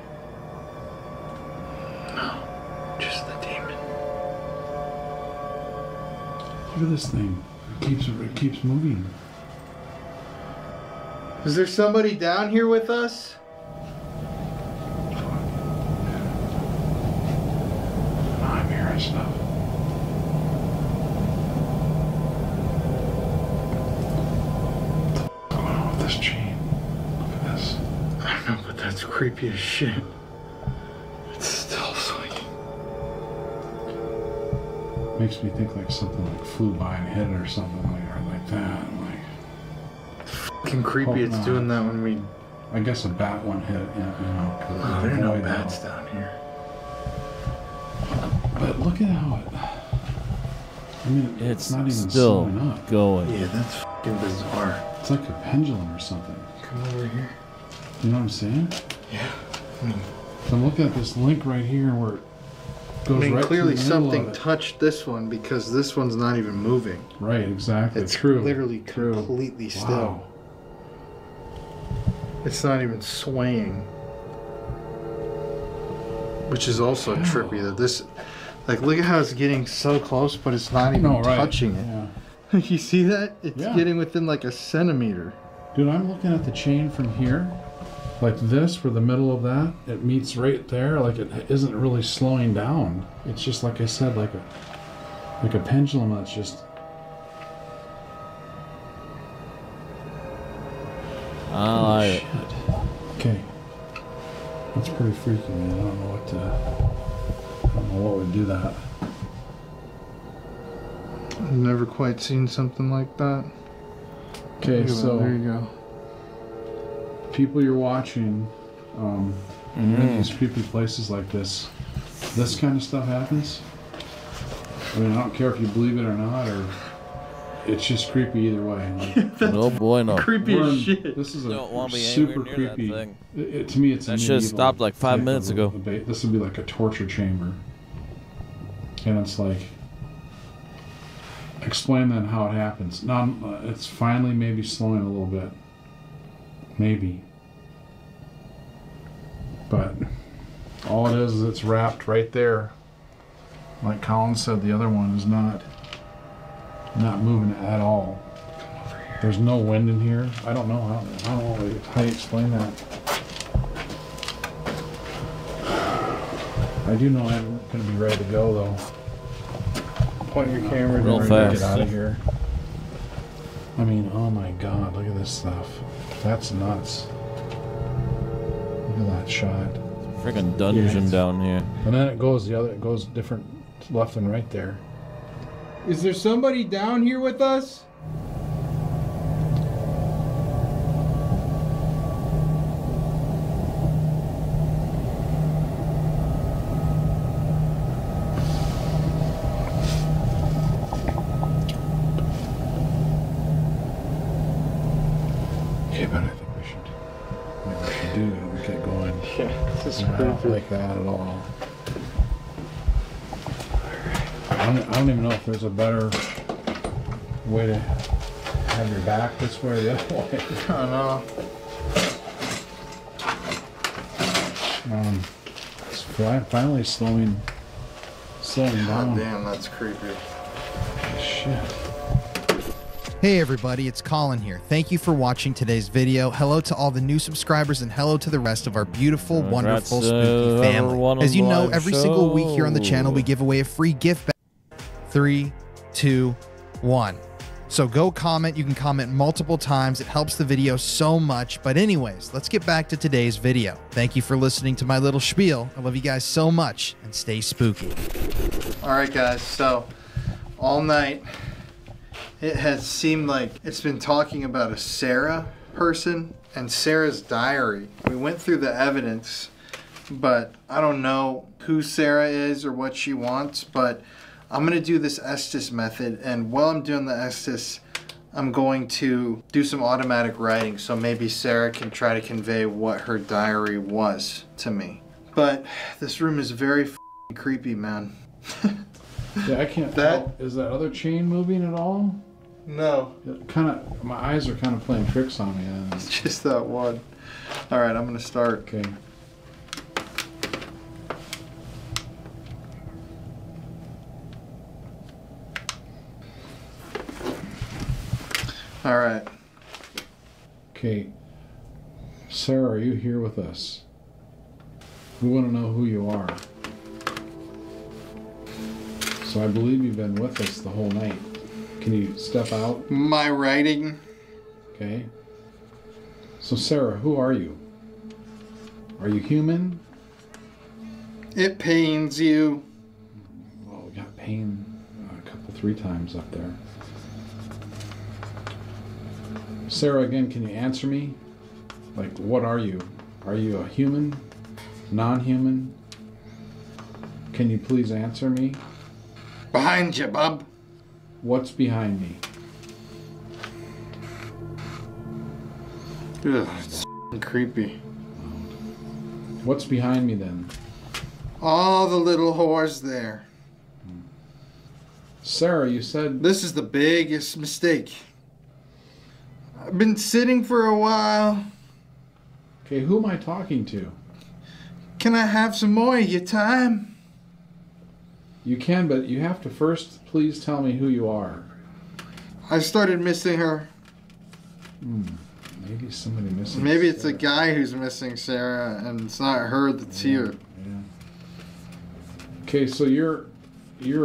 Speaker 5: No, just the demon.
Speaker 3: Look at this thing. It keeps moving.
Speaker 5: Is there somebody down here with us?
Speaker 3: I'm hearing stuff. What's going on with this chain? Look at this.
Speaker 5: I don't know, but that's creepy as shit. It's still swinging.
Speaker 3: Makes me think like something like flew by and hit it or something like that. I'm like,
Speaker 5: Fucking creepy.
Speaker 3: Hope
Speaker 5: It's
Speaker 3: not.
Speaker 5: doing that when we.
Speaker 3: I guess a bat one hit it, you know.
Speaker 5: Oh, there are no
Speaker 3: avoid that.
Speaker 5: bats down here.
Speaker 3: But look at how it. I mean, it's not even
Speaker 1: still
Speaker 3: slowing up.
Speaker 1: going.
Speaker 5: Yeah, that's fucking bizarre.
Speaker 3: It's like a pendulum or something.
Speaker 5: Come over here.
Speaker 3: You know what I'm saying?
Speaker 5: Yeah.
Speaker 3: So I'm looking at this link right here where it goes
Speaker 5: I mean,
Speaker 3: right
Speaker 5: clearly
Speaker 3: to the middle
Speaker 5: something
Speaker 3: of it.
Speaker 5: touched this one because this one's not even moving.
Speaker 3: Right, exactly.
Speaker 5: It's
Speaker 3: True.
Speaker 5: literally
Speaker 3: True.
Speaker 5: completely still.
Speaker 3: Wow.
Speaker 5: It's not even swaying. Which is also trippy that this, like, look at how it's getting so close, but it's not even
Speaker 3: No, right.
Speaker 5: touching it.
Speaker 3: Yeah.
Speaker 5: You see that? It's
Speaker 3: Yeah.
Speaker 5: getting within like a centimeter.
Speaker 3: Dude, I'm looking at the chain from here, like this, where the middle of that, it meets right there. Like it isn't really slowing down. It's just like I said, like a pendulum that's just.
Speaker 1: I like it.
Speaker 3: Okay. That's pretty freaky, man. I don't know what would do that.
Speaker 5: I've never quite seen something like that.
Speaker 3: Okay,
Speaker 5: Look at that,
Speaker 3: so
Speaker 5: there you go.
Speaker 3: people you're watching, you're in these creepy places like this kind of stuff happens. I mean, I don't care if you believe it or not, or it's just creepy either way. Like,
Speaker 1: No boy, no.
Speaker 5: Creepy
Speaker 3: we're
Speaker 5: as
Speaker 3: in-
Speaker 5: shit.
Speaker 3: This is a
Speaker 1: Don't wanna be
Speaker 3: super
Speaker 1: anywhere near that
Speaker 3: creepy.
Speaker 1: thing.
Speaker 3: To me, it's a
Speaker 1: That should've
Speaker 3: medieval
Speaker 1: stopped like 5
Speaker 3: type
Speaker 1: minutes
Speaker 3: of
Speaker 1: ago.
Speaker 3: This would be like a torture chamber, and it's like, explain then how it happens. Now it's finally maybe slowing a little bit, maybe, but all it is it's wrapped right there. Like Colin said, the other one is not moving at all. There's no wind in here. I don't know how you explain that. I do know I'm going to be ready to go though. Point your camera
Speaker 1: Real
Speaker 3: to
Speaker 1: fast.
Speaker 3: get out of here. I mean, oh my God, look at this stuff. That's nuts. Look at that shot.
Speaker 1: Freaking dungeon
Speaker 3: Yeah.
Speaker 1: down here.
Speaker 3: And then it goes different left and right there.
Speaker 5: Is there somebody down here with us?
Speaker 3: Okay, but I think we should do it and get going.
Speaker 5: Yeah, this is
Speaker 3: I don't like that at all. I don't even know if there's a better way to have your back this way or the other way.
Speaker 5: I don't know.
Speaker 3: It's finally slowing down.
Speaker 5: God damn, that's creepy.
Speaker 3: Shit.
Speaker 2: Hey everybody, it's Colin here. Thank you for watching today's video. Hello to all the new subscribers and hello to the rest of our beautiful,
Speaker 1: Congrats
Speaker 2: wonderful,
Speaker 1: to
Speaker 2: spooky family.
Speaker 1: everyone
Speaker 2: As you
Speaker 1: on the
Speaker 2: know,
Speaker 1: live
Speaker 2: every single week here on the
Speaker 1: show.
Speaker 2: channel, we give away a free gift bag. 3, 2, 1. So go comment. You can comment multiple times. It helps the video so much. But anyways, let's get back to today's video. Thank you for listening to my little spiel. I love you guys so much and stay spooky.
Speaker 5: All right, guys. So all night, it has seemed like it's been talking about a Sarah person and Sarah's diary. We went through the evidence, but I don't know who Sarah is or what she wants, but I'm going to do this Estes method, and while I'm doing the Estes, I'm going to do some automatic writing, so maybe Sarah can try to convey what her diary was to me. But this room is very f***ing creepy, man.
Speaker 3: Yeah, I can't tell. Is that other chain moving at all?
Speaker 5: No,
Speaker 3: My eyes are kind of playing tricks on me.
Speaker 5: it's just that one. All right, I'm going to start.
Speaker 3: Okay.
Speaker 5: All right.
Speaker 3: Okay. Sarah, are you here with us? We want to know who you are. So I believe you've been with us the whole night. Can you step out?
Speaker 5: My writing.
Speaker 3: Okay. So Sarah, who are you? Are you human?
Speaker 5: It pains you.
Speaker 3: Well, we got pain three times up there. Sarah, again, can you answer me? Like, what are you? Are you a human? Non-human? Can you please answer me?
Speaker 5: Behind you, bub.
Speaker 3: What's behind me?
Speaker 5: Ugh, it's creepy.
Speaker 3: What's behind me then?
Speaker 5: All the little whores there.
Speaker 3: Sarah, you said...
Speaker 5: This is the biggest mistake. I've been sitting for a while.
Speaker 3: Okay, who am I talking to?
Speaker 5: Can I have some more of your time?
Speaker 3: You can, but you have to first please tell me who you are.
Speaker 5: I started missing her.
Speaker 3: Maybe somebody missing
Speaker 5: Maybe it's
Speaker 3: Sarah.
Speaker 5: a guy who's missing Sarah, and it's not her that's here.
Speaker 3: Yeah. Okay, so you're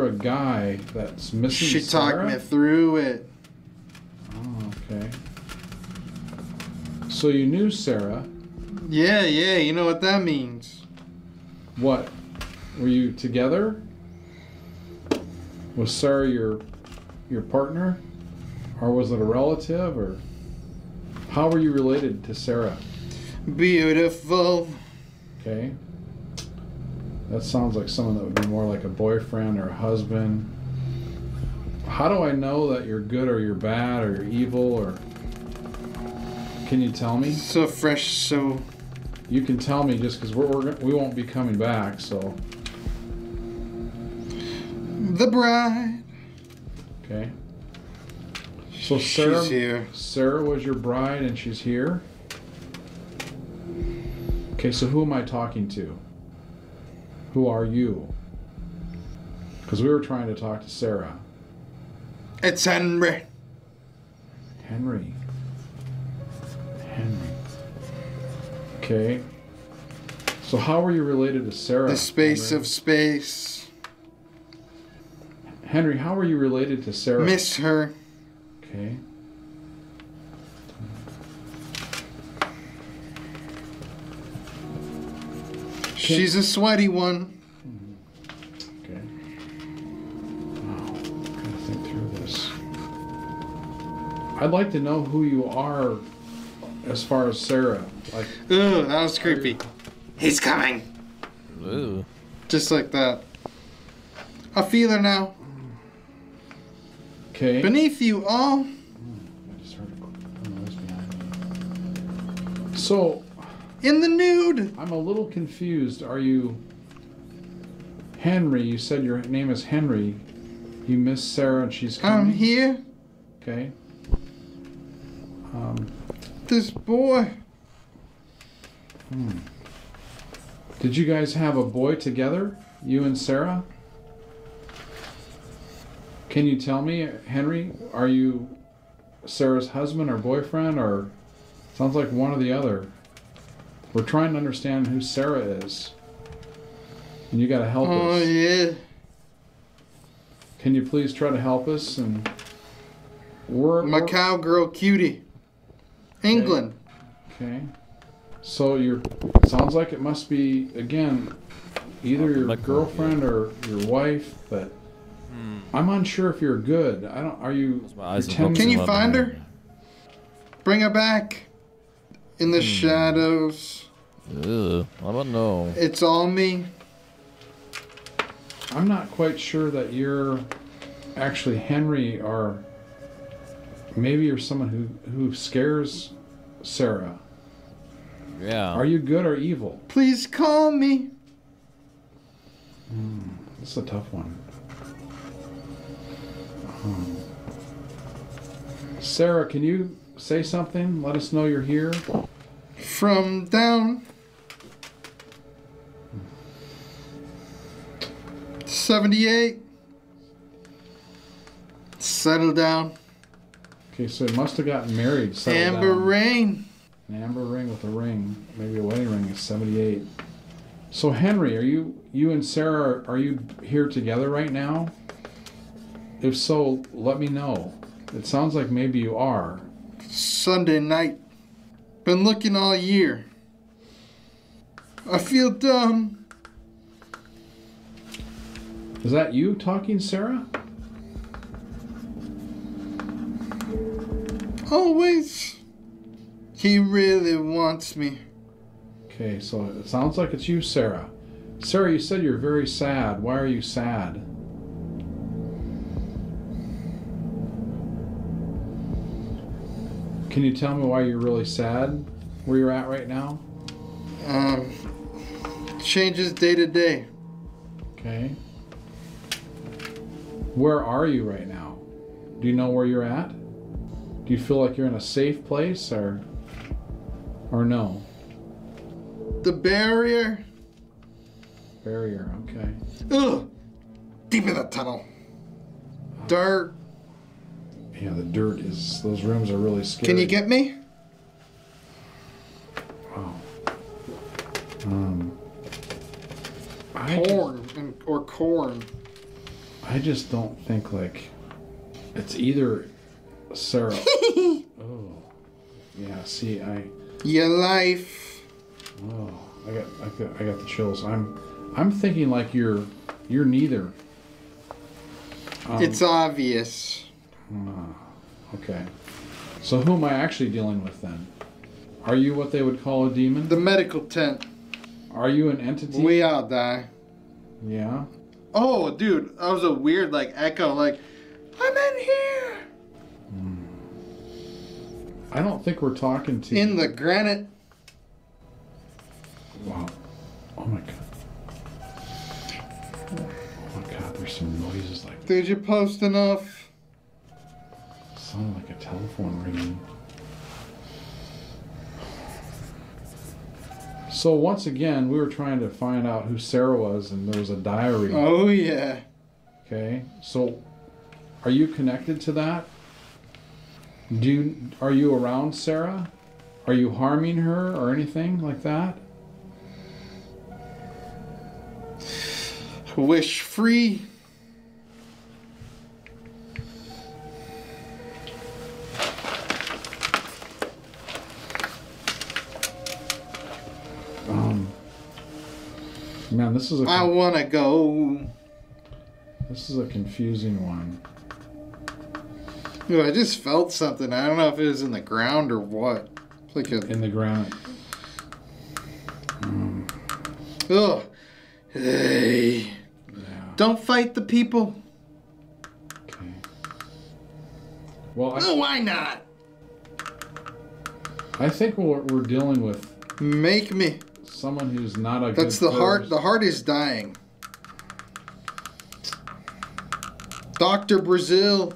Speaker 3: a guy that's missing
Speaker 5: She
Speaker 3: Sarah?
Speaker 5: talked me through it.
Speaker 3: Oh, okay. So you knew Sarah.
Speaker 5: Yeah, you know what that means.
Speaker 3: What? Were you together? Was Sarah your partner? Or was it a relative? Or how were you related to Sarah?
Speaker 5: Beautiful.
Speaker 3: Okay. That sounds like someone that would be more like a boyfriend or a husband. How do I know that you're good or you're bad or you're evil? Or can you tell me?
Speaker 5: So fresh, so...
Speaker 3: You can tell me just because we won't be coming back, so...
Speaker 5: The bride.
Speaker 3: Okay. So Sarah,
Speaker 5: She's here.
Speaker 3: Sarah was your bride and she's here? Okay, so who am I talking to? Who are you? Because we were trying to talk to Sarah.
Speaker 5: It's Henry.
Speaker 3: Henry. Okay. So how are you related to Sarah?
Speaker 5: The space
Speaker 3: Henry?
Speaker 5: of space.
Speaker 3: Henry, how are you related to Sarah?
Speaker 5: Miss her.
Speaker 3: Okay.
Speaker 5: She's a sweaty one.
Speaker 3: Okay. Wow. Gotta think through this. I'd like to know who you are as far as Sarah. Like,
Speaker 5: Ugh, that was creepy. He's coming.
Speaker 1: Ooh.
Speaker 5: Just like that. I feel her now.
Speaker 3: okay.
Speaker 5: Beneath you all.
Speaker 3: I just heard a noise behind me. So,
Speaker 5: In the nude.
Speaker 3: I'm a little confused. Are you Henry? You said your name is Henry. You miss Sarah and she's coming.
Speaker 5: I'm here.
Speaker 3: Okay.
Speaker 5: This boy.
Speaker 3: Did you guys have a boy together? You and Sarah? Can you tell me, Henry, are you Sarah's husband or boyfriend, or sounds like one or the other? We're trying to understand who Sarah is. And you gotta help
Speaker 5: Oh,
Speaker 3: us.
Speaker 5: yeah.
Speaker 3: Can you please try to help us? And we're
Speaker 5: cowgirl cutie. England.
Speaker 3: okay. So sounds like it must be, again, either your girlfriend or your wife, but I'm unsure if you're good. Are you
Speaker 1: My eyes and
Speaker 3: pretending-
Speaker 1: hooks
Speaker 5: Can you
Speaker 1: them up
Speaker 5: find
Speaker 1: in
Speaker 5: her?
Speaker 1: here.
Speaker 5: Bring her back. In the shadows.
Speaker 1: Ew, I don't know.
Speaker 5: It's all me.
Speaker 3: I'm not quite sure that you're actually Henry, or maybe you're someone who scares Sarah.
Speaker 1: Yeah.
Speaker 3: Are you good or evil?
Speaker 5: Please call me.
Speaker 3: This is a tough one. Sarah, can you say something? Let us know you're here.
Speaker 5: From down. 78. Settle down.
Speaker 3: Okay, so it must have gotten married.
Speaker 5: Amber
Speaker 3: down.
Speaker 5: Rain.
Speaker 3: An amber ring with a ring, maybe a wedding ring, is 78. So Henry, are you and Sarah, are you here together right now? If so, let me know. It sounds like maybe you are.
Speaker 5: Sunday night. Been looking all year. I feel dumb.
Speaker 3: Is that you talking, Sarah?
Speaker 5: Always. He really wants me.
Speaker 3: Okay, so it sounds like it's you, Sarah. Sarah, you said you're very sad. Why are you sad? Can you tell me why you're really sad where you're at right now?
Speaker 5: Changes day to day.
Speaker 3: Okay. Where are you right now? Do you know where you're at? Do you feel like you're in a safe place or no?
Speaker 5: The barrier.
Speaker 3: Barrier, okay.
Speaker 5: Ugh. Deep in the tunnel. Dirt.
Speaker 3: Yeah, the dirt is, those rooms are really scary.
Speaker 5: Can you get me?
Speaker 3: Wow.
Speaker 5: Corn.
Speaker 3: I just don't think like it's either Sarah. Oh, yeah. See,
Speaker 5: Your life.
Speaker 3: Oh, I got the chills. I'm thinking like you're neither.
Speaker 5: It's obvious.
Speaker 3: Okay. So who am I actually dealing with then? Are you what they would call a demon?
Speaker 5: The medical tent.
Speaker 3: Are you an entity?
Speaker 5: We all die.
Speaker 3: Yeah.
Speaker 5: Oh, dude, that was a weird echo. I'm in here.
Speaker 3: I don't think we're talking to.
Speaker 5: In the granite.
Speaker 3: Wow. Oh my god. Oh my god. There's some noises like.
Speaker 5: Did you post enough?
Speaker 3: Sounded like a telephone ringing. So once again, we were trying to find out who Sarah was, and there was a diary.
Speaker 5: Oh yeah.
Speaker 3: Okay. So, are you connected to that? Are you around Sarah? Are you harming her or anything like that?
Speaker 5: Wish free.
Speaker 3: Man, this is
Speaker 5: I wanna go.
Speaker 3: This is a confusing one.
Speaker 5: Dude, I just felt something. I don't know if it was in the ground or what. It's like
Speaker 3: in the ground.
Speaker 5: Ugh. Hey.
Speaker 3: Yeah.
Speaker 5: Don't fight the people.
Speaker 3: Okay. Well,
Speaker 5: No, why not?
Speaker 3: I think we're dealing with
Speaker 5: Make me.
Speaker 3: someone who's not a
Speaker 5: That's
Speaker 3: good
Speaker 5: the heart.
Speaker 3: person.
Speaker 5: The heart is dying. Dr. Brazil.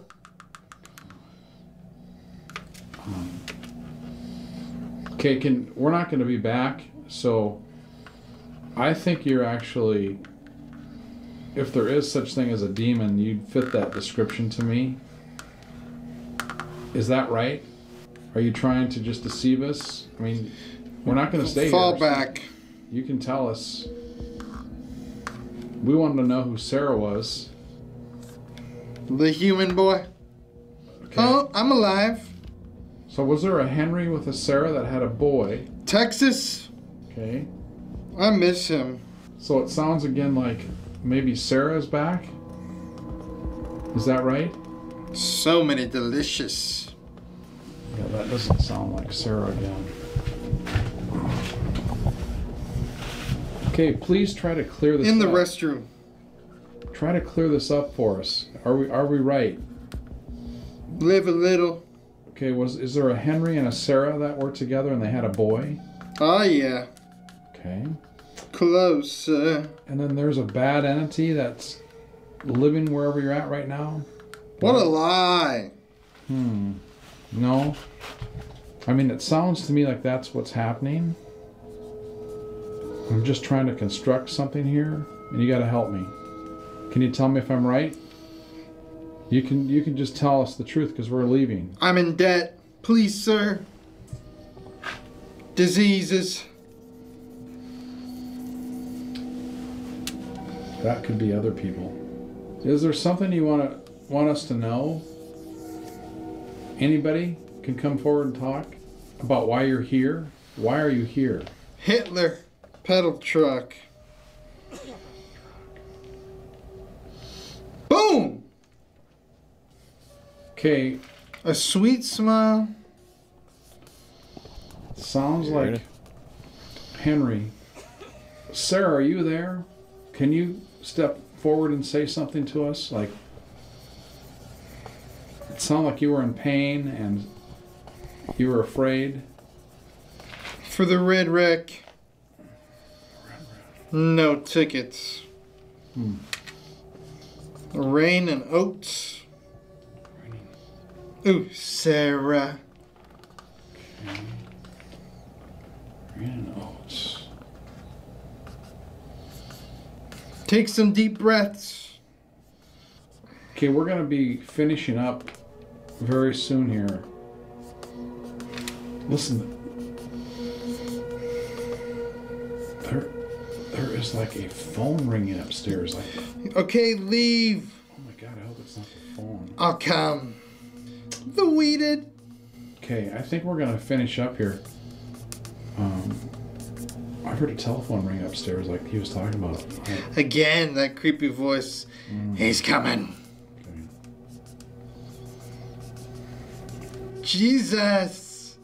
Speaker 3: Okay, we're not going to be back, so I think you're actually, if there is such thing as a demon, you'd fit that description to me. Is that right? Are you trying to just deceive us? I mean, we're not going to stay
Speaker 5: Fall
Speaker 3: here.
Speaker 5: back.
Speaker 3: You can tell us. We wanted to know who Sarah was.
Speaker 5: The human boy.
Speaker 3: Okay.
Speaker 5: Oh, I'm alive.
Speaker 3: So was there a Henry with a Sarah that had a boy?
Speaker 5: Texas.
Speaker 3: Okay.
Speaker 5: I miss him.
Speaker 3: So it sounds again like maybe Sarah's back? Is that right?
Speaker 5: So many delicious.
Speaker 3: Yeah, that doesn't sound like Sarah again. Okay, please try to clear this
Speaker 5: In the
Speaker 3: up.
Speaker 5: restroom.
Speaker 3: Try to clear this up for us. Are we right?
Speaker 5: Live a little.
Speaker 3: Okay, is there a Henry and a Sarah that were together and they had a boy?
Speaker 5: Oh yeah.
Speaker 3: Okay.
Speaker 5: Close.
Speaker 3: And then there's a bad entity that's living wherever you're at right now?
Speaker 5: What a lie.
Speaker 3: No. I mean, it sounds to me like that's what's happening. I'm just trying to construct something here, and you got to help me. Can you tell me if I'm right? You can just tell us the truth because we're leaving.
Speaker 5: I'm in debt. Please, sir. Diseases.
Speaker 3: That could be other people. Is there something you want us to know? Anybody can come forward and talk about why you're here? Why are you here?
Speaker 5: Hitler. Pedal truck. Boom!
Speaker 3: Okay,
Speaker 5: A sweet smile.
Speaker 3: sounds like Henry. Sarah, are you there? Can you step forward and say something to us? Like, it sounded like you were in pain and you were afraid.
Speaker 5: For the Red Wreck. No tickets. Rain and oats. Ooh, Sarah.
Speaker 3: Green oats.
Speaker 5: Take some deep breaths.
Speaker 3: Okay, we're going to be finishing up very soon here. Listen, there is like a phone ringing upstairs. Like,
Speaker 5: Okay, leave.
Speaker 3: oh my God, I hope it's not the phone.
Speaker 5: I'll come. The weeded.
Speaker 3: Okay, I think we're going to finish up here. I heard a telephone ring upstairs like he was talking about.
Speaker 5: Again, that creepy voice. He's coming.
Speaker 3: Okay.
Speaker 5: Jesus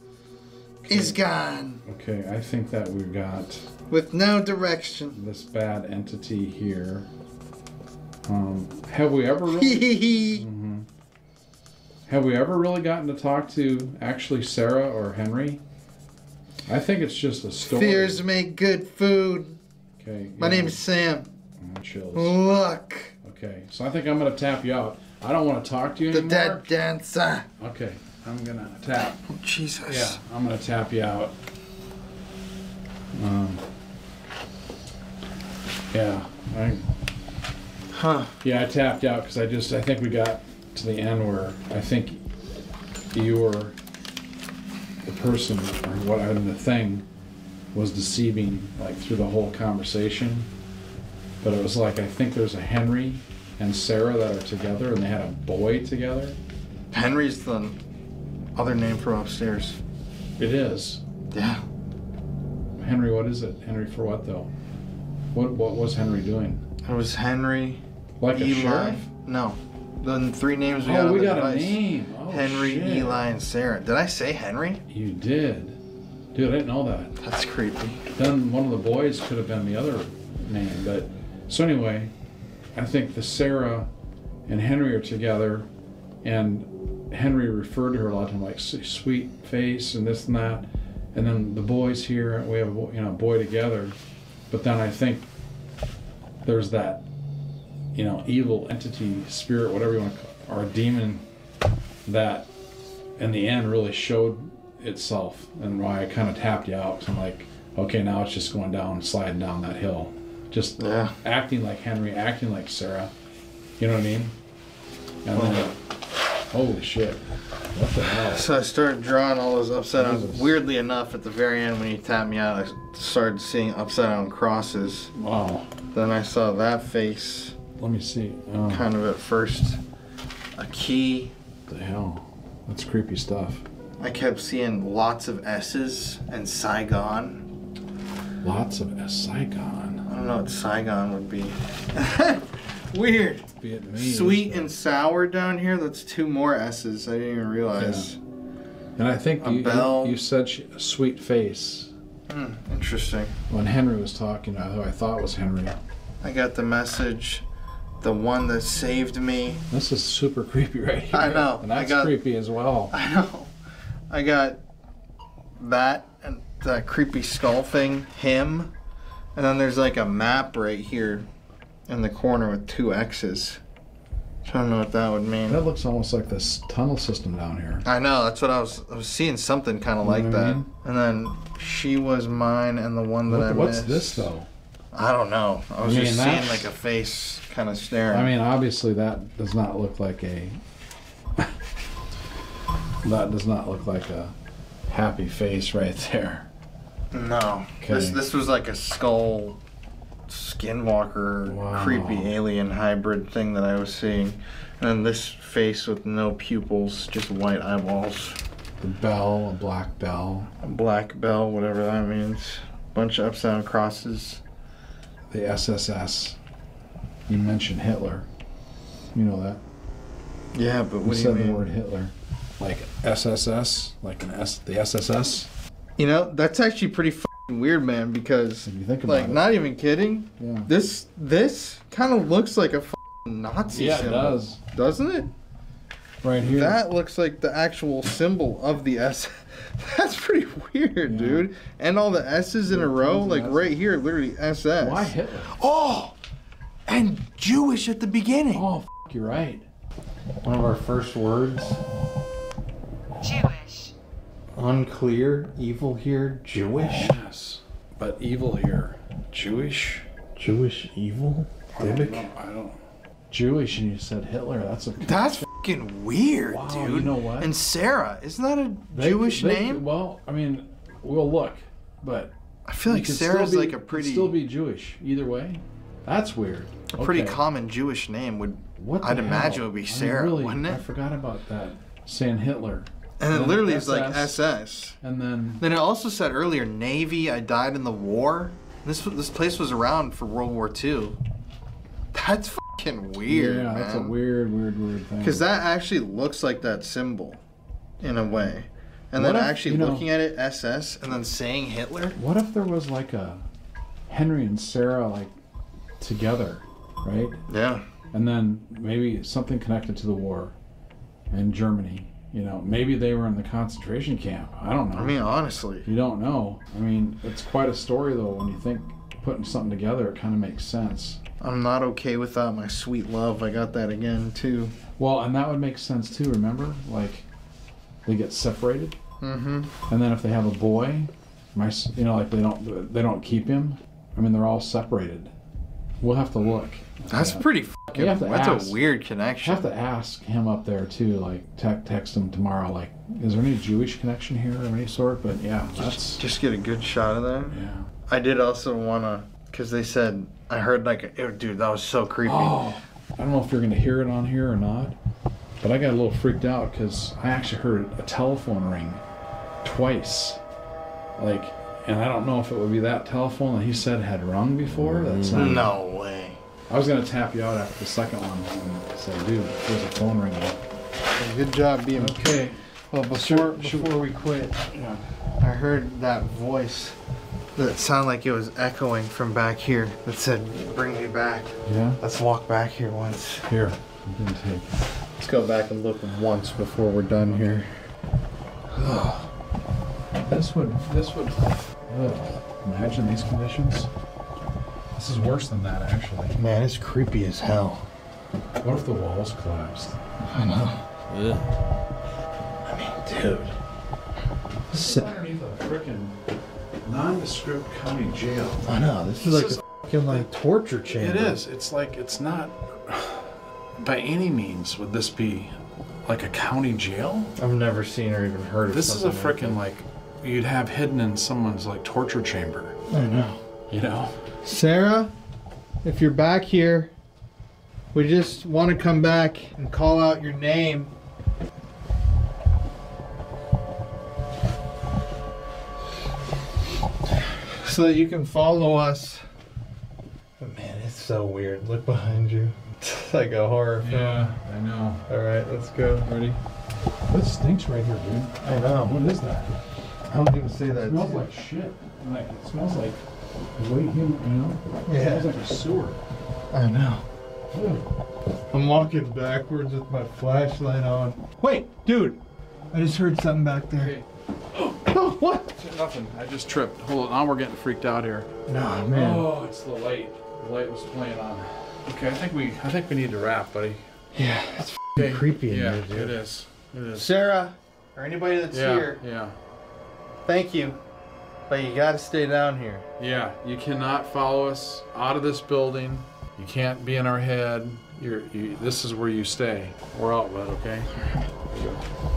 Speaker 5: is gone.
Speaker 3: Okay, I think that we've got
Speaker 5: With no direction.
Speaker 3: this bad entity here. Have we ever really...
Speaker 5: Hee
Speaker 3: Have we ever really gotten to talk to actually Sarah or Henry? I think it's just a story.
Speaker 5: Fears make good food.
Speaker 3: Okay.
Speaker 5: My name's Sam.
Speaker 3: Chills.
Speaker 5: Look.
Speaker 3: Okay, so I think I'm gonna tap you out. I don't want to talk to you
Speaker 5: The
Speaker 3: anymore.
Speaker 5: dead dancer.
Speaker 3: Okay, I'm gonna tap.
Speaker 5: Oh, Jesus.
Speaker 3: Yeah, I'm gonna tap you out. Yeah, I tapped out because I think we got to the end where I think you were the person or what the thing was deceiving like through the whole conversation. But it was like I think there's a Henry and Sarah that are together and they had a boy together.
Speaker 5: Henry's the other name from upstairs.
Speaker 3: It is.
Speaker 5: Yeah.
Speaker 3: Henry, what is it? Henry for what though? What was Henry doing?
Speaker 5: It was Henry.
Speaker 3: Like a
Speaker 5: Eli.
Speaker 3: sheriff?
Speaker 5: No. The three names we got on
Speaker 3: we
Speaker 5: the
Speaker 3: got
Speaker 5: device.
Speaker 3: a name. Oh,
Speaker 5: Henry,
Speaker 3: shit.
Speaker 5: Eli, and Sarah. Did I say Henry?
Speaker 3: You did. Dude, I didn't know that.
Speaker 5: That's creepy.
Speaker 3: Then one of the boys could have been the other name, but so anyway, I think the Sarah and Henry are together, and Henry referred to her a lot of time like sweet face and this and that, and then the boys here we have a boy together, but then I think there's that evil entity, spirit, whatever you want to call it, or a demon that in the end really showed itself, and why I kind of tapped you out. So I'm like, okay, now it's just going down, sliding down that hill, just acting like Henry, acting like Sarah. You know what I mean? And then, holy shit, what the hell?
Speaker 5: So I started drawing all those upside down. Weirdly enough, at the very end when you tapped me out, I started seeing upside down crosses.
Speaker 3: Wow.
Speaker 5: Then I saw that face.
Speaker 3: Let me see.
Speaker 5: Kind of at first. A key.
Speaker 3: What the hell? That's creepy stuff.
Speaker 5: I kept seeing lots of S's and Saigon.
Speaker 3: Lots of Saigon.
Speaker 5: I don't know what Saigon would be. Weird.
Speaker 3: Vietnamese.
Speaker 5: Sweet and sour down here. That's two more S's. I didn't even realize.
Speaker 3: Yeah. And I think you said a sweet face.
Speaker 5: Interesting.
Speaker 3: When Henry was talking, who I thought was Henry.
Speaker 5: I got the message. The one that saved me.
Speaker 3: This is super creepy right here.
Speaker 5: I know.
Speaker 3: And that's creepy as well.
Speaker 5: I know. I got that and that creepy skull thing, him. And then there's like a map right here in the corner with two X's. I don't know what that would mean.
Speaker 3: That looks almost like this tunnel system down here.
Speaker 5: I know, that's what I was seeing something kind of like that.
Speaker 3: mean?
Speaker 5: And then she was mine and the one that I missed.
Speaker 3: What's this though?
Speaker 5: I don't know. I was
Speaker 3: I mean,
Speaker 5: just
Speaker 3: that's-
Speaker 5: seeing like a face kind of staring.
Speaker 3: I mean, obviously that does not look like a that does not look like a happy face right there.
Speaker 5: no.
Speaker 3: Okay.
Speaker 5: This was like a skull skinwalker
Speaker 3: Wow.
Speaker 5: creepy alien hybrid thing that I was seeing. And then this face with no pupils, just white eyeballs.
Speaker 3: The bell, a black bell,
Speaker 5: A black bell, whatever that means. Bunch of upside down crosses.
Speaker 3: the SSS. You mentioned Hitler. You know that.
Speaker 5: Yeah, but
Speaker 3: You
Speaker 5: what do you
Speaker 3: said the
Speaker 5: mean?
Speaker 3: word Hitler. Like SSS, like the SSS.
Speaker 5: You know, that's actually pretty fucking weird, man, because
Speaker 3: If you think about
Speaker 5: like
Speaker 3: it.
Speaker 5: not even kidding.
Speaker 3: Yeah.
Speaker 5: This kind of looks like a fucking Nazi
Speaker 3: Yeah, it
Speaker 5: symbol.
Speaker 3: does.
Speaker 5: Doesn't it?
Speaker 3: Right here.
Speaker 5: That looks like the actual symbol of the S. That's pretty weird,
Speaker 3: Yeah.
Speaker 5: dude. And all the S's in a row, like
Speaker 3: That's-
Speaker 5: right here, literally SS.
Speaker 3: Why Hitler?
Speaker 5: Oh, and Jewish at the beginning.
Speaker 3: Oh, you're right. One of our first words.
Speaker 7: Jewish.
Speaker 5: Unclear. Evil here. Jewish.
Speaker 3: Yes. But evil here. Jewish?
Speaker 5: Jewish evil.
Speaker 3: I don't. Jewish, and you said Hitler. That's a.
Speaker 5: That's fucking weird,
Speaker 3: Wow,
Speaker 5: dude.
Speaker 3: you know what?
Speaker 5: And Sarah, isn't that a
Speaker 3: They-
Speaker 5: Jewish
Speaker 3: they-
Speaker 5: name?
Speaker 3: Well, I mean, we'll look, but
Speaker 5: I feel like
Speaker 3: it could
Speaker 5: Sarah's
Speaker 3: still be,
Speaker 5: like a pretty,
Speaker 3: could still be Jewish. Either way, that's weird.
Speaker 5: a pretty
Speaker 3: Okay.
Speaker 5: common Jewish name. Would
Speaker 3: What
Speaker 5: I'd
Speaker 3: the
Speaker 5: imagine
Speaker 3: hell?
Speaker 5: it would be
Speaker 3: I mean,
Speaker 5: Sarah,
Speaker 3: really,
Speaker 5: wouldn't
Speaker 3: I
Speaker 5: it?
Speaker 3: forgot about that. Saying Hitler,
Speaker 5: And it
Speaker 3: then
Speaker 5: literally is like
Speaker 3: SS.
Speaker 5: SS.
Speaker 3: and then
Speaker 5: Then it also said earlier, Navy. I died in the war. This place was around for World War II. That's fucking weird,
Speaker 3: yeah,
Speaker 5: man.
Speaker 3: that's a weird thing.
Speaker 5: Because that actually looks like that symbol, in a way. And
Speaker 3: What
Speaker 5: then
Speaker 3: if,
Speaker 5: actually
Speaker 3: you know-
Speaker 5: looking at it, SS, and then saying Hitler.
Speaker 3: What if there was like a Henry and Sarah like together, right?
Speaker 5: Yeah.
Speaker 3: And then maybe something connected to the war in Germany. You know, maybe they were in the concentration camp. I don't know.
Speaker 5: I mean, honestly.
Speaker 3: You don't know. I mean, it's quite a story though. When you think putting something together, it kind of makes sense.
Speaker 5: I'm not okay without my sweet love. I got that again, too.
Speaker 3: Well, and that would make sense too. Remember, like they get separated,
Speaker 5: Mm-hmm.
Speaker 3: and then if they have a boy, you know, like they don't keep him. I mean, they're all separated. We'll have to look. at
Speaker 5: That's
Speaker 3: that.
Speaker 5: pretty fucking...
Speaker 3: You have to
Speaker 5: That's
Speaker 3: ask.
Speaker 5: a weird
Speaker 3: I
Speaker 5: connection.
Speaker 3: have to ask him up there too. Like text him tomorrow. Like, is there any Jewish connection here of any sort? But yeah, that's
Speaker 5: Just get a good shot of that.
Speaker 3: yeah.
Speaker 5: I did also want to... Because they said... I heard like... dude, that was so creepy.
Speaker 3: Oh, I don't know if you're gonna hear it on here or not, but I got a little freaked out because I actually heard a telephone ring twice. Like, and I don't know if it would be that telephone that he said had rung before. That's not.
Speaker 5: No way.
Speaker 3: I was gonna tap you out after the second one and say, dude, there's a phone ringing.
Speaker 5: Good job being...
Speaker 3: Okay.
Speaker 5: Well,
Speaker 3: Sure.
Speaker 5: before we quit,
Speaker 3: Yeah.
Speaker 5: I heard that voice that sounded like it was echoing from back here that said, "Bring me back."
Speaker 3: Yeah.
Speaker 5: Let's walk back here once.
Speaker 3: Here. I'm gonna take.
Speaker 5: Let's go back and look once before we're done here.
Speaker 3: This would. Imagine these conditions. This is worse than that, actually.
Speaker 5: Man, it's creepy as hell.
Speaker 3: What if the walls collapsed?
Speaker 5: I know.
Speaker 1: Yeah.
Speaker 5: I mean, dude.
Speaker 3: This is underneath a freaking nondescript county jail.
Speaker 5: I know. This is like a fucking like torture chamber.
Speaker 3: It is. It's like it's not. By any means would this be like a county jail?
Speaker 5: I've never seen or even heard of.
Speaker 3: This is a
Speaker 5: something
Speaker 3: freaking like you'd have hidden in someone's like torture chamber.
Speaker 5: I know.
Speaker 3: You know.
Speaker 5: Sarah, if you're back here, we just want to come back and call out your name. So that you can follow us. But man, it's so weird. Look behind you. It's like a horror film.
Speaker 3: Yeah, I know.
Speaker 5: Alright, let's go.
Speaker 3: Ready? That stinks right here, dude.
Speaker 5: I know.
Speaker 3: What is that?
Speaker 5: I was gonna say that.
Speaker 3: It smells
Speaker 5: too.
Speaker 3: like shit. Like it smells like way human, you know? It
Speaker 5: Yeah.
Speaker 3: smells like a sewer.
Speaker 5: I know.
Speaker 3: Ugh.
Speaker 5: I'm walking backwards with my flashlight on. Wait, dude! I just heard something back there. Oh, what?
Speaker 3: Nothing. I just tripped. Hold on. Now we're getting freaked out here.
Speaker 5: No, man.
Speaker 3: Oh, it's the light. The light was playing on. Okay, I think we need to wrap, buddy.
Speaker 5: Yeah, it's
Speaker 3: Okay.
Speaker 5: creepy in
Speaker 3: Yeah,
Speaker 5: here, dude.
Speaker 3: it is. It is.
Speaker 5: Sarah, or anybody that's
Speaker 3: Yeah,
Speaker 5: here,
Speaker 3: yeah.
Speaker 5: thank you. But you gotta stay down here.
Speaker 3: Yeah, you cannot follow us out of this building. You can't be in our head. This is where you stay. We're out, bud, okay?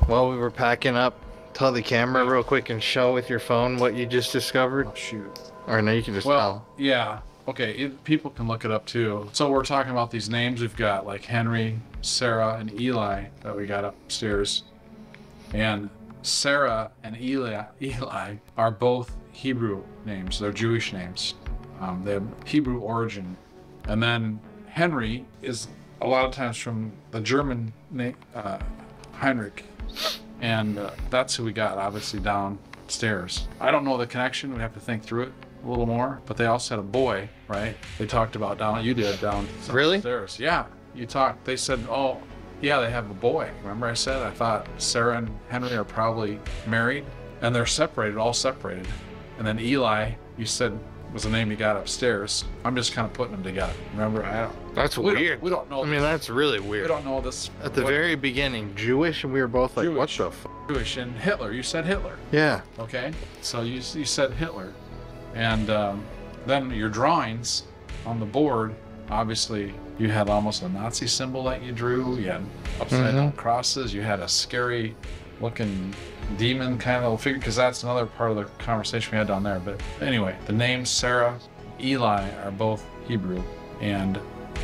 Speaker 5: While we were packing up, tell the camera real quick and show with your phone what you just discovered.
Speaker 3: Oh, shoot.
Speaker 5: Or no, you can just
Speaker 3: Well,
Speaker 5: tell.
Speaker 3: yeah. Okay, people can look it up too. So we're talking about these names we've got, like Henry, Sarah, and Eli that we got upstairs. And Sarah and Eli are both Hebrew names. They're Jewish names. They have Hebrew origin. And then Henry is a lot of times from the German name, Heinrich. And that's who we got, obviously, downstairs. I don't know the connection. We have to think through it a little more. But they also had a boy, right? They talked about you did downstairs.
Speaker 5: Really?
Speaker 3: Yeah. You talked. They said, oh, yeah, they have a boy. Remember I said I thought Sarah and Henry are probably married, and they're separated, all separated. And then Eli, you said, was the name you got upstairs. I'm just kind of putting them together. Remember,
Speaker 5: That's weird.
Speaker 3: We don't know.
Speaker 5: I mean, that's really
Speaker 3: we
Speaker 5: weird.
Speaker 3: don't know this.
Speaker 5: At the very beginning, Jewish, and we were both like,
Speaker 3: Jewish.
Speaker 5: what the f?
Speaker 3: Jewish and Hitler. You said Hitler.
Speaker 5: Yeah.
Speaker 3: Okay. So you said Hitler, and then your drawings on the board. Obviously, you had almost a Nazi symbol that you drew. You had upside down crosses. You had a scary looking demon kind of figure, because that's another part of the conversation we had down there. But anyway, the names Sarah, Eli are both Hebrew, and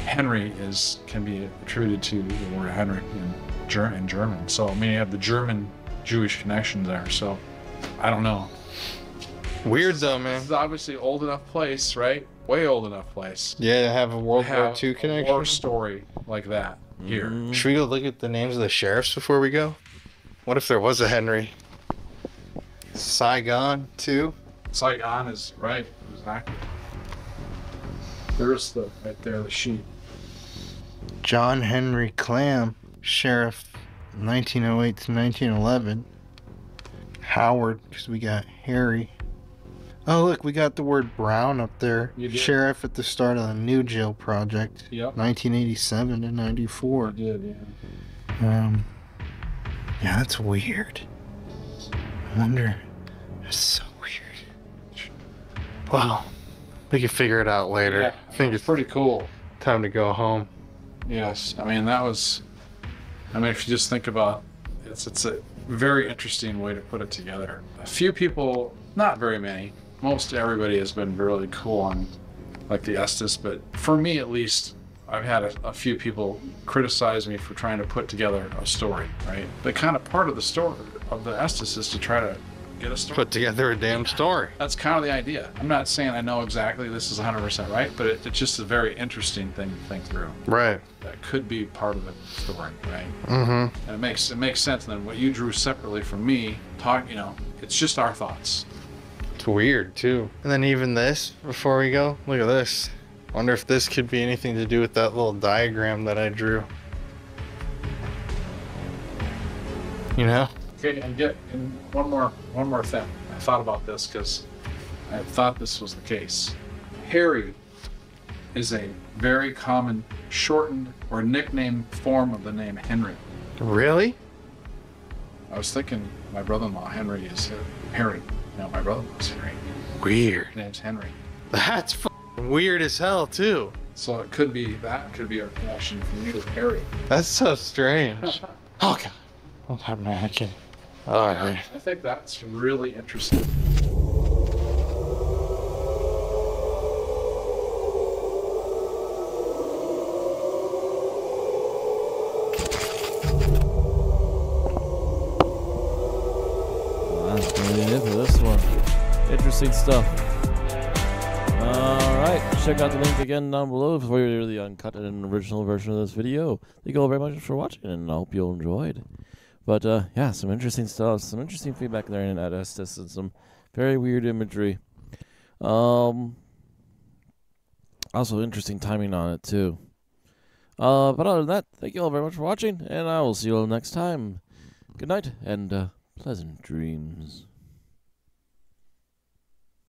Speaker 3: Henry can be attributed to the word Henrik in German. So I mean, you have the German Jewish connection there. So I don't know.
Speaker 5: Weird though, man.
Speaker 3: This is obviously old enough place, right? Way old enough place.
Speaker 5: Yeah, to have a World War
Speaker 3: Have
Speaker 5: II
Speaker 3: a
Speaker 5: connection.
Speaker 3: war story like that here.
Speaker 5: Should we go look at the names of the sheriffs before we go? What if there was a Henry? Saigon, too?
Speaker 3: Saigon is right, exactly. There's right there, the sheet.
Speaker 5: John Henry Clam, sheriff, 1908 to 1911. Howard, because we got Harry. Oh, look, we got the word Brown up there.
Speaker 3: You did.
Speaker 5: Sheriff at the start of the New Jail Project.
Speaker 3: Yep.
Speaker 5: 1987 to 94.
Speaker 3: You did, yeah.
Speaker 5: Yeah, that's weird. I wonder. That's so weird. Well, we can figure it out later.
Speaker 3: Yeah,
Speaker 5: I think it's
Speaker 3: pretty cool.
Speaker 5: time to go home.
Speaker 3: Yes, I mean if you just think about it's a very interesting way to put it together. A few people, not very many, most everybody has been really cool on like the Estes, but for me at least, I've had a few people criticize me for trying to put together a story, right? But kind of part of the story of the Estes is to try to get a story.
Speaker 5: Put together a damn story.
Speaker 3: That's kind of the idea. I'm not saying I know exactly this is 100% right, but it's just a very interesting thing to think through.
Speaker 5: Right.
Speaker 3: That could be part of the story, right?
Speaker 5: Mm-hmm.
Speaker 3: And it makes sense. And then what you drew separately from me, it's just our thoughts.
Speaker 5: It's weird, too. And then even this, before we go, look at this. Wonder if this could be anything to do with that little diagram that I drew. You know?
Speaker 3: Okay, and one more thing. I thought about this because I thought this was the case. Harry is a very common shortened or nickname form of the name Henry.
Speaker 5: Really?
Speaker 3: I was thinking my brother-in-law Henry is Harry. No, my brother-in-law's Henry.
Speaker 5: Weird.
Speaker 3: His name's Henry.
Speaker 5: That's f***ing weird as hell, too.
Speaker 3: So it could be our connection from you to Harry.
Speaker 5: That's so strange. Oh, God. What happened, man? I can't. All right.
Speaker 3: I think that's really interesting.
Speaker 1: That's really it for this one. Interesting stuff. Alright, check out the link again down below for the uncut and original version of this video. Thank you all very much for watching, and I hope you all enjoyed. But yeah, some interesting stuff, some interesting feedback there in at Estes, and some very weird imagery. Also interesting timing on it too. But other than that, thank you all very much for watching, and I will see you all next time. Good night, and pleasant dreams.